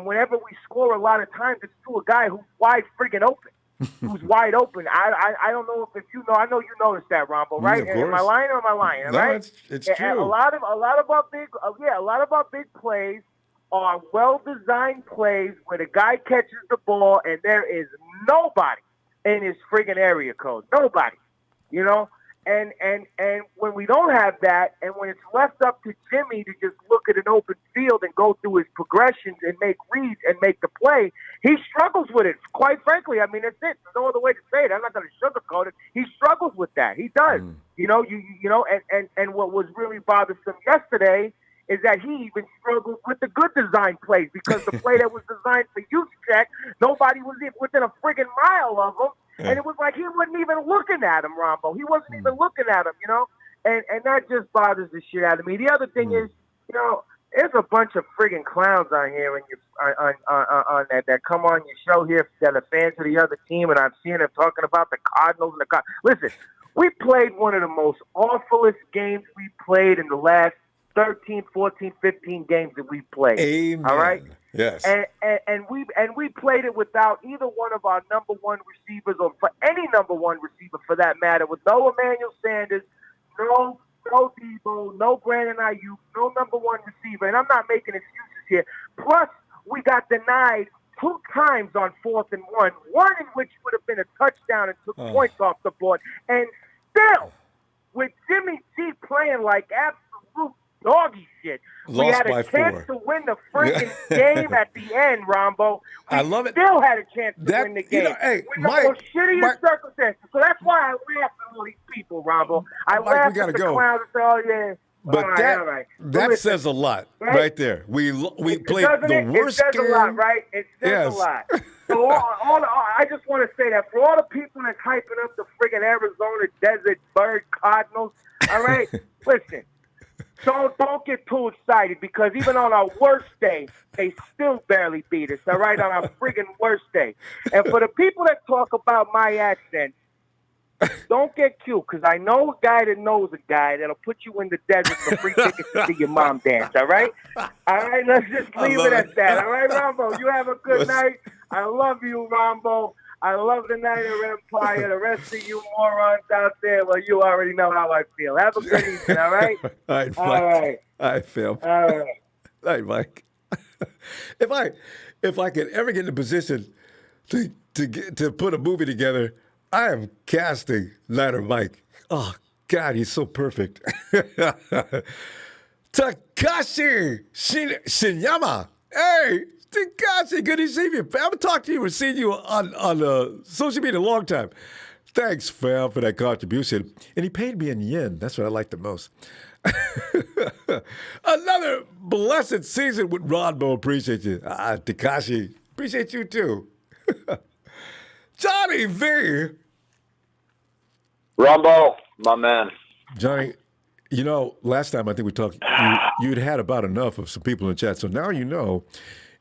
whenever we score, a lot of times it's to a guy who's wide friggin' open. Who's wide open? I don't know if you know. I know you noticed that, Ronbo, right? Am I lying or am I lying? No, right? it's true. A lot of our big plays are well-designed plays where the guy catches the ball and there is nobody in his friggin' area code. Nobody, And when we don't have that, and when it's left up to Jimmy to just look at an open field and go through his progressions and make reads and make the play, he struggles with it. Quite frankly, I mean, that's it. There's no other way to say it. I'm not going to sugarcoat it. He struggles with that. He does. And what was really bothersome yesterday is that he even struggled with the good design plays, because the play that was designed for Juszczyk, nobody was within a friggin' mile of him. And it was like he wasn't even looking at him, Ronbo. He wasn't even looking at him, And that just bothers the shit out of me. The other thing is, there's a bunch of friggin' clowns on here and on that come on your show here that are fans of the other team, and I'm seeing them talking about the Cardinals and the Cardinals. Listen, we played one of the most awfulest games we played in the last 13, 14, 15 games that we played. Amen. All right? Yes. And we played it without either one of our number one receivers, or for any number one receiver for that matter, with no Emmanuel Sanders, no Debo, no Brandon Ayuk, no number one receiver. And I'm not making excuses here. Plus, we got denied 2 times on 4th and 1, one in which would have been a touchdown and took points off the board. And still, with Jimmy G playing like absolute doggy shit, we had a chance to win the freaking game at the end, Ronbo. I love it. Still had a chance to win the game. Hey, with Mike, the most shittiest circumstances. So that's why I laugh at all these people, Ronbo. I laugh at the clowns and say, oh, yeah. But all right. that says a lot right there. We played the worst game. It says a lot, right? It says a lot. So I just want to say that for all the people that's hyping up the friggin' Arizona Desert Bird Cardinals, all right, listen, don't get too excited because even on our worst day, they still barely beat us, all right, on our friggin' worst day. And for the people that talk about my accent, don't get cute, because I know a guy that knows a guy that'll put you in the desert for free tickets to see your mom dance, all right? All right, let's just leave it at that, all right, Ronbo? You have a good night. I love you, Ronbo. I love the Night of Empire. The rest of you morons out there, well, you already know how I feel. Have a good evening, all right? All right, Mike. All right. All right, Phil. All right. All right, Mike. If I could ever get in a position to put a movie together, I am casting Niner Mike. Oh, God, he's so perfect. Takashi Shinyama. Hey, Takashi, good to see you. I haven't talked to you or seen you on social media a long time. Thanks, fam, for that contribution. And he paid me in yen. That's what I like the most. Another blessed season with Ronbo. Appreciate you. Takashi, appreciate you too. Johnny V. Ronbo, my man. Johnny, you know, last time I think we talked, you'd had about enough of some people in the chat. So now you know,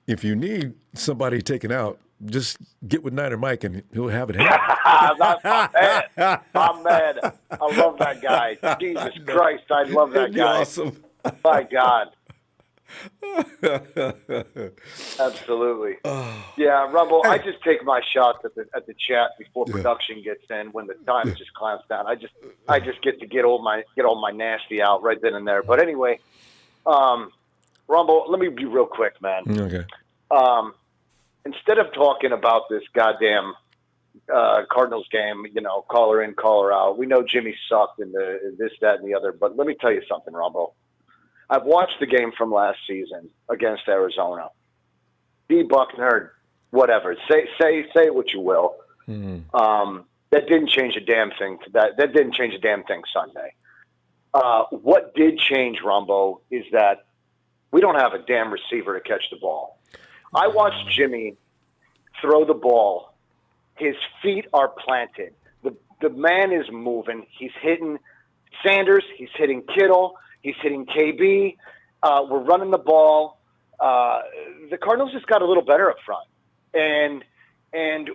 if you need somebody taken out, just get with Niner Mike and he'll have it happen. That's my man. I love that guy. Jesus Christ, I love that guy. Awesome. My God. Absolutely. Yeah, Rumble, I just take my shots at the chat before production gets in when the time just clamps down. I just get to get all my nasty out right then and there. But anyway, Rumble, let me be real quick, man. Okay. Instead of talking about this goddamn Cardinals game, you know, caller in, caller out. We know Jimmy sucked in this, that, and the other. But let me tell you something, Rumble. I've watched the game from last season against Arizona. D. Buckner, whatever. Say what you will. That didn't change a damn thing. That didn't change a damn thing Sunday. What did change, Rumbo, is that we don't have a damn receiver to catch the ball. I watched Jimmy throw the ball. His feet are planted. The man is moving. He's hitting Sanders. He's hitting Kittle. He's hitting KB. We're running the ball. The Cardinals just got a little better up front, and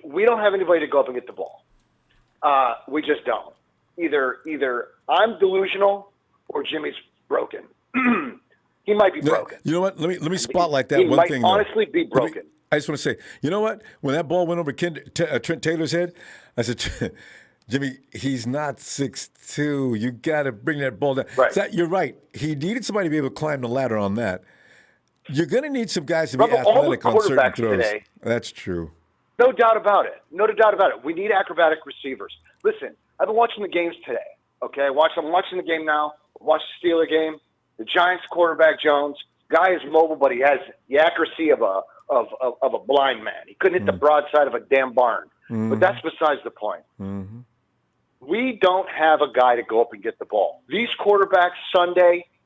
we don't have anybody to go up and get the ball. We just don't. Either I'm delusional or Jimmy's broken. He might be broken. You know what? Let me spotlight that one thing. He might honestly be broken. I just want to say, you know what? When that ball went over Trent Taylor's head, I said, Jimmy, he's not 6'2". You got to bring that ball down. Right. So you're right. He needed somebody to be able to climb the ladder on that. You're going to need some guys to be athletic on certain throws. Today, that's true. No doubt about it. No doubt about it. We need acrobatic receivers. Listen, I've been watching the games today. Okay, I'm watching the game now. Watch the Steeler game. The Giants quarterback Jones, guy is mobile, but he has the accuracy of a blind man. He couldn't hit the broadside of a damn barn. But that's besides the point. We don't have a guy to go up and get the ball. These quarterbacks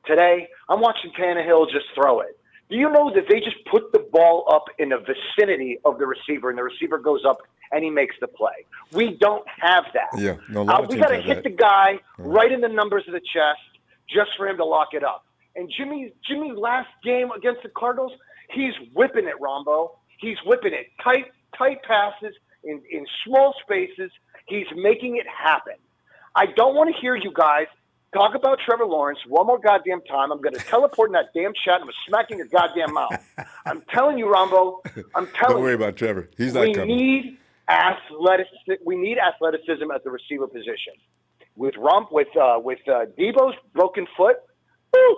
today, I'm watching Tannehill just throw it. Do you know that they just put the ball up in the vicinity of the receiver, and the receiver goes up and he makes the play? We don't have that. Yeah, no, we got to hit the guy right in the numbers of the chest just for him to lock it up. And Jimmy's last game against the Cardinals, he's whipping it, Ronbo. He's whipping it. Tight passes in small spaces. He's making it happen. I don't want to hear you guys talk about Trevor Lawrence one more goddamn time. I'm going to teleport in that damn chat and I'm smacking your goddamn mouth. I'm telling you, Ronbo. Don't worry about Trevor. He's not coming. We need athleticism at the receiver position. With Debo's broken foot, who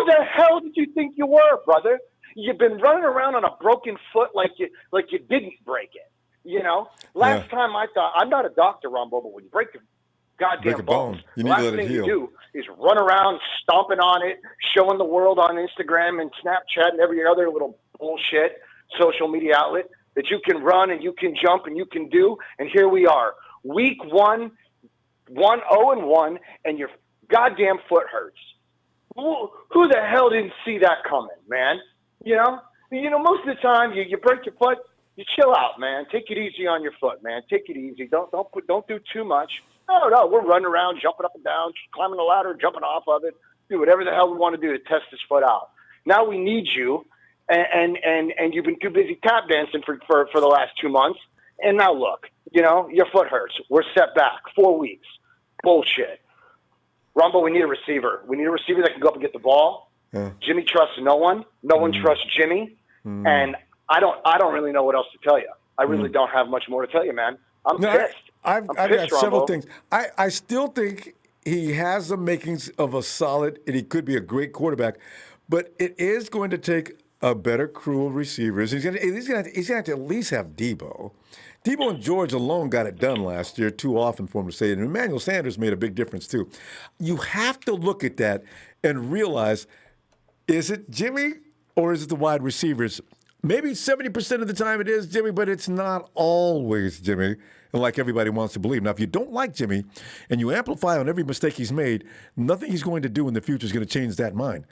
the hell did you think you were, brother? You've been running around on a broken foot like you didn't break it. You know, last time I thought, I'm not a doctor, Ronbo, but when you break a goddamn bone, you the need to last let it thing heal. you do is run around stomping on it, showing the world on Instagram and Snapchat and every other little bullshit social media outlet that you can run and you can jump and you can do. And here we are, week 1, 0-1, and your goddamn foot hurts. Who the hell didn't see that coming, man? You know, most of the time you break your foot, you chill out, man. Take it easy on your foot, man. Take it easy. Don't do too much. No, we're running around, jumping up and down, climbing the ladder, jumping off of it. Do whatever the hell we want to do to test his foot out. Now we need you, and you've been too busy tap dancing for the last 2 months. And now look, your foot hurts. We're set back 4 weeks. Bullshit. Ronbo, we need a receiver. We need a receiver that can go up and get the ball. Yeah. Jimmy trusts no one. No one trusts Jimmy. And I don't really know what else to tell you. I really don't have much more to tell you, man. I'm pissed. I've got several things. I still think he has the makings of a solid, and he could be a great quarterback, but it is going to take a better crew of receivers. He's going to have to at least have Debo. Debo and George alone got it done last year, too often for him to say it. And Emmanuel Sanders made a big difference, too. You have to look at that and realize, is it Jimmy or is it the wide receivers? Maybe 70% of the time it is Jimmy, but it's not always Jimmy, and like everybody wants to believe. Now, if you don't like Jimmy and you amplify on every mistake he's made, nothing he's going to do in the future is going to change that mind.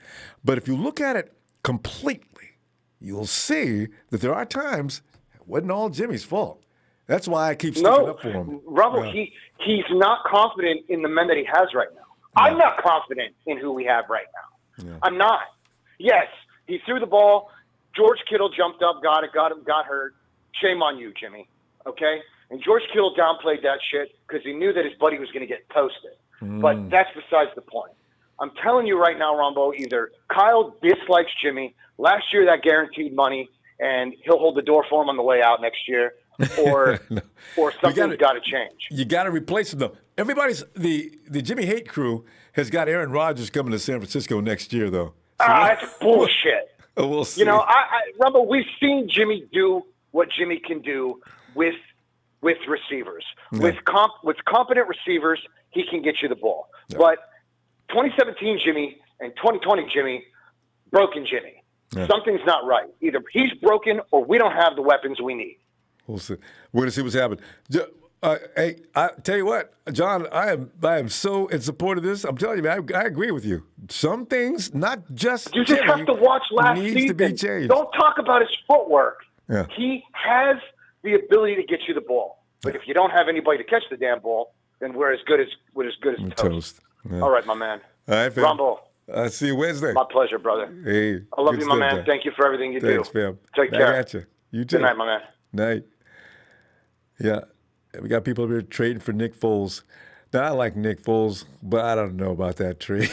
But if you look at it completely, you'll see that there are times it wasn't all Jimmy's fault. That's why I keep sticking up for him. Robert, he's not confident in the men that he has right now. I'm not confident in who we have right now. Yeah. I'm not. Yes, he threw the ball. George Kittle jumped up, got hurt. Shame on you, Jimmy. Okay? And George Kittle downplayed that shit because he knew that his buddy was going to get toasted. But that's besides the point. I'm telling you right now, Ronbo, either Kyle dislikes Jimmy, last year that guaranteed money, and he'll hold the door for him on the way out next year, or or something's got to change. You got to replace him, though. Everybody's the Jimmy Hate crew has got Aaron Rodgers coming to San Francisco next year, though. So That's bullshit. We'll see. Ronbo, we've seen Jimmy do what Jimmy can do with receivers. Yeah. With competent receivers, he can get you the ball. Yeah. But 2017 Jimmy and 2020 Jimmy, broken Jimmy. Yeah. Something's not right. Either he's broken or we don't have the weapons we need. We'll see. We're going to see what's happening. Hey, I tell you what, John, I am so in support of this. I'm telling you, man, I agree with you. Some things, not just You just Jimmy, have to watch last needs season. to be changed. Don't talk about his footwork. Yeah. He has the ability to get you the ball. But if you don't have anybody to catch the damn ball, then we're as good as toast. Yeah. All right, my man. All right, fam. Rumble. I'll see you Wednesday. My pleasure, brother. Hey, I love good you, my stuff, man. John. Thank you for everything you Thanks, do. fam. Take Back care. at you. You too. Good night, my man. Night. Yeah. We got people over here trading for Nick Foles. Now, I like Nick Foles, but I don't know about that trade.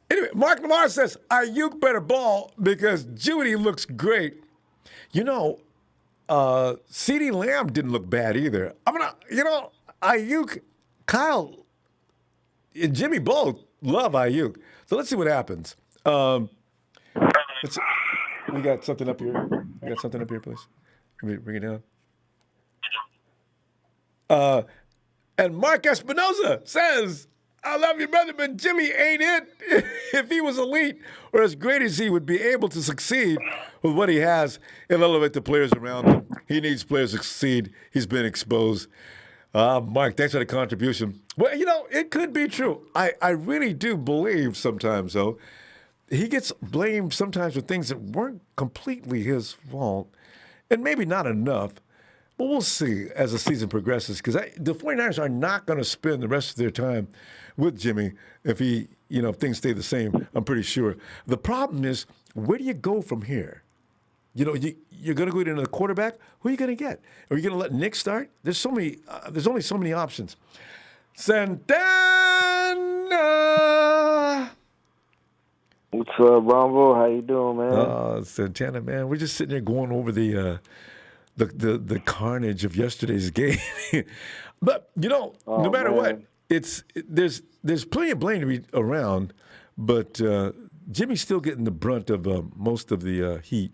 Anyway, Mark Lamar says, Ayuk better ball because Judy looks great. CeeDee Lamb didn't look bad either. Ayuk, Kyle, and Jimmy both love Ayuk. So let's see what happens. We got something up here. Please. Can we bring it down? And Mark Espinoza says, I love you, brother, but Jimmy ain't it. If he was elite or as great as he would be able to succeed with what he has and elevate the players around him, he needs players to succeed. He's been exposed. Mark, thanks for the contribution. Well, it could be true. I really do believe sometimes, though, he gets blamed sometimes for things that weren't completely his fault, and maybe not enough. But we'll see as the season progresses, because the 49ers are not going to spend the rest of their time with Jimmy if if things stay the same, I'm pretty sure. The problem is, where do you go from here? You're going to go into the quarterback. Who are you going to get? Are you going to let Nick start? There's so many. There's only so many options. Santana. What's up, Ronbo? How you doing, man? Santana, man, we're just sitting there going over the carnage of yesterday's game. But no matter what, there's plenty of blame to be around, but Jimmy's still getting the brunt of most of the heat.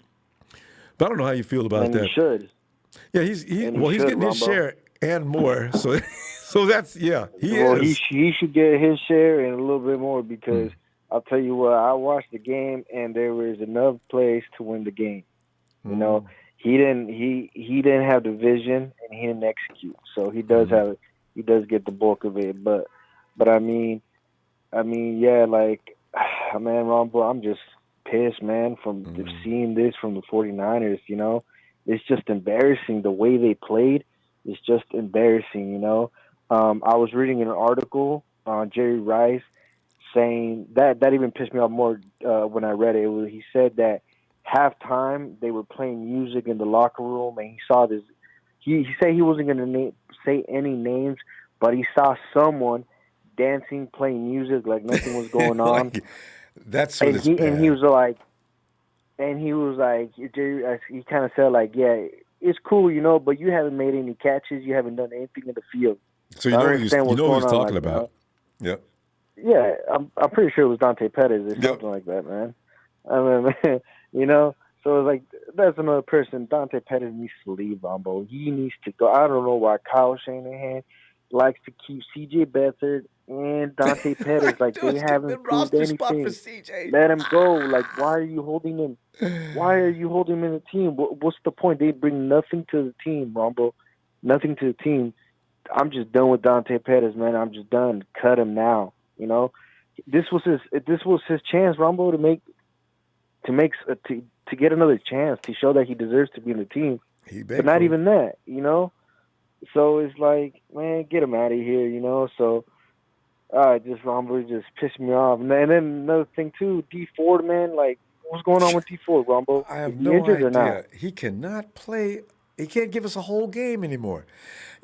But I don't know how you feel about that. He should. Yeah, he's getting his share and more. So that's he is. He should get his share and a little bit more because I'll tell you what, I watched the game and there was enough plays to win the game. You know. He didn't have the vision and he didn't execute. So he does get the bulk of it. But I mean, yeah, like, man, Ronbo, I'm just pissed, man, from seeing this from the 49ers, it's just embarrassing. The way they played is just embarrassing, you know. I was reading an article on Jerry Rice saying that even pissed me off more when I read it. He said that halftime they were playing music in the locker room, and he saw this. He said he wasn't going to say any names, but he saw someone dancing, playing music like nothing was going on. Like, that's what it's bad. And he was like, Jerry, he kind of said like, yeah, it's cool, you know, but you haven't made any catches, you haven't done anything in the field. So you know what he was talking about. Yep. Yeah, I'm pretty sure it was Dante Pettis or something like that, man. I mean, you know, so it's like that's another person. Dante Pettis needs to leave, Ronbo. He needs to go. I don't know why Kyle Shanahan likes to keep C.J. Beathard and Dante Pettis. Like they haven't proved anything. Let him go. Like why are you holding him? Why are you holding him in the team? What's the point? They bring nothing to the team, Ronbo. Nothing to the team. I'm just done with Dante Pettis, man. I'm just done. Cut him now. You know, this was his chance, Ronbo, to get another chance to show that he deserves to be in the team. But not even that, you know. So it's like, man, get him out of here, you know. So, Ronbo just pissed me off. And then another thing too, D Ford, man, like what's going on with D Ford, Ronbo? I have no idea. He cannot play. He can't give us a whole game anymore.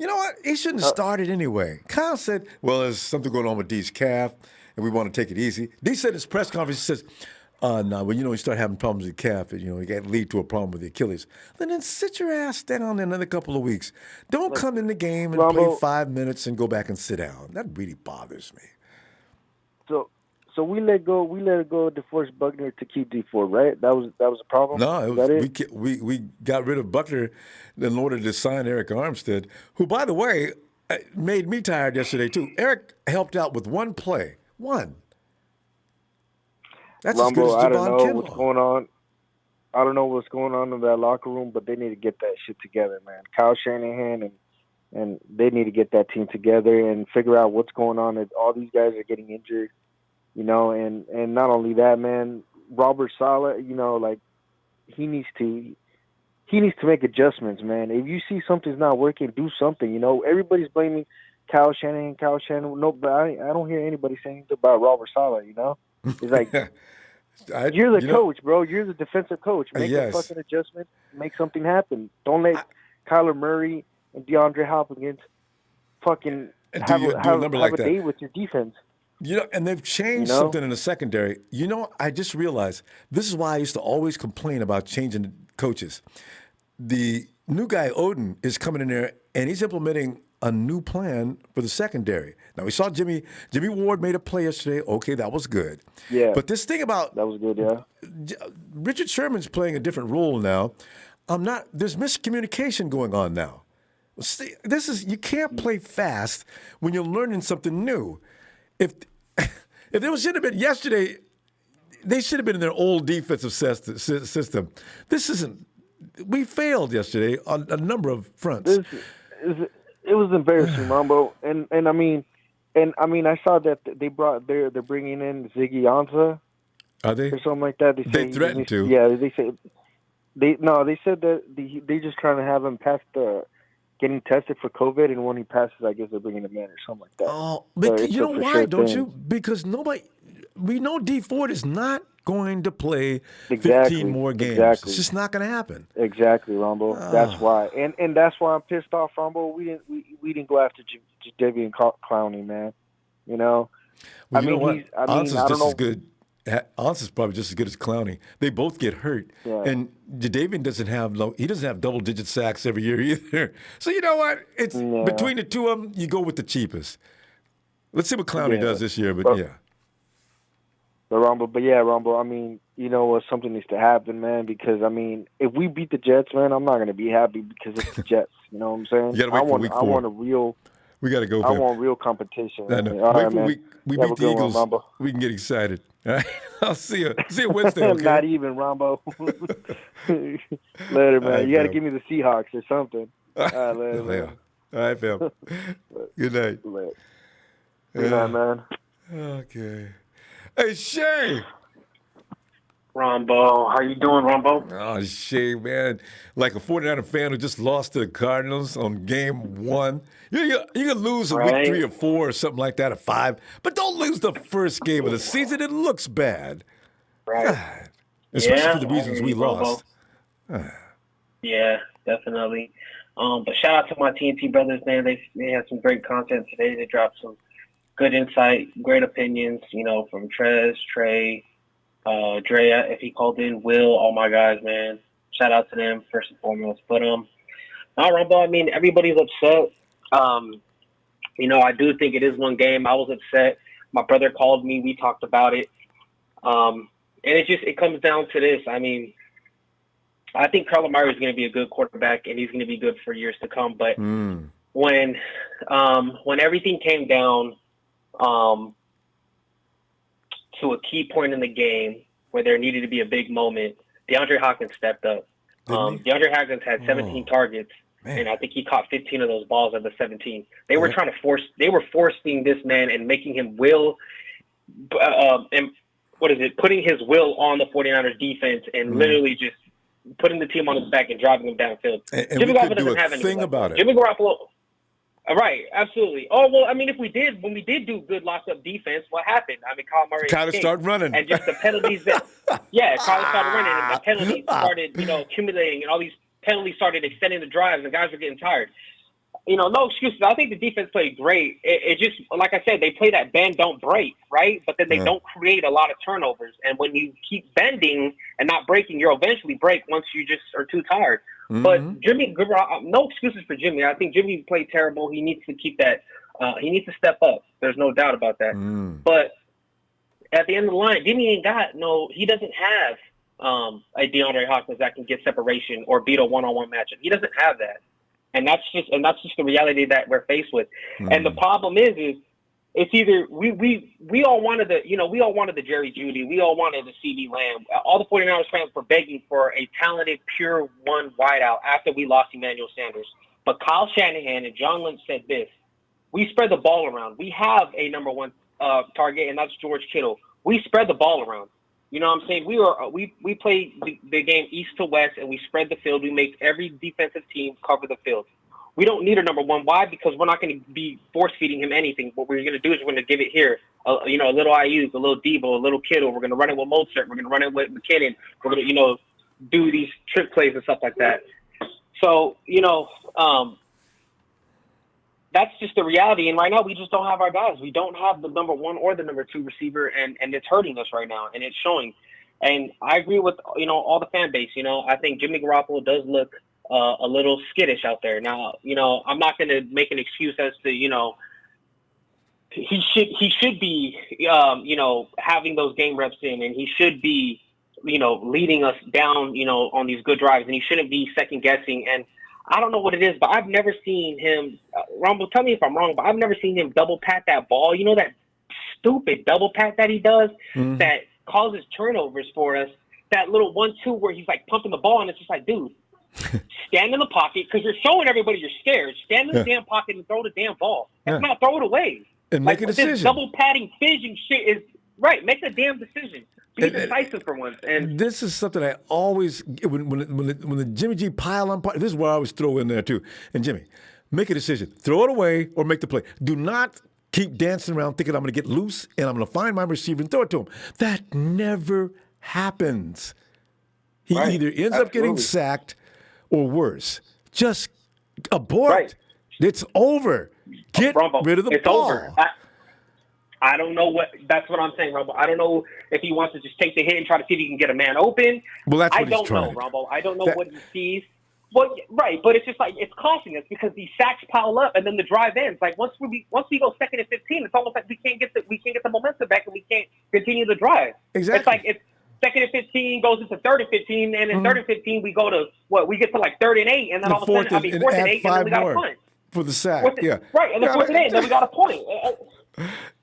You know what? He shouldn't have started anyway. Kyle said, well, there's something going on with D's calf, and we want to take it easy. D said in his press conference, he says, no, when you start having problems with your calf, it can lead to a problem with the Achilles. Then sit your ass down in another couple of weeks. Don't come in the game and play 5 minutes and go back and sit down. That really bothers me. So we let go of DeForest Buckner to keep D Ford, right? That was a problem. No, we got rid of Buckner in order to sign Eric Armstead, who, by the way, made me tired yesterday too. Eric helped out with one play, one. That's as good as I don't Javon know Kinlaw. what's going on. I don't know what's going on in that locker room, but they need to get that shit together, man. Kyle Shanahan and they need to get that team together and figure out what's going on. All these guys are getting injured. You know, and not only that, man, Robert Saleh, you know, like he needs to make adjustments, man. If you see something's not working, do something. You know, everybody's blaming Kyle Shanahan. No, but I don't hear anybody saying about Robert Saleh. You know, it's like you're the coach, bro. You're the defensive coach. Make a fucking adjustment. Make something happen. Don't let Kyler Murray and DeAndre Hopkins fucking have a day with your defense. And they've changed something in the secondary. I just realized this is why I used to always complain about changing coaches. The new guy, Odin, is coming in there, and he's implementing a new plan for the secondary. Now, we saw Jimmy Ward made a play yesterday. Okay, that was good. Yeah. But this thing about... That was good, yeah. Richard Sherman's playing a different role now. There's miscommunication going on now. See, you can't play fast when you're learning something new. If it should have been yesterday, they should have been in their old defensive system. This isn't. We failed yesterday on a number of fronts. It was embarrassing, Ronbo. And I mean, I saw that they're bringing in Ziggy Ansah. Are they? Or something like that. They threatened to. Yeah, they said they said that they just trying to have him pass getting tested for COVID, and when he passes, I guess they're bringing him in or something like that. Oh, but you know why, don't you? Because we know D Ford is not going to play 15 more games. Exactly. It's just not going to happen. Exactly, Ronbo. That's why, and that's why I'm pissed off, Ronbo. We didn't go after Jadeveon Clowney, man. You know, well, you know what? Ansah's just as good. Ansah's probably just as good as Clowney. They both get hurt, and Jadeveon doesn't have double-digit sacks every year either. So you know what? It's between the two of them, you go with the cheapest. Let's see what Clowney does this year. But yeah. Ronbo. I mean, you know what? Something needs to happen, man. Because I mean, if we beat the Jets, man, I'm not going to be happy because it's the Jets. You know what I'm saying? You got to wait for week 4. I want a real. We got to go. I want real competition. I know. All wait right, for man. we beat the Eagles. We can get excited. All right. I'll see you. See you Wednesday. Okay? Not even, Ronbo. Later, man. You got to give me the Seahawks or something. All right, later, man. All right, fam. Good night. Good night, man. Okay. Hey, Shay. Ronbo. How you doing, Ronbo? Oh, shit, man. Like a 49er fan who just lost to the Cardinals on game 1. You can lose a week 3 or 4 or something like that, or 5, but don't lose the first game of the season. It looks bad. Right. God. Especially for the reasons we lost. Yeah, definitely. But shout out to my TNT brothers, man. They had some great content today. They dropped some good insight, great opinions, from Trez, Trey, Drea, if he called in, Will, all my guys, man. Shout out to them first and foremost. But Rumble, I mean, everybody's upset. I do think it is one game. I was upset. My brother called me. We talked about it. And it comes down to this. I mean, I think Kyler Murray is going to be a good quarterback, and he's going to be good for years to come. But when everything came down to a key point in the game where there needed to be a big moment, DeAndre Hopkins stepped up. DeAndre Hopkins had 17 targets, and I think he caught 15 of those balls of the 17. They were forcing this man and making him putting his will on the 49ers defense and literally just putting the team on his back and driving him downfield. And Jimmy we Garoppolo could do doesn't have a anything thing like about that. it. Jimmy Garoppolo, right, absolutely. Oh, well, I mean, when we did do good locked-up defense, what happened? I mean, Kyle Murray Kind of start running. And just the penalties Kyle started running, and the penalties started, accumulating, and all these penalties started extending the drives, and guys were getting tired. No excuses. I think the defense played great. It just, like I said, they play that bend, don't break, right? But then they don't create a lot of turnovers. And when you keep bending and not breaking, you'll eventually break once you just are too tired. But Jimmy, no excuses for Jimmy. I think Jimmy played terrible. He needs to keep that. He needs to step up. There's no doubt about that. But at the end of the line, Jimmy he doesn't have a DeAndre Hopkins that can get separation or beat a one-on-one matchup. He doesn't have that. And that's just the reality that we're faced with. And the problem is it's either we all wanted the Jerry Jeudy, we all wanted the CD Lamb. All the 49ers fans were begging for a talented pure one wideout after we lost Emmanuel Sanders. But Kyle Shanahan and John Lynch said this: we spread the ball around. We have a number one target, and that's George Kittle. We spread the ball around. You know what I'm saying? We played the game east to west, and we spread the field. We make every defensive team cover the field. We don't need a number one. Why? Because we're not going to be force-feeding him anything. What we're going to do is we're going to give it here. A little Ayuk, a little Debo, a little Kittle. We're going to run it with Mozart. We're going to run it with McKinnon. We're going to, do these trick plays and stuff like that. So, that's just the reality. And right now, we just don't have our guys. We don't have the number one or the number two receiver, and it's hurting us right now, and it's showing. And I agree with, all the fan base. I think Jimmy Garoppolo does look a little skittish out there. Now, I'm not going to make an excuse as to, he should be, having those game reps in, and he should be, leading us down, on these good drives, and he shouldn't be second guessing. And I don't know what it is, but I've never seen him, Ronbo, tell me if I'm wrong, but I've never seen him double pat that ball. That stupid double pat that he does that causes turnovers for us. That little 1-2 where he's like pumping the ball, and it's just like, dude, stand in the pocket, because you're showing everybody you're scared. Stand in the damn pocket and throw the damn ball. If not, throw it away. And make a decision. This double patting fidging shit is right. Make a damn decision. Be decisive for once. And this is something I always, when the Jimmy G pile on, this is where I always throw in there too. And Jimmy, make a decision. Throw it away or make the play. Do not keep dancing around thinking I'm going to get loose and I'm going to find my receiver and throw it to him. That never happens. He either ends up getting sacked or worse. Just abort. Right. It's over. Get rid of the ball. Over. I don't know that's what I'm saying, Rumble. I don't know if he wants to just take the hit and try to see if he can get a man open. Well, that's what I don't know, Rumble. I don't know what he sees. Well, right, but it's just like it's costing us because these sacks pile up and then the drive ends. Like once we go second and 15, it's almost like we can't get the momentum back and we can't continue the drive. Exactly. It's like it's second and 15 goes into third and 15, and in third and 15 we go to we get to like 3rd and 8, and then all of a sudden fourth and 8, and then we got a punt for the sack. Right, and then 4th and 8, and then we got a point.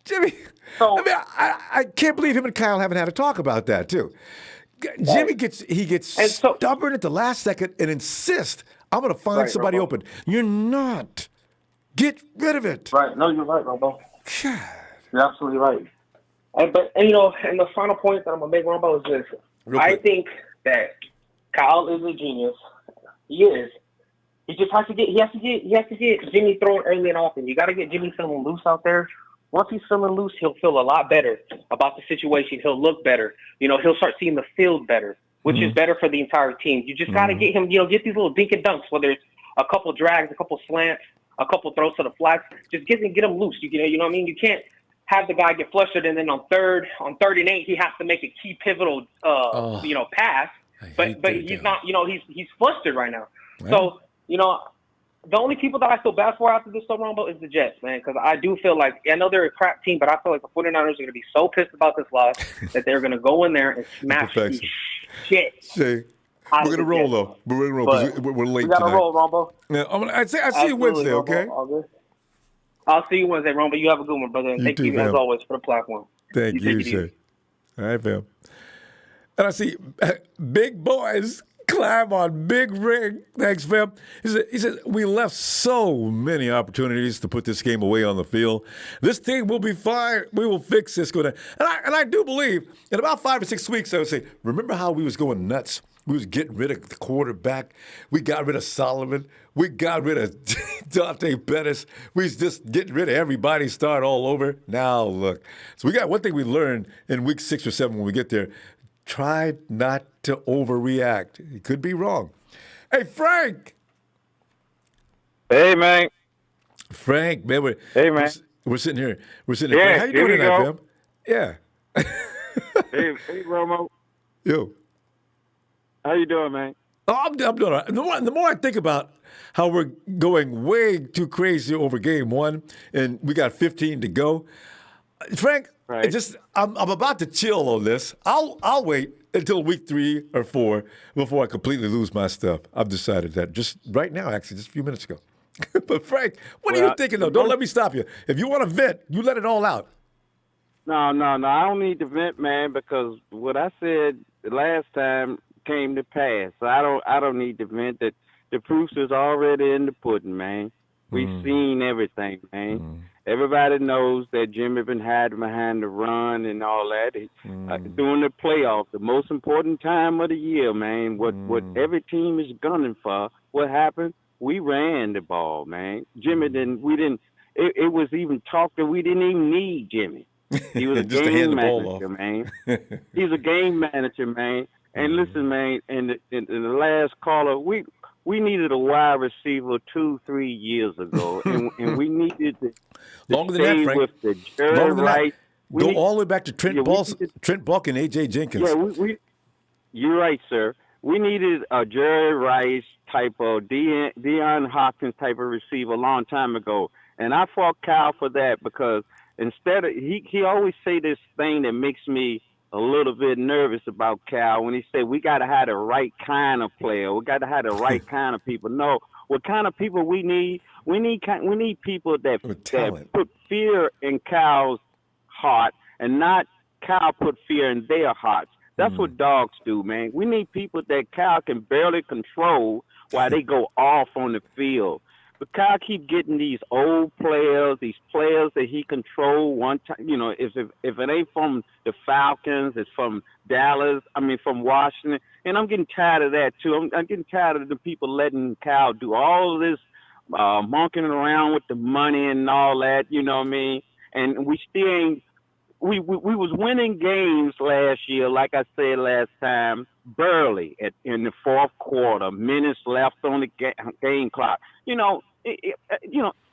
Jimmy, I can't believe him and Kyle haven't had a talk about that too. Jimmy gets stubborn at the last second and insists, I'm going to find somebody open. You're not. Get rid of it. Right. No, you're right, Ronbo. You're absolutely right. And the final point that I'm going to make, Ronbo, is this. I think that Kyle is a genius. He is. He just has to get Jimmy thrown early and often. You got to get Jimmy feeling loose out there. Once he's feeling loose, he'll feel a lot better about the situation. He'll look better. He'll start seeing the field better, which is better for the entire team. You just got to get him, get these little dink and dunks, whether it's a couple drags, a couple slants, a couple throws to the flats. Just get him loose. You know what I mean? You can't have the guy get flustered and then on third and 8, he has to make a key pivotal, pass. But he's not, he's flustered right now. Right. So, the only people that I feel bad for after this Ronbo is the Jets, man, because I do feel like, I know they're a crap team, but I feel like the 49ers are going to be so pissed about this loss that they're going to go in there and smash the shit. We're going to roll, though. We're going to roll because we're late tonight. We got to roll, Ronbo. Yeah, I see you Wednesday, okay? I'll see you Wednesday, Ronbo. You have a good one, brother. And thank you, as always, for the platform. Thank you, sir. All right, fam. And I see big boys climb on big ring. Thanks, fam. He said, we left so many opportunities to put this game away on the field. This team will be fine. We will fix this. And I do believe in about 5 or 6 weeks, I would say, remember how we was going nuts? We was getting rid of the quarterback. We got rid of Solomon. We got rid of Dante Pettis. We was just getting rid of everybody, start all over. Now, look. So we got one thing we learned in week 6 or 7 when we get there. Try not to overreact. He could be wrong. Hey, Frank. Hey, man. Frank, man. We're sitting here. Yeah, how you doing tonight, fam? Yeah. hey, Romo. Yo. How you doing, man? Oh, I'm doing all right. The more I think about how we're going way too crazy over game 1, and we got 15 to go, Frank, right. I'm about to chill on this. I'll wait until week 3 or 4 before I completely lose my stuff. I've decided that just right now, actually, just a few minutes ago. But Frank, what are you thinking though? Don't let me stop you. If you want to vent, you let it all out. No. I don't need to vent, man, because what I said the last time came to pass. So I don't need to vent. That the proof is already in the pudding, man. We've seen everything, man. Everybody knows that Jimmy been hiding behind the run and all that. During the playoffs, the most important time of the year, man, what every team is gunning for, what happened? We ran the ball, man. Jimmy it was even talked that we didn't even need Jimmy. He was a game manager, man. He's a game manager, man. And listen, man, in the last caller, we needed a wide receiver 2-3 years ago, and we needed to longer than that, Frank. With the Jerry Rice. Go all the way back to Trent Buck and A.J. Jenkins. Yeah, you're right, sir. We needed a Jerry Rice type of Deion Hopkins type of receiver a long time ago, and I fought Kyle for that because instead of he always say this thing that makes me a little bit nervous about Cal when he said we got to have the right kind of player. We got to have the right kind of people. No, what kind of people we need? We need people that put fear in Cal's heart and not Cal put fear in their hearts. That's what dogs do, man. We need people that Cal can barely control while they go off on the field. But Kyle keep getting these old players, these players that he controlled one time. If it ain't from the Falcons, it's from Dallas. From Washington. And I'm getting tired of that too. I'm getting tired of the people letting Kyle do all of this monkeying around with the money and all that. You know what I mean? And we still ain't. We was winning games last year, like I said last time, barely in the fourth quarter, minutes left on the game clock.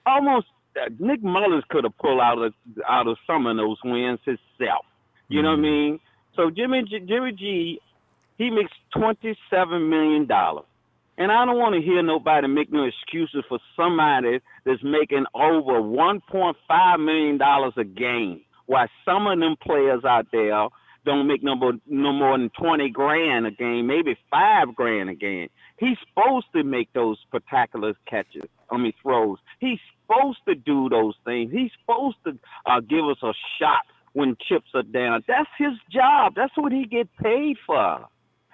Almost Nick Mullins could have pulled out of some of those wins himself. You know what I mean? So Jimmy G, he makes $27 million. And I don't want to hear nobody make no excuses for somebody that's making over $1.5 million a game. Why some of them players out there don't make no more than $20,000 a game, maybe $5,000 a game. He's supposed to make those spectacular throws. He's supposed to do those things. He's supposed to give us a shot when chips are down. That's his job. That's what he get paid for.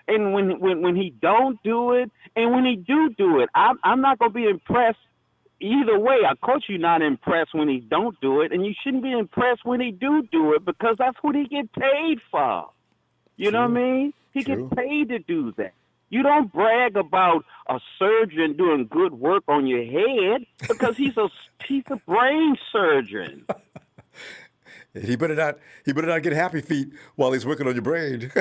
And when he don't do it, and when he do it, I'm not gonna be impressed. Either way, of course you're not impressed when he don't do it, and you shouldn't be impressed when he do it because that's what he get paid for. You know what I mean? He gets paid to do that. You don't brag about a surgeon doing good work on your head because he's a brain surgeon. He better not get happy feet while he's working on your brain.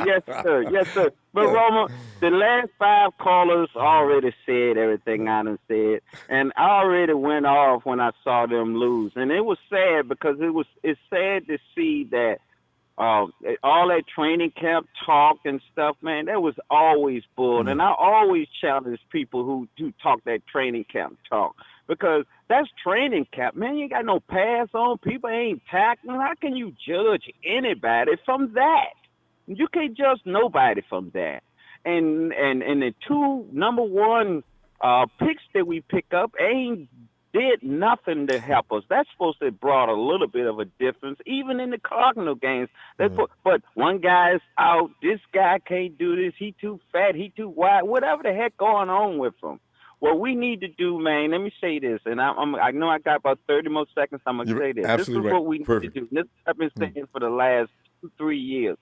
Yes, sir. Yes, sir. But Roma, the last 5 callers already said everything I done said, and I already went off when I saw them lose, and it was sad because it's sad to see that all that training camp talk and stuff, man, that was always bull. And I always challenge people who talk that training camp talk because that's training camp, man. You ain't got no pass on. People ain't tackling. How can you judge anybody from that? You can't judge nobody from that. And the 2 number 1 picks that we pick up ain't did nothing to help us. That's supposed to have brought a little bit of a difference, even in the Cardinal games. But one guy's out. This guy can't do this. He too fat. He too wide. Whatever the heck going on with him. What we need to do, man, let me say this, and I know I got about 30 more seconds. I'm going to say this. This is what we need to do. This I've been saying for the last 2-3 years.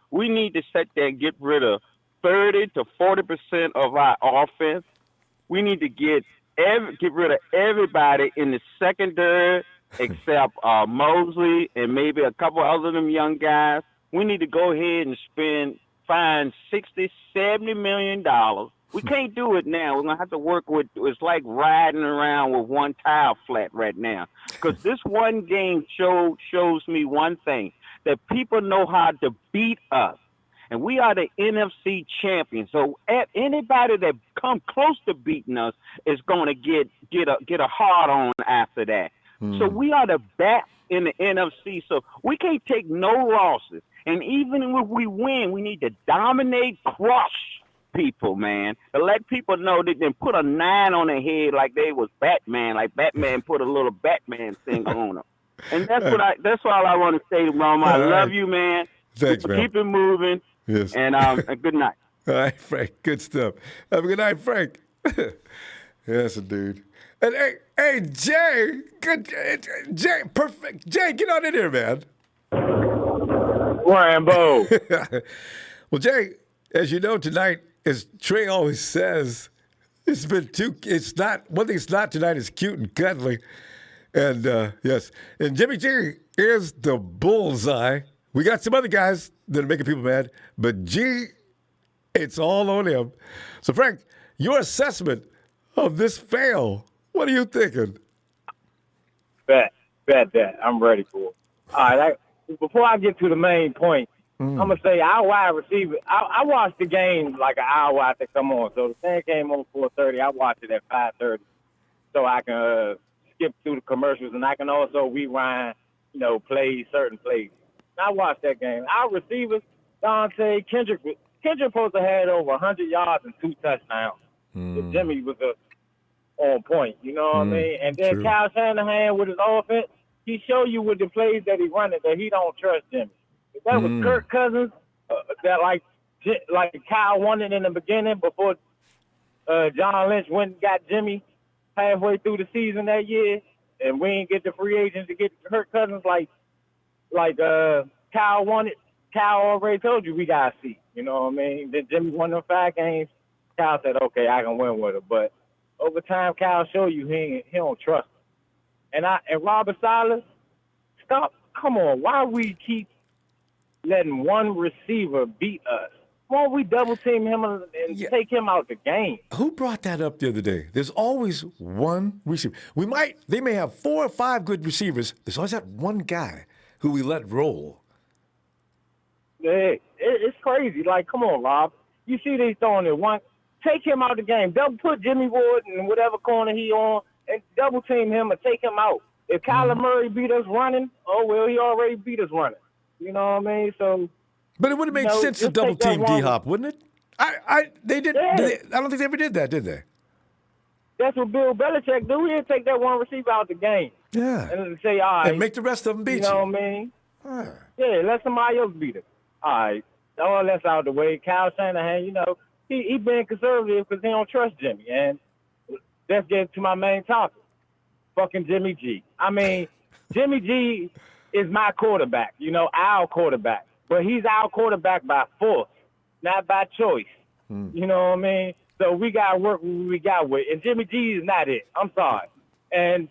We need to sit there and get rid of 30 to 40% of our offense. We need to get rid of everybody in the secondary except Mosley and maybe a couple other of them young guys. We need to go ahead and find $60-70 million. We can't do it now. We're going to have to work with, it's like riding around with one tire flat right now. Because this one game shows me one thing, that people know how to beat us. And we are the NFC champions. So anybody that come close to beating us is going to get a hard on after that. So we are the best in the NFC. So we can't take no losses. And even if we win, we need to dominate, crush people, man. To let people know that they put a 9 on their head like they was Batman, like Batman put a little Batman thing on them. And that's all I want to say to Roma. I love you, man. Thanks, man. Keep it moving. Yes. And good night. All right, Frank. Good stuff. Have a good night, Frank. Yes, dude. And hey, Jay. Jay, perfect. Jay, get on in here, man. Ronbo. Well, Jay, as you know, tonight, as Trey always says, one thing it's not tonight is cute and cuddly. And yes, and Jimmy G is the bullseye. We got some other guys that are making people mad, but G, it's all on him. So, Frank, your assessment of this fail, what are you thinking? Bet. I'm ready for it. All right, before I get to the main point, I'm going to say our wide receiver, I watched the game like an hour after it come on. So the thing came on 4:30. I watched it at 5:30 so I can skip through the commercials and I can also rewind, certain plays. I watched that game. Our receivers, Dante, Kendrick supposed to have over 100 yards and 2 touchdowns. Jimmy was on point, you know what I mean? And then true. Kyle Shanahan with his offense, he show you with the plays that he running that he don't trust Jimmy. If that was Kirk Cousins, that like Kyle wanted in the beginning before John Lynch went and got Jimmy halfway through the season that year, and we didn't get the free agents to get Kirk Cousins like Kyle wanted. Kyle already told you we got to see. You know what I mean? Then Jimmy won them 5 games. Kyle said, okay, I can win with it. But over time, Kyle showed you he don't trust him. And Robert Silas, stop. Come on. Why we keep letting one receiver beat us? Why don't we double team him and take him out the game? Who brought that up the other day? There's always one receiver. They may have 4 or 5 good receivers. There's always that one guy who we let roll. Hey, it's crazy. Like, come on, Rob. You see they throwing it one. Take him out the game. Double put Jimmy Ward in whatever corner he on and double team him and take him out. If Kyler Murray beat us running, oh, well, he already beat us running. You know what I mean? So, but it would have made sense to double team D-Hop, wouldn't it? They did. Yeah. I don't think they ever did that, did they? That's what Bill Belichick do. He'll take that one receiver out the game. Yeah. And say, all right. And make the rest of them beat you. You know what I mean? Yeah, let somebody else beat him. All right. All that's out of the way. Kyle Shanahan, he been conservative because he don't trust Jimmy. And let's get to my main topic. Fucking Jimmy G. I mean, Jimmy G is my quarterback, our quarterback. But he's our quarterback by force, not by choice. You know what I mean? So we got to work with what we got with. And Jimmy G is not it. I'm sorry. And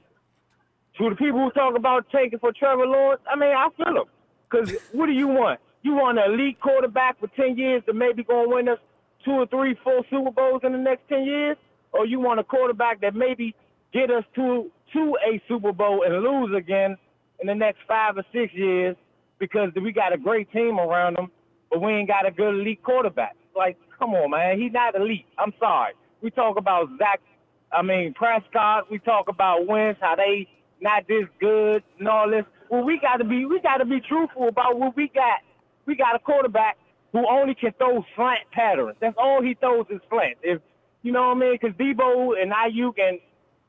to the people who talk about taking for Trevor Lawrence, I mean, I feel them. Because what do you want? You want an elite quarterback for 10 years to maybe go and win us 2 or 3, 4 Super Bowls in the next 10 years? Or you want a quarterback that maybe get us to a Super Bowl and lose again in the next 5 or 6 years because we got a great team around them, but we ain't got a good elite quarterback? Like, come on, man. He's not elite. I'm sorry. We talk about Prescott. We talk about Wentz, how they not this good and all this. Well, we got to be truthful about what we got. We got a quarterback who only can throw slant patterns. That's all he throws is slants. If you know what I mean? Because Debo and Ayuk and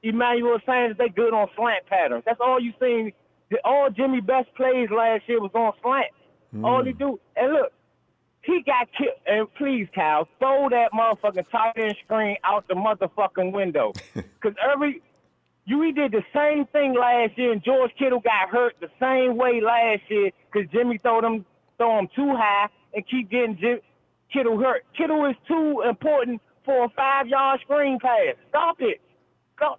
Emmanuel Sanders, they good on slant patterns. That's all you seen. All Jimmy best plays last year was on slant. All he do. And look, he got killed. And please, Kyle, throw that motherfucking tight end screen out the motherfucking window. Because we did the same thing last year, and George Kittle got hurt the same way last year because Jimmy throw him too high and keep getting Kittle hurt. Kittle is too important for a 5-yard screen pass. Stop it.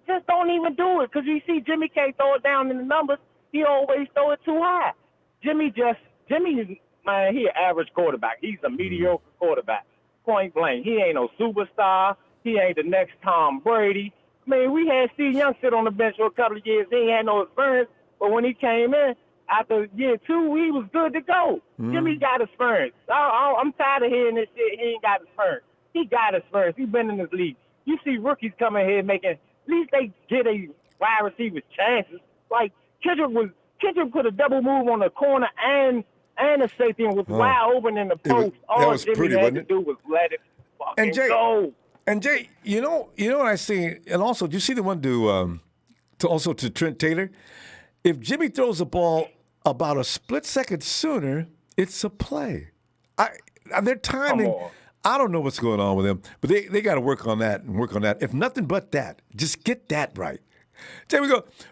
Just don't even do it because you see Jimmy can't throw it down in the numbers. He always throw it too high. Jimmy is, man, he an average quarterback. He's a mediocre quarterback, point blank. He ain't no superstar. He ain't the next Tom Brady. I mean, we had Steve Young sit on the bench for a couple of years. He ain't had no experience, but when he came in, after year 2, he was good to go. Jimmy got experience. I'm tired of hearing this shit. He ain't got experience. He got experience. He's been in this league. You see rookies coming here making, at least they get a wide receiver's chances. Like, Kendrick put a double move on the corner and a safety and was wide open in the post. All Jimmy had to do was let it fucking go. And Jay, you know what I see, and also, do you see the one to Trent Taylor? If Jimmy throws the ball about a split second sooner, it's a play. Their timing, I don't know what's going on with them, but they got to work on that and work on that. If nothing but that, just get that right. Jay,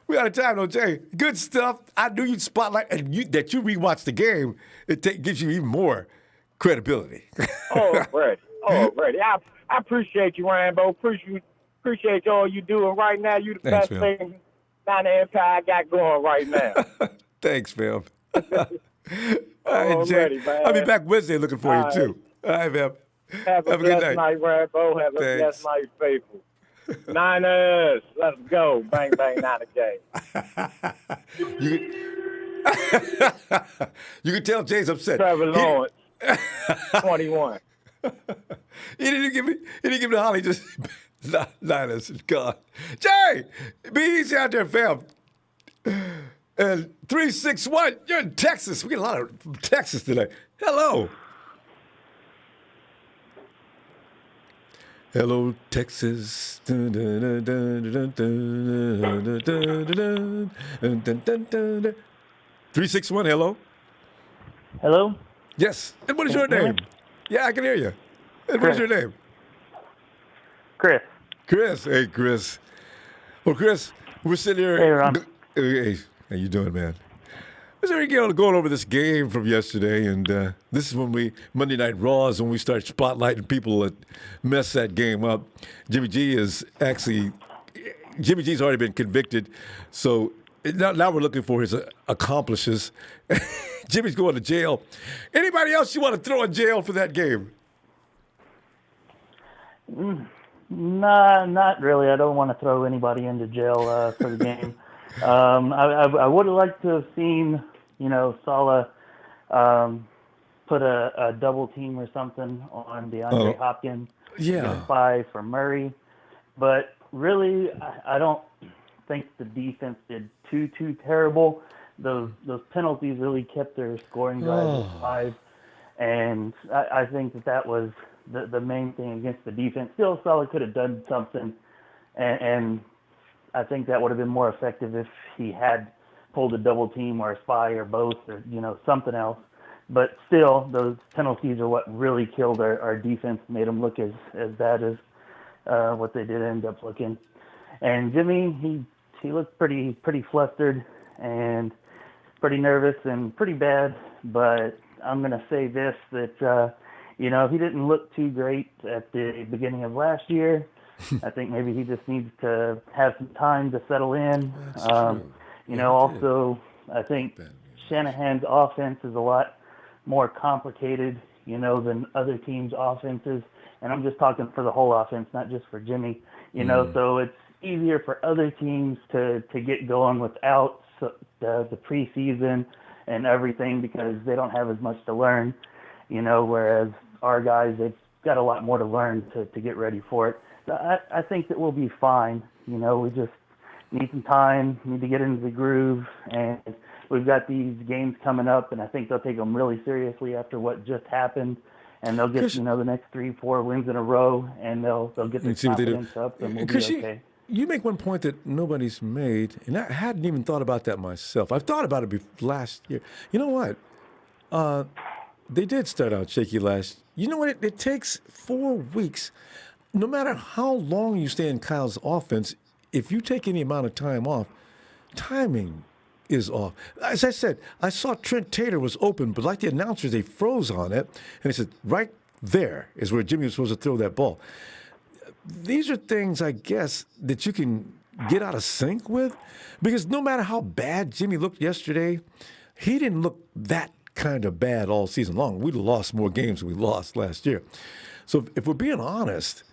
we out of time though, Jay. Good stuff. I knew you'd spotlight, and that you rewatch the game, gives you even more credibility. Already. I appreciate you, Ronbo. Appreciate all you doing right now. You the best thing down the empire I got going right now. Thanks, fam. All right, Jay. Man. I'll be back Wednesday looking for you, too. All right, fam. Have a good night, Ronbo. Have a blessed night, faithful. Niners, let's go. Bang, bang, Niner game. You can tell Jay's upset. Trevor Lawrence, 21. He didn't give me the holly. Just Niners is gone. Jay, be easy out there, fam. And 361, you're in Texas. We get a lot of Texas today. Hello. Hello, Texas. 361, hello. Hello? Yes. And what is your name? Yeah, I can hear you. And what is your name? Chris. Chris. Hey, Chris. Well, Chris, we're sitting here. Hey, Ron. Hey, how you doing, man? We're going over this game from yesterday, and this is when Monday Night Raw is when we start spotlighting people that mess that game up. Jimmy G's already been convicted, so now we're looking for his accomplices. Jimmy's going to jail. Anybody else you want to throw in jail for that game? Nah, not really. I don't want to throw anybody into jail for the game. I would have liked to have seen, Saleh put a double team or something on DeAndre Hopkins. Yeah. Spy for Murray. But really, I don't think the defense did too terrible. Those penalties really kept their scoring drives alive. And I think that was the main thing against the defense. Still, Saleh could have done something. And I think that would have been more effective if he had pulled a double team or a spy or both or, something else. But still, those penalties are what really killed our defense, made them look as bad as what they did end up looking. And Jimmy, he looked pretty flustered. And pretty nervous and pretty bad, but I'm going to say this, that, he didn't look too great at the beginning of last year. I think maybe he just needs to have some time to settle in. Also, I think Shanahan's offense is a lot more complicated, than other teams' offenses. And I'm just talking for the whole offense, not just for Jimmy. So it's easier for other teams to get going without the preseason and everything because they don't have as much to learn, whereas our guys, they've got a lot more to learn to get ready for it. So I think that we'll be fine. We just need some time, need to get into the groove, and we've got these games coming up, and I think they'll take them really seriously after what just happened, and they'll get, the next 3-4 wins in a row, and they'll get their confidence up, and we'll be okay. You make one point that nobody's made, and I hadn't even thought about that myself. I've thought about it last year. You know what? They did start out shaky last. You know what? It takes 4 weeks. No matter how long you stay in Kyle's offense, if you take any amount of time off, timing is off. As I said, I saw Trent Taylor was open, but like the announcers, they froze on it, and they said, right there is where Jimmy was supposed to throw that ball. These are things, I guess, that you can get out of sync with, because no matter how bad Jimmy looked yesterday, he didn't look that kind of bad all season long. We lost more games than we lost last year. So if we're being honest,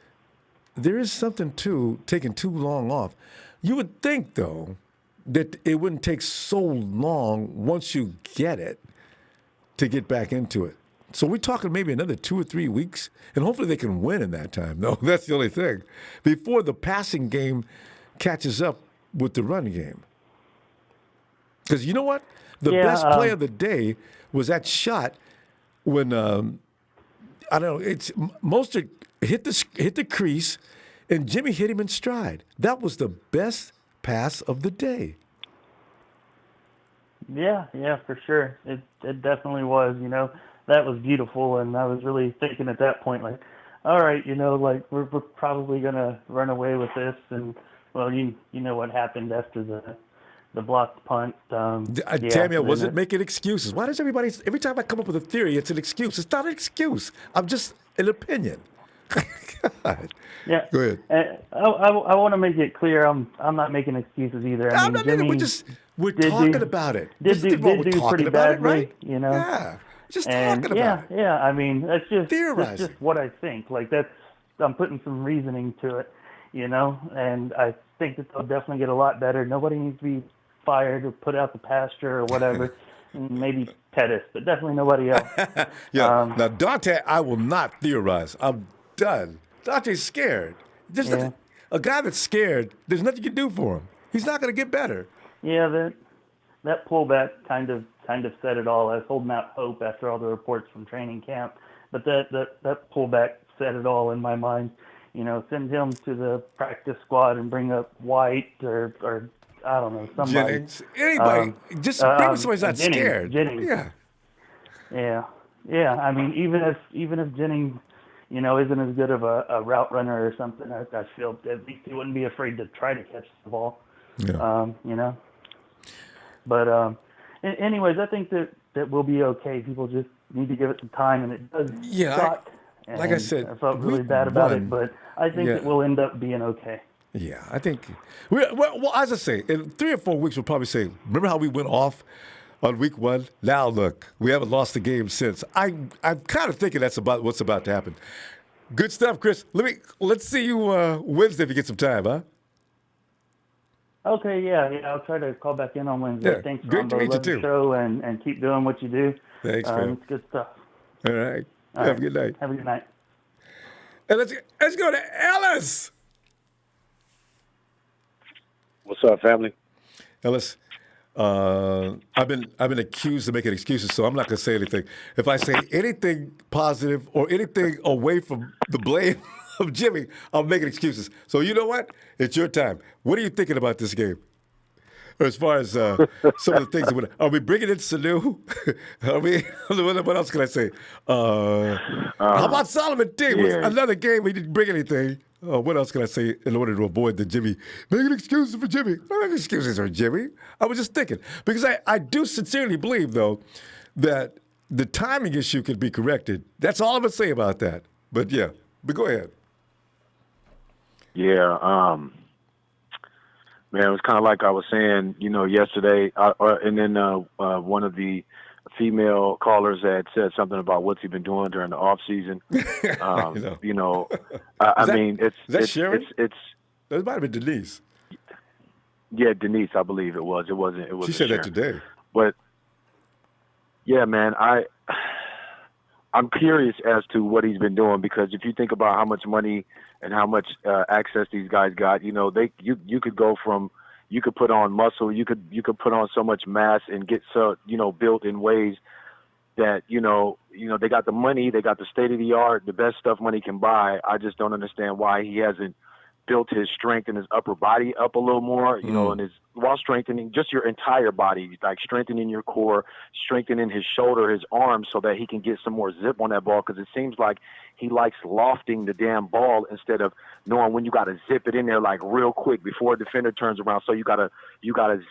there is something to taking too long off. You would think, though, that it wouldn't take so long once you get it to get back into it. So we're talking maybe another 2 or 3 weeks, and hopefully they can win in that time, though. That's the only thing. Before the passing game catches up with the running game. Because you know what? The best play of the day was that shot when, Mostert hit the crease, and Jimmy hit him in stride. That was the best pass of the day. Yeah, for sure. It definitely was, That was beautiful, and I was really thinking at that point, like, all right, we're probably going to run away with this, and, well, you know what happened after the blocked punt. Tammy, I wasn't making excuses. Why does everybody, every time I come up with a theory, it's an excuse? It's not an excuse. I'm just an opinion. God. Yeah. Go ahead. I want to make it clear. I'm not making excuses either. I mean, Jimmy, we're talking about it. Did do pretty badly, right? Yeah. Just talking about it. Yeah. I mean, that's just what I think. Like I'm putting some reasoning to it, and I think that they'll definitely get a lot better. Nobody needs to be fired or put out the pasture or whatever. Maybe Pettis, but definitely nobody else. Yeah. Now, Dante, I will not theorize. I'm done. Dante's scared. A guy that's scared, there's nothing you can do for him. He's not going to get better. Yeah, that pullback kind of said it all. I was holding out hope after all the reports from training camp, but that pullback said it all in my mind. Send him to the practice squad and bring up White or I don't know, somebody. Jennings. Anybody. Just bring him somebody's not scared. Jennings. Yeah. I mean, even if Jennings, isn't as good of a route runner or something, I feel at least he wouldn't be afraid to try to catch the ball. Yeah. But anyways, I think that we'll be okay. People just need to give it some time, and it does suck. Like I said, I felt really bad about it, but I think that we'll end up being okay. Yeah, I think. Well, as I say, in 3 or 4 weeks, we'll probably say, remember how we went off on week 1? Now, look, we haven't lost the game since. I'm kind of thinking that's about what's about to happen. Good stuff, Chris. Let's see you Wednesday if you get some time, huh? Okay, yeah. I'll try to call back in on Wednesday. Yeah, Thanks, great to Ronbo. meet you, Love the too. show and keep doing what you do. Thanks, man. It's good stuff. All right. Have a good night. Have a good night. And let's go to Ellis. What's up, family? Ellis, I've been accused of making excuses, so I'm not going to say anything. If I say anything positive or anything away from the blame of Jimmy, I'm making excuses. So you know what? It's your time. What are you thinking about this game? As far as some of the things, are we bringing in Sanu? What else can I say? How about Solomon Diggs? Another game we didn't bring anything. What else can I say in order to avoid the Jimmy? Making excuses for Jimmy. I'm not making excuses for Jimmy. I was just thinking. Because I do sincerely believe, though, that the timing issue could be corrected. That's all I'm going to say about that. But go ahead. Yeah, man, it was kind of like I was saying, yesterday, and then one of the female callers had said something about what's he been doing during the off season. I mean, it's Sharon? That might have been Denise. Yeah, Denise, I believe it was. It wasn't. She said Sharon. that today. But yeah, man, I'm curious as to what he's been doing, because if you think about how much money and how much access these guys got, you could go from, you could put on muscle, you could put on so much mass and get built in ways that they got the money, they got the state of the art, the best stuff money can buy. I just don't understand why he hasn't built his strength in his upper body up a little more, and while strengthening just your entire body, like strengthening your core, strengthening his shoulder, his arms, so that he can get some more zip on that ball. Because it seems like he likes lofting the damn ball instead of knowing when you got to zip it in there like real quick before a defender turns around. So you gotta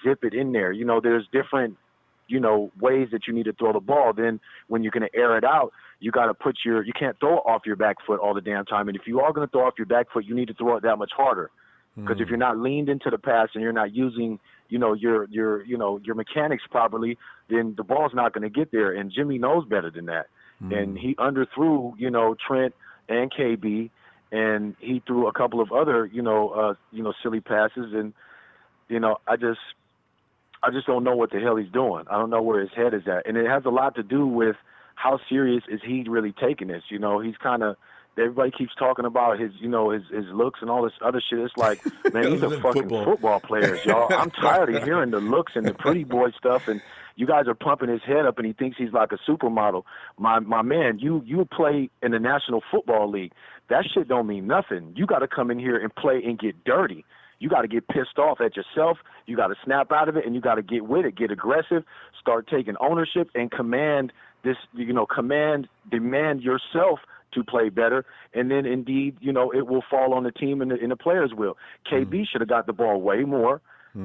zip it in there. There's different ways that you need to throw the ball. Then when you're going to air it out, you got to you can't throw it off your back foot all the damn time. And if you are going to throw off your back foot, you need to throw it that much harder. Because if you're not leaned into the pass and you're not using, your mechanics properly, then the ball's not going to get there. And Jimmy knows better than that. And he underthrew, Trent and KB, and he threw a couple of other, silly passes. And, I just don't know what the hell he's doing. I don't know where his head is at. And it has a lot to do with how serious is he really taking this. He's kind of, everybody keeps talking about his looks and all this other shit. It's like, man, these are fucking football players, y'all. I'm tired of hearing the looks and the pretty boy stuff, and you guys are pumping his head up and he thinks he's like a supermodel. My man, you play in the National Football League. That shit don't mean nothing. You got to come in here and play and get dirty. You got to get pissed off at yourself. You got to snap out of it, and you got to get with it, get aggressive, start taking ownership, and demand yourself to play better. And then, indeed, it will fall on the team and the players will. KB should have got the ball way more. He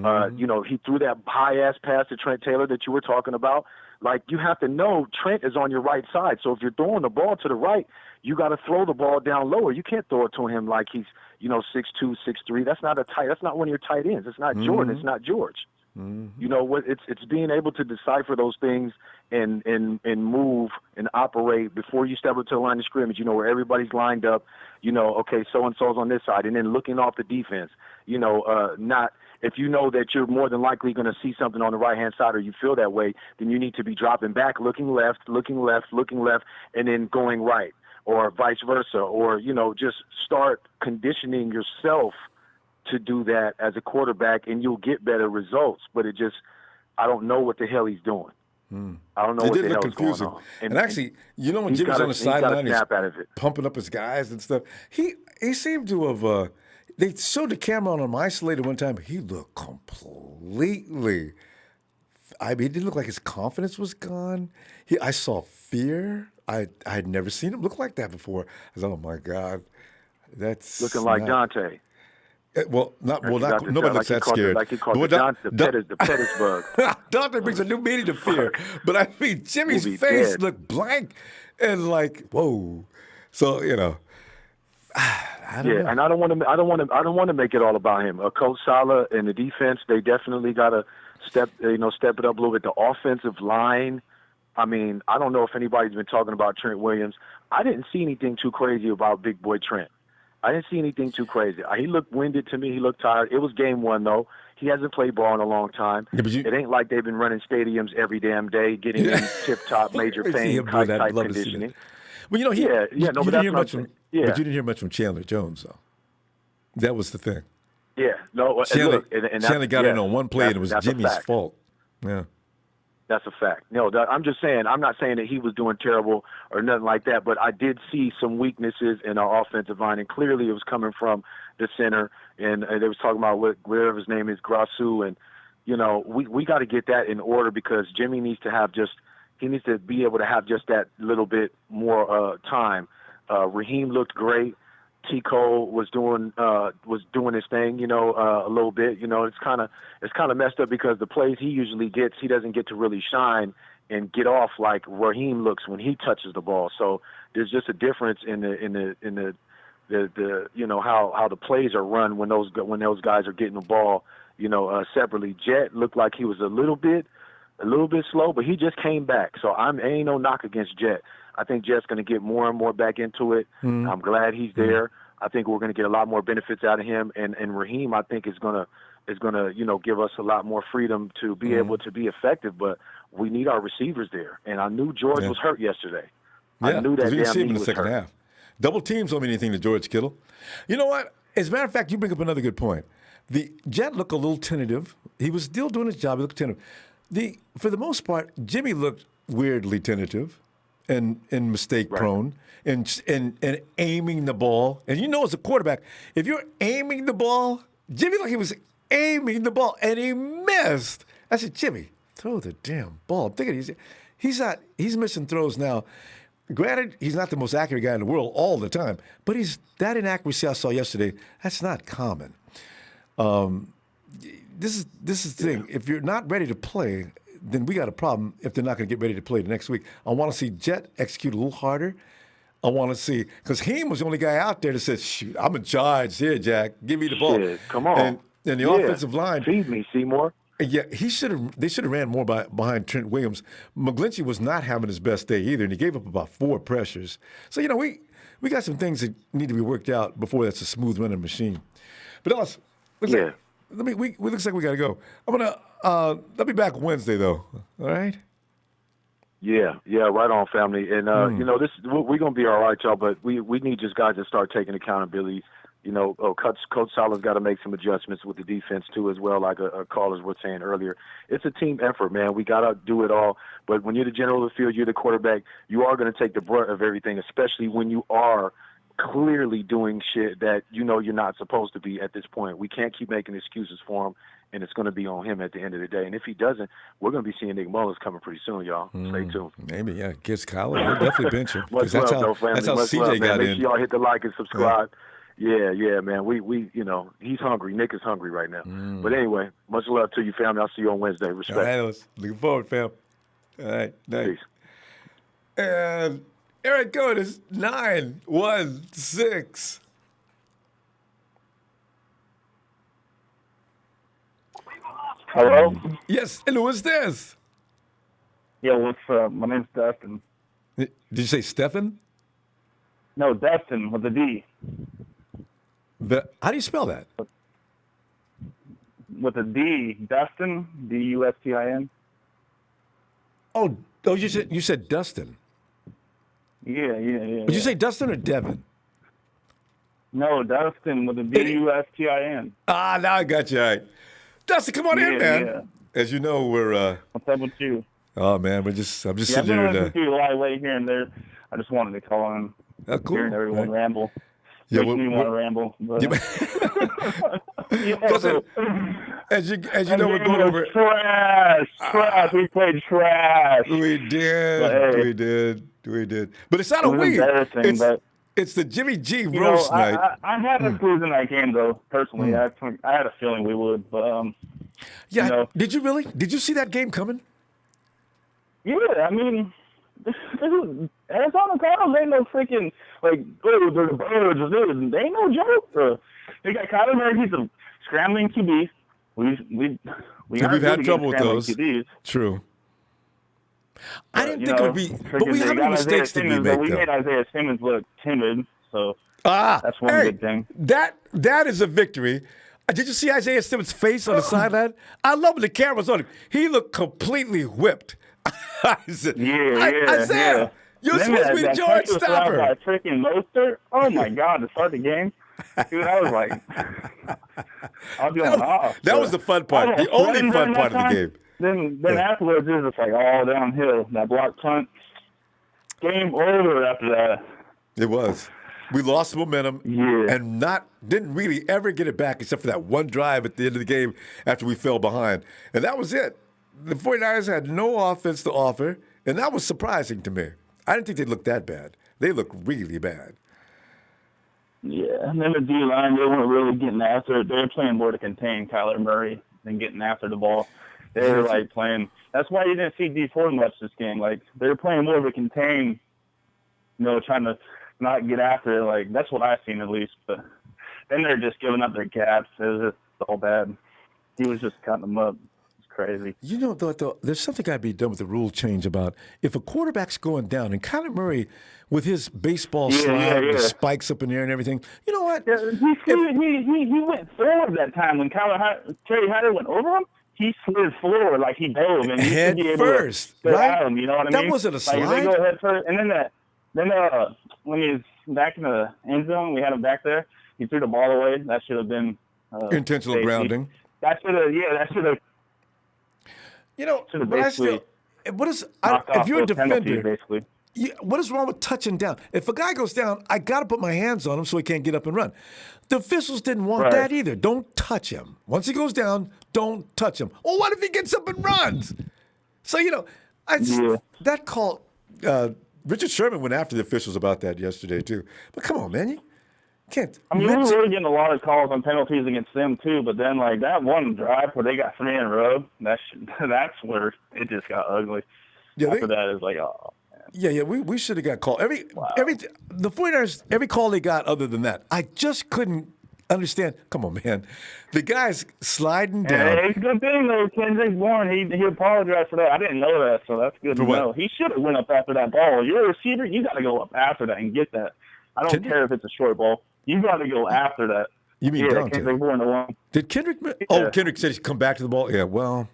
threw that high-ass pass to Trent Taylor that you were talking about. Like, you have to know Trent is on your right side. So if you're throwing the ball to the right, you got to throw the ball down lower. You can't throw it to him like he's, 6'2", 6'3". That's not one of your tight ends. It's not Jordan. It's not George. It's being able to decipher those things and move and operate before you step up to the line of scrimmage, where everybody's lined up, okay, so-and-so's on this side, and then looking off the defense, not if you know that you're more than likely going to see something on the right-hand side or you feel that way, then you need to be dropping back, looking left, and then going right, or vice versa, or, just start conditioning yourself to do that as a quarterback, and you'll get better results. But I don't know what the hell he's doing. I don't know what the hell is going on. And actually, when Jimmy's on the sideline, he's pumping up his guys and stuff, he seemed to have, they showed the camera on him isolated one time, but he looked completely, he didn't look like his confidence was gone. I saw fear. I had never seen him look like that before. I was, oh my God, that's looking like Dante. Nobody looks that scared. Like he called the Pettis bug. Dante brings a new meaning to fear. But I mean, Jimmy's face looked blank and like, whoa. So I don't know. And I don't want to make it all about him. Coach Saleh and the defense, they definitely got to step it up a little bit. The offensive line. I mean, I don't know if anybody's been talking about Trent Williams. I didn't see anything too crazy about Big Boy Trent. I didn't see anything too crazy. He looked winded to me. He looked tired. It was game one, though. He hasn't played ball in a long time. It ain't like they've been running stadiums every damn day, getting in tip-top major pain type conditioning. Well, you didn't hear much from Chandler Jones, though. That was the thing. Yeah. No, Chandler got in on one play, and it was Jimmy's fault. Yeah. That's a fact. No, I'm just saying, I'm not saying that he was doing terrible or nothing like that, but I did see some weaknesses in our offensive line, and clearly it was coming from the center, and they was talking about whatever his name is, Grasu, and, we got to get that in order, because Jimmy needs to be able to have just that little bit more time. Raheem looked great. T. Cole was doing his thing, a little bit. It's kind of messed up because the plays he usually gets, he doesn't get to really shine and get off like Raheem looks when he touches the ball. So there's just a difference in the how the plays are run when those guys are getting the ball, separately. Jet looked like he was a little bit slow, but he just came back. So ain't no knock against Jet. I think Jet's going to get more and more back into it. Mm-hmm. I'm glad he's there. I think we're going to get a lot more benefits out of him. And Raheem, I think, is going to give us a lot more freedom to be able to be effective. But we need our receivers there. And I knew George was hurt yesterday. Yeah, I knew that we didn't damn see him knee in the was second hurt. half. Double teams don't mean anything to George Kittle. You know what? As a matter of fact, you bring up another good point. The Jet looked a little tentative. He was still doing his job. He looked tentative. For the most part, Jimmy looked weirdly tentative and mistake prone and aiming the ball. And as a quarterback, if you're aiming the ball, Jimmy looked like he was aiming the ball and he missed. I said, Jimmy, throw the damn ball. I'm thinking he's missing throws now. Granted, he's not the most accurate guy in the world all the time, but that inaccuracy I saw yesterday, that's not common. This is the thing. If you're not ready to play, then we got a problem if they're not going to get ready to play the next week. I want to see Jet execute a little harder. I want to see, because Heem was the only guy out there that said, shoot, I'm in charge here, Jack. Give me the ball. Shit, come on. And the offensive line. Feed me, Seymour. Yeah, they should have ran more behind Trent Williams. McGlinchey was not having his best day either, and he gave up about 4 pressures. So, we got some things that need to be worked out before that's a smooth running machine. But looks like we got to go. I'll be back Wednesday though. All right. Yeah, right on, family. And we're gonna be all right, y'all. But we need just guys to start taking accountability. Coach Salah's got to make some adjustments with the defense too, as well. Like a callers were saying earlier, it's a team effort, man. We got to do it all. But when you're the general of the field, you're the quarterback. You are going to take the brunt of everything, especially when you are clearly doing shit that you're not supposed to be at this point. We can't keep making excuses for him, and it's going to be on him at the end of the day. And if he doesn't, we're going to be seeing Nick Mullins coming pretty soon, y'all. Stay tuned. Maybe, yeah. Gets Kyler. We'll definitely bench him. Much That's love, how Much CJ love, got Make in. sure y'all hit the like and subscribe. Yeah, man. We he's hungry. Nick is hungry right now. But anyway, much love to you, family. I'll see you on Wednesday. Respect. All right, looking forward, fam. All right, nice. Peace. And Eric code is 916. Hello? Yes, and who is this? Yeah, what's up? My name's Dustin. Did you say Stephen? No, Dustin with a D. How do you spell that? With a D. Dustin, D-U-S-T-I-N. Oh, you said Dustin. Yeah. Did you say Dustin or Devin? No, Dustin with a D-U-S-T-I-N. Now I got you. All right. Dustin, come on in, man. Yeah. As you know, we're... What's up with you? Oh, man, I'm just sitting here. I've been listening to you a lot late here and there. I just wanted to call in. Oh, cool. Hearing everyone ramble. Yeah, Makes me want to ramble. But, as you know, we're going over... Trash. We played trash. We did. But it's not a we. It's the Jimmy G roast night. I had us losing that game, though, personally. I had a feeling we would. But, Did you really? Did you see that game coming? Yeah, I mean... Arizona Cardinals ain't no freaking they're the birds. They ain't no joke. They got Kyler Murray. He's a scrambling QB. We've had trouble with those. QBs. True. I didn't think it would be. But we have mistakes to be made. We made Isaiah Simmons look timid. So that's one good thing. That is a victory. Did you see Isaiah Simmons' face on the sideline? I love when the camera's on him. He looked completely whipped. Isaiah, you're supposed to be the George stopper. By freaking Mostert. Oh my God! To start the game, dude, I was like, I was going off. That was the fun part. The only fun part of the game. Then afterwards, it was just like all downhill. That block punt, game over after that. It was. We lost momentum and didn't really ever get it back except for that one drive at the end of the game after we fell behind, and that was it. The 49ers had no offense to offer, and that was surprising to me. I didn't think they looked that bad. They looked really bad. Yeah, and then the D-line, they weren't really getting after it. They were playing more to contain Kyler Murray than getting after the ball. They were, like, playing. That's why you didn't see D Ford much this game. Like, they were playing more of a contain, trying to not get after it. Like, that's what I've seen at least. But then they're just giving up their gaps. It was just all bad. He was just cutting them up. It's crazy. Though, there's something got to be done with the rule change about if a quarterback's going down, and Kyler Murray, with his baseball slide, the spikes up in the air and everything, you know what? Yeah, he went forward that time when Terry Hyder went over him. He slid forward like he dove, and he head should be able first, to right? him, you know what I mean? That wasn't a slide. Like, they go head first, and then when he was back in the end zone, we had him back there. He threw the ball away. That should have been intentional safety. grounding. That should have. But I still, if you're a defender, basically. What is wrong with touching down? If a guy goes down, I got to put my hands on him so he can't get up and run. The officials didn't want that either. Don't touch him. Once he goes down, don't touch him. Well, what if he gets up and runs? So, that call, Richard Sherman went after the officials about that yesterday, too. But come on, man. You can't. I mean, we were really getting a lot of calls on penalties against them, too. But then, like, that one drive where they got 3 in a row, that's where it just got ugly. After that, it's like, oh. Yeah, we should have got called. The 49ers, every call they got other than that, I just couldn't understand. Come on, man. The guy's sliding down. Hey, it's a good thing, though. Kendrick Bourne, he apologized for that. I didn't know that, so that's good to know. He should have went up after that ball. You're a receiver, you got to go up after that and get that. I don't care if it's a short ball. You got to go after that. You mean Dante? Kendrick Bourne, the one. Did Kendrick? Oh, Kendrick said he'd come back to the ball? Yeah, well.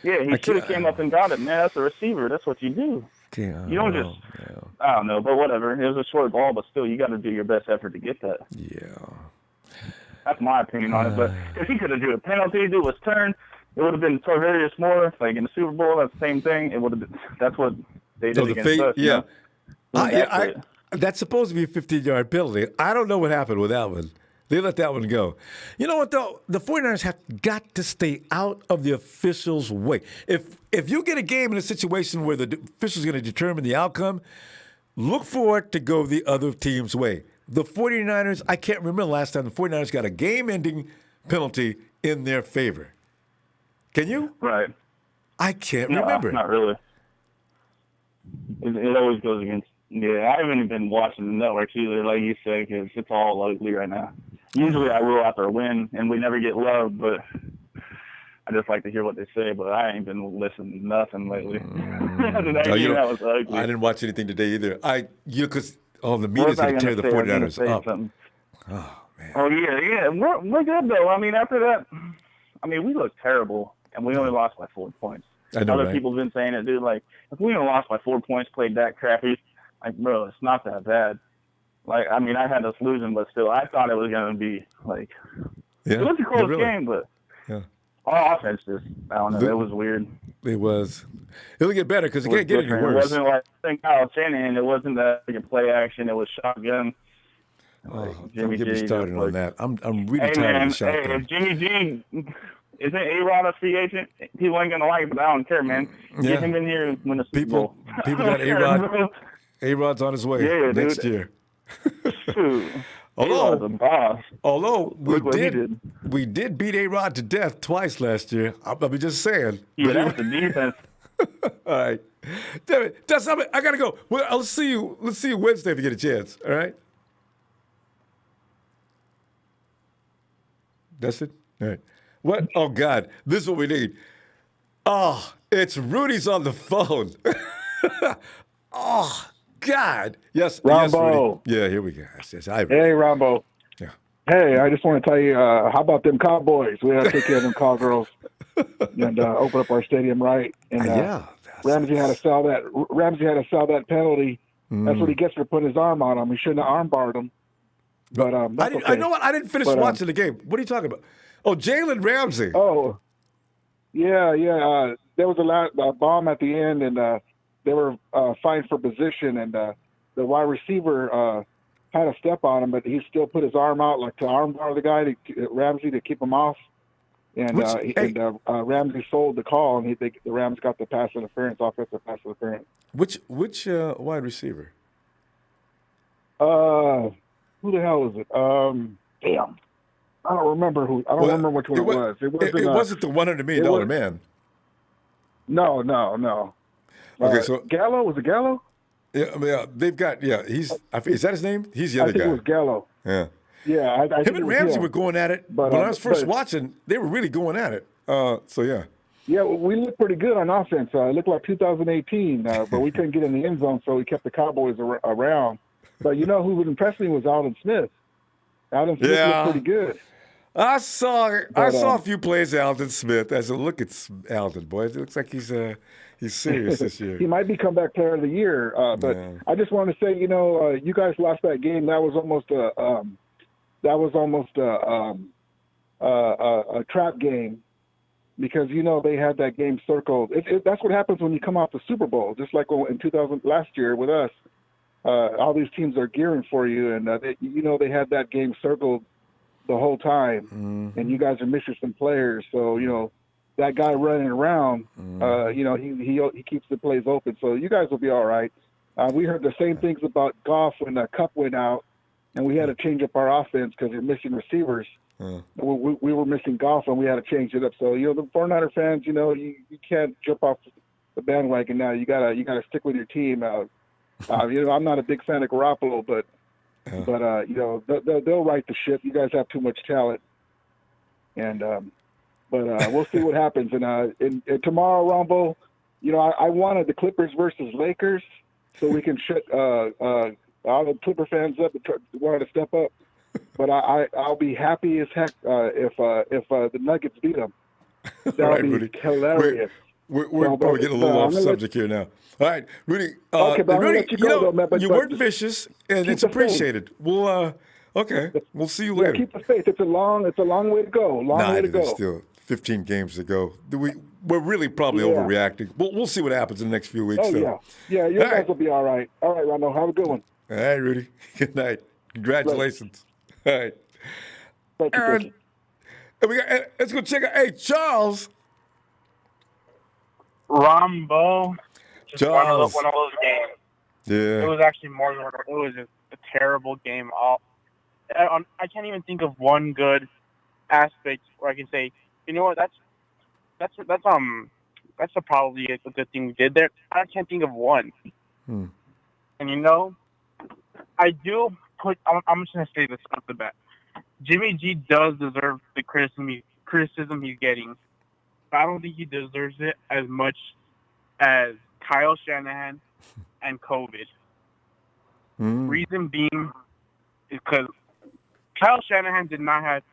Yeah, he should have came up and got it, man. That's a receiver. That's what you do. You don't just, I don't know, but whatever. It was a short ball, but still, you got to do your best effort to get that. Yeah. That's my opinion on it. But if he could have done a penalty, do his turn, it would have been Tarvarius Moore, like in the Super Bowl. That's the same thing. It would have been. That's what they did against us. Yeah. That's supposed to be a 15-yard penalty. I don't know what happened with that one. They let that one go. You know what, though? The 49ers have got to stay out of the officials' way. If you get a game in a situation where the official's going to determine the outcome, look for it to go the other team's way. The 49ers, I can't remember the last time the 49ers got a game-ending penalty in their favor. Can you? Right. I can't remember. Not really. It always goes against. Yeah, I haven't even been watching the networks either, like you said, because it's all ugly right now. Usually I will after a win, and we never get love, but I just like to hear what they say, but I ain't been listening to nothing lately. That was ugly. I didn't watch anything today either. Because the media's going to tear the 49ers up. Something. Oh, man. Oh, yeah. We're good, though. I mean, after that, we looked terrible, and we only lost by 4 points. I know, Other people have been saying it, dude. Like, if we only lost by 4 points, played that crappy, like, bro, it's not that bad. Like, I mean, I had us losing, but still, I thought it was going to be, like, it was a close game, but our offense just, I don't know, it was weird. It was. It'll get better because it can't get any worse. It wasn't like Kyle Shanahan. It wasn't that play action. It was shotgun. Don't get me started on that. I'm really tired of the shotgun. Hey, if Jimmy G isn't A-Rod a free agent, people ain't going to like it, but I don't care, man. Get him in here and win the Super Bowl. People got A-Rod. A-Rod's on his way next year. Although we did beat A-Rod to death twice last year. I'll be just saying. Yeah, that's the defense. All right. Damn it. That's something. I gotta go. Well, let's see you Wednesday if you get a chance. All right. That's it? All right. What? Oh, God. This is what we need. Oh, it's Rudy's on the phone. Oh, God. Yes. Ronbo. Yes, Rudy. Yeah, here we go. Yes, hey, Ronbo. Yeah. Hey, I just want to tell you, how about them Cowboys? We got to take care of them Cowgirls and open up our stadium right. And Ramsey had to sell that. Ramsey had to sell that penalty. That's what he gets for putting his arm on him. He shouldn't have armbarred him. But I know what. I didn't finish watching the game. What are you talking about? Oh, Jalen Ramsey. Oh, yeah. There was a bomb at the end, and they were fighting for position, and the wide receiver had a step on him, but he still put his arm out like to armbar the guy, Ramsey, to keep him off. And Ramsey sold the call, and the Rams got the offensive pass interference. Which wide receiver? Who Who the hell is it? Damn. I don't remember who. I don't remember which one it was. It wasn't the $100 million man. No. Okay, so Gallo, was it Gallo? Yeah, I mean, they've got is that his name? He's the other guy. I think it was Gallo. Yeah. Yeah, I him and Ramsey were going at it. But when I was first watching, they were really going at it. So yeah. Yeah, we looked pretty good on offense. It looked like 2018, but we couldn't get in the end zone, so we kept the Cowboys around. But you know who would impress me was Alden Smith. Alden Smith looked pretty good. I saw a few plays of Alden Smith. I said, look at Alden, boy. It looks like he's serious this year. He might be comeback player of the year. But I just want to say, you guys lost that game. That was almost a trap game. Because they had that game circled. That's what happens when you come off the Super Bowl. Just like in last year with us, all these teams are gearing for you, and they had that game circled the whole time, and you guys are missing some players. So that guy running around, he keeps the plays open. So you guys will be all right. We heard the same things about Goff when the Cup went out, and we had to change up our offense because we're missing receivers. We were missing Goff, and we had to change it up. So the 49er fans, you can't jump off the bandwagon now. You gotta stick with your team. I'm not a big fan of Garoppolo, but they'll right the ship. You guys have too much talent, and we'll see what happens. And tomorrow, Ronbo, I wanted the Clippers versus Lakers, so we can shut all the Clipper fans up and wanted to step up. But I'll be happy as heck if the Nuggets beat them. That'll be Rudy. Hilarious. We're probably getting a little off subject here now. All right, Rudy. Okay, but Rudy, let you go, man, but you weren't vicious, and it's appreciated. We'll see you later. Keep the faith. It's a long way to go. Way to go. Still 15 games to go. We're really probably overreacting. We'll see what happens in the next few weeks. Oh yeah. You guys will be all right. All right, Rondo. Have a good one. All right, Rudy. Good night. Congratulations. All right. Thank you. Let's go check out. Hey, Charles. Ronbo. Charles. One of those games. Yeah. It was actually more than it was a terrible game. I can't even think of one good aspect where I can say, you know what, that's probably a good thing we did there. I can't think of one. And I do put. I'm just gonna say this off the bat. Jimmy G does deserve the criticism he's getting, but I don't think he deserves it as much as Kyle Shanahan and COVID. Reason being is because Kyle Shanahan did not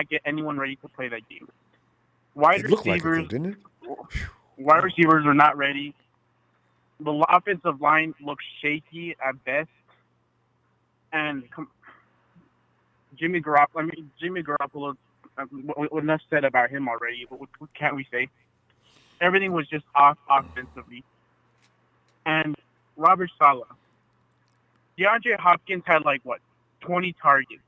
get anyone ready to play that game. Wide receivers are not ready. The offensive line looks shaky at best. And Jimmy Garoppolo, what enough said about him already. What can't we say? Everything was just off offensively. And Robert Saleh. DeAndre Hopkins had 20 targets.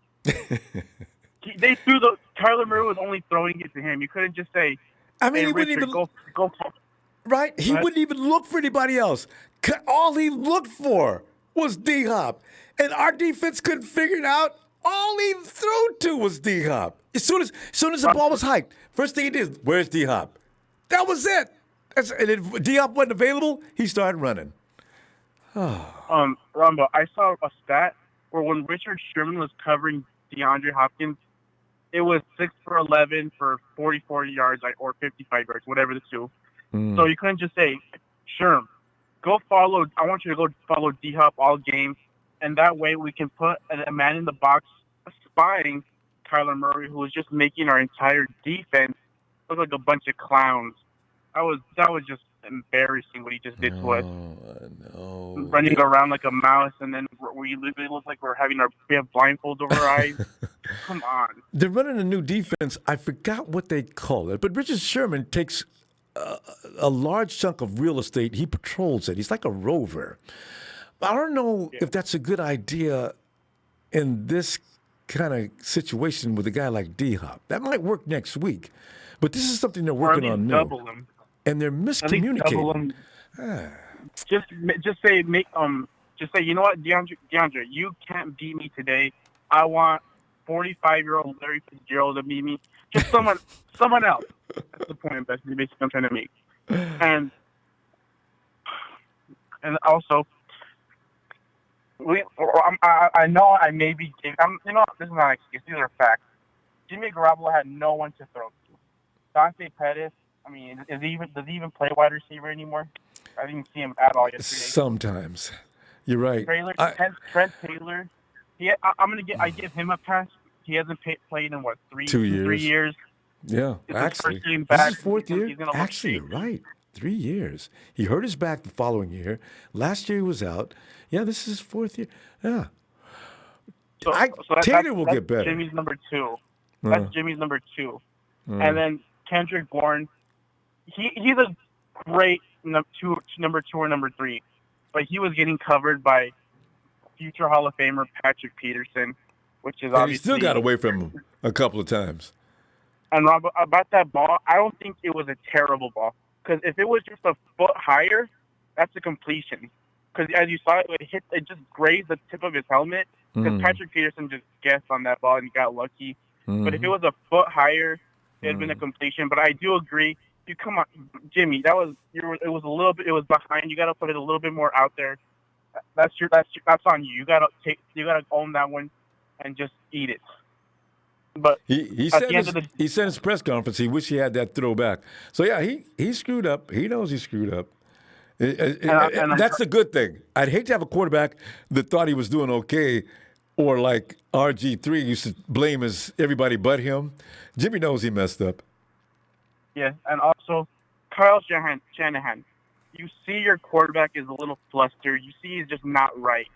They threw Kyler Murray was only throwing it to him. You couldn't just say, I mean, hey, he Richard, wouldn't even go. Right? He wouldn't even look for anybody else. All he looked for was D-Hop. And our defense couldn't figure it out. All he threw to was D-Hop. As soon as the ball was hiked, first thing he did, where's D-Hop? That was it. And if D-Hop wasn't available, he started running. Ronbo, I saw a stat where when Richard Sherman was covering DeAndre Hopkins, it was 6 for 11 for 44 yards or 55 yards, whatever the two. So you couldn't just say, Sherm, I want you to go follow D-Hop all game, and that way we can put a man in the box spying Kyler Murray, who was just making our entire defense look like a bunch of clowns. That was just embarrassing what he just did to us. No. Running around like a mouse, and then we literally look like we have blindfolds over our eyes. Come on. They're running a new defense. I forgot what they call it, but Richard Sherman takes a large chunk of real estate. He patrols it. He's like a rover. I don't know if that's a good idea in this kind of situation with a guy like D-Hop. That might work next week, but this is something they're working on new. Double him. And they're miscommunicating. Just say, you know what, DeAndre, you can't beat me today. I want 45-year-old Larry Fitzgerald to beat me. Just someone else. That's the point, basically, I'm trying to make. And also, I know I may be this is not an excuse. These are facts. Jimmy Garoppolo had no one to throw to. Dante Pettis, I mean, does he even play wide receiver anymore? I didn't see him at all yesterday. Sometimes. You're right. Trent Taylor, I give him a pass. He hasn't played in, 2 years. 3 years? Yeah, actually. This is fourth year? Actually, you're right. 3 years. He hurt his back the following year. Last year he was out. Yeah, this is his fourth year. Yeah. Taylor will get better. Jimmy's number 2. That's Jimmy's number 2. And then Kendrick Bourne, he's a great number 2 or number 3, but he was getting covered by future Hall of Famer Patrick Peterson, which is obviously. And he still got away from him a couple of times. And Rob, about that ball, I don't think it was a terrible ball, because if it was just a foot higher, that's a completion. Because as you saw, it just grazed the tip of his helmet. Because Patrick Peterson just guessed on that ball and he got lucky. But if it was a foot higher, it had been a completion. But I do agree. You come on, Jimmy. It was a little bit. It was behind. You got to put it a little bit more out there. That's on you. You got to own that one, and just eat it. But he said in his press conference he wished he had that throwback. So yeah, he screwed up. He knows he screwed up. And that's the good thing. I'd hate to have a quarterback that thought he was doing okay, or like RG3 used to blame everybody but him. Jimmy knows he messed up. Yeah, and also Kyle Shanahan. You see your quarterback is a little flustered. You see he's just not right.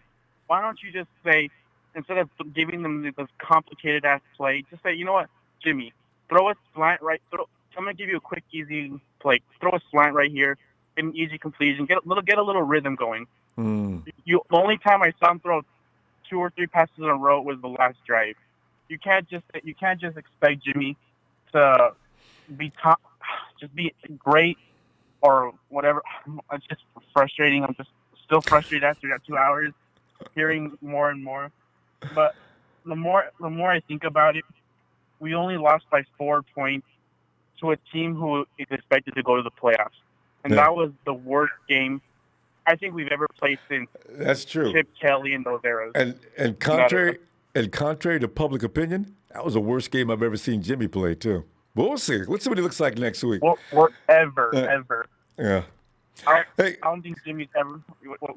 Why don't you just say, instead of giving them this complicated-ass play, just say, you know what, Jimmy, throw a slant right. I'm going to give you a quick, easy play. Throw a slant right here, an easy completion. Get a little rhythm going. The only time I saw him throw 2 or 3 passes in a row was the last drive. You can't just expect Jimmy to be great or whatever. It's just frustrating. I'm just still frustrated after that 2 hours, hearing more and more. But the more I think about it, we only lost by 4 points to a team who is expected to go to the playoffs, and that was the worst game I think we've ever played since. That's true. Chip Kelly and those eras. And contrary to public opinion, that was the worst game I've ever seen Jimmy play too. But we'll see. Let's see what he looks like next week. Ever. Yeah. I don't think Jimmy's ever.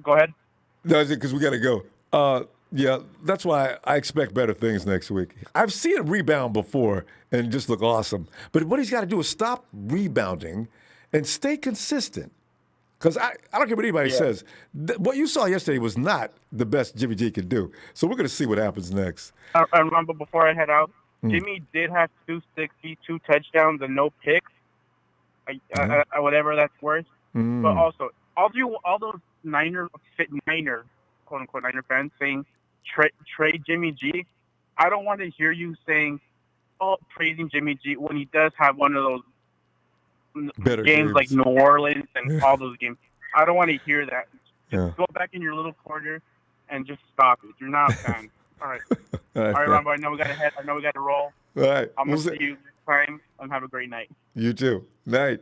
Go ahead. No, because we got to go. Yeah, that's why I expect better things next week. I've seen him rebound before and just look awesome. But what he's got to do is stop rebounding and stay consistent. Because I don't care what anybody says. What you saw yesterday was not the best Jimmy G could do. So we're going to see what happens next. And Ronbo, before I head out, Jimmy did have 260, 2 touchdowns, and no picks. Whatever that's worth. But also, all those Niner quote unquote Niner fans saying trade Jimmy G. I don't want to hear you saying, praising Jimmy G when he does have one of those better games like New Orleans and all those games. I don't want to hear that. Just go back in your little corner and just stop it. You're not a fan. All right. All right, Ronbo. I know we got to head. I know we got to roll. All right. I'm going to see you next time and have a great night. You too. Night.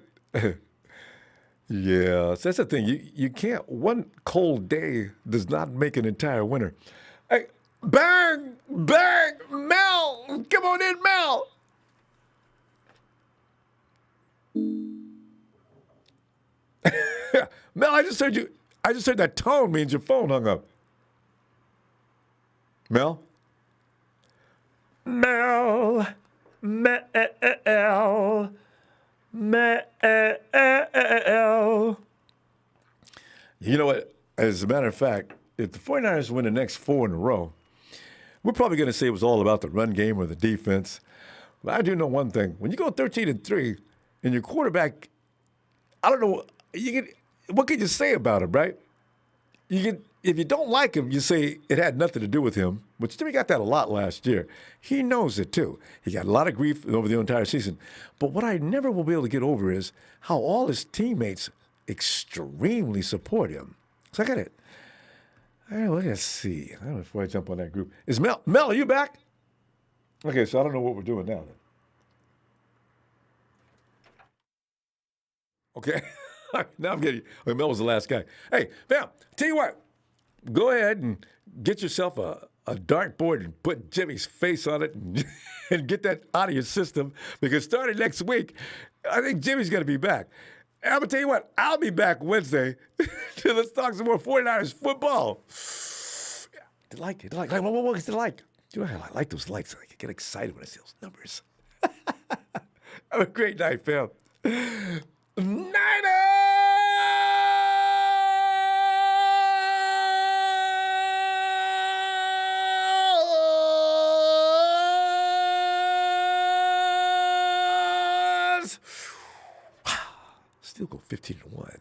Yeah, so that's the thing. You can't. One cold day does not make an entire winter. Hey, bang, Mel, come on in, Mel. Mel, I just heard that tone means your phone hung up. Mel. You know what? As a matter of fact, if the 49ers win the next 4 in a row, we're probably going to say it was all about the run game or the defense. But I do know one thing. When you go 13-3 and your quarterback, I don't know, what can you say about him, right? If you don't like him, you say it had nothing to do with him, which Jimmy got that a lot last year. He knows it, too. He got a lot of grief over the entire season. But what I never will be able to get over is how all his teammates extremely support him. So All right, let's see. I don't know before I jump on that group. Is Mel? Mel, are you back? Okay, so I don't know what we're doing now then. Okay. Now I'm getting. Okay, Mel was the last guy. Hey, fam, tell you what. Go ahead and get yourself a dartboard and put Jimmy's face on it and get that out of your system, because starting next week, I think Jimmy's going to be back. And I'm going to tell you what, I'll be back Wednesday. Let's talk some more 49ers football. Like it. Like, what is it like? You know, I like those likes. I get excited when I see those numbers. Have a great night, fam. Niners! Still go 15-1.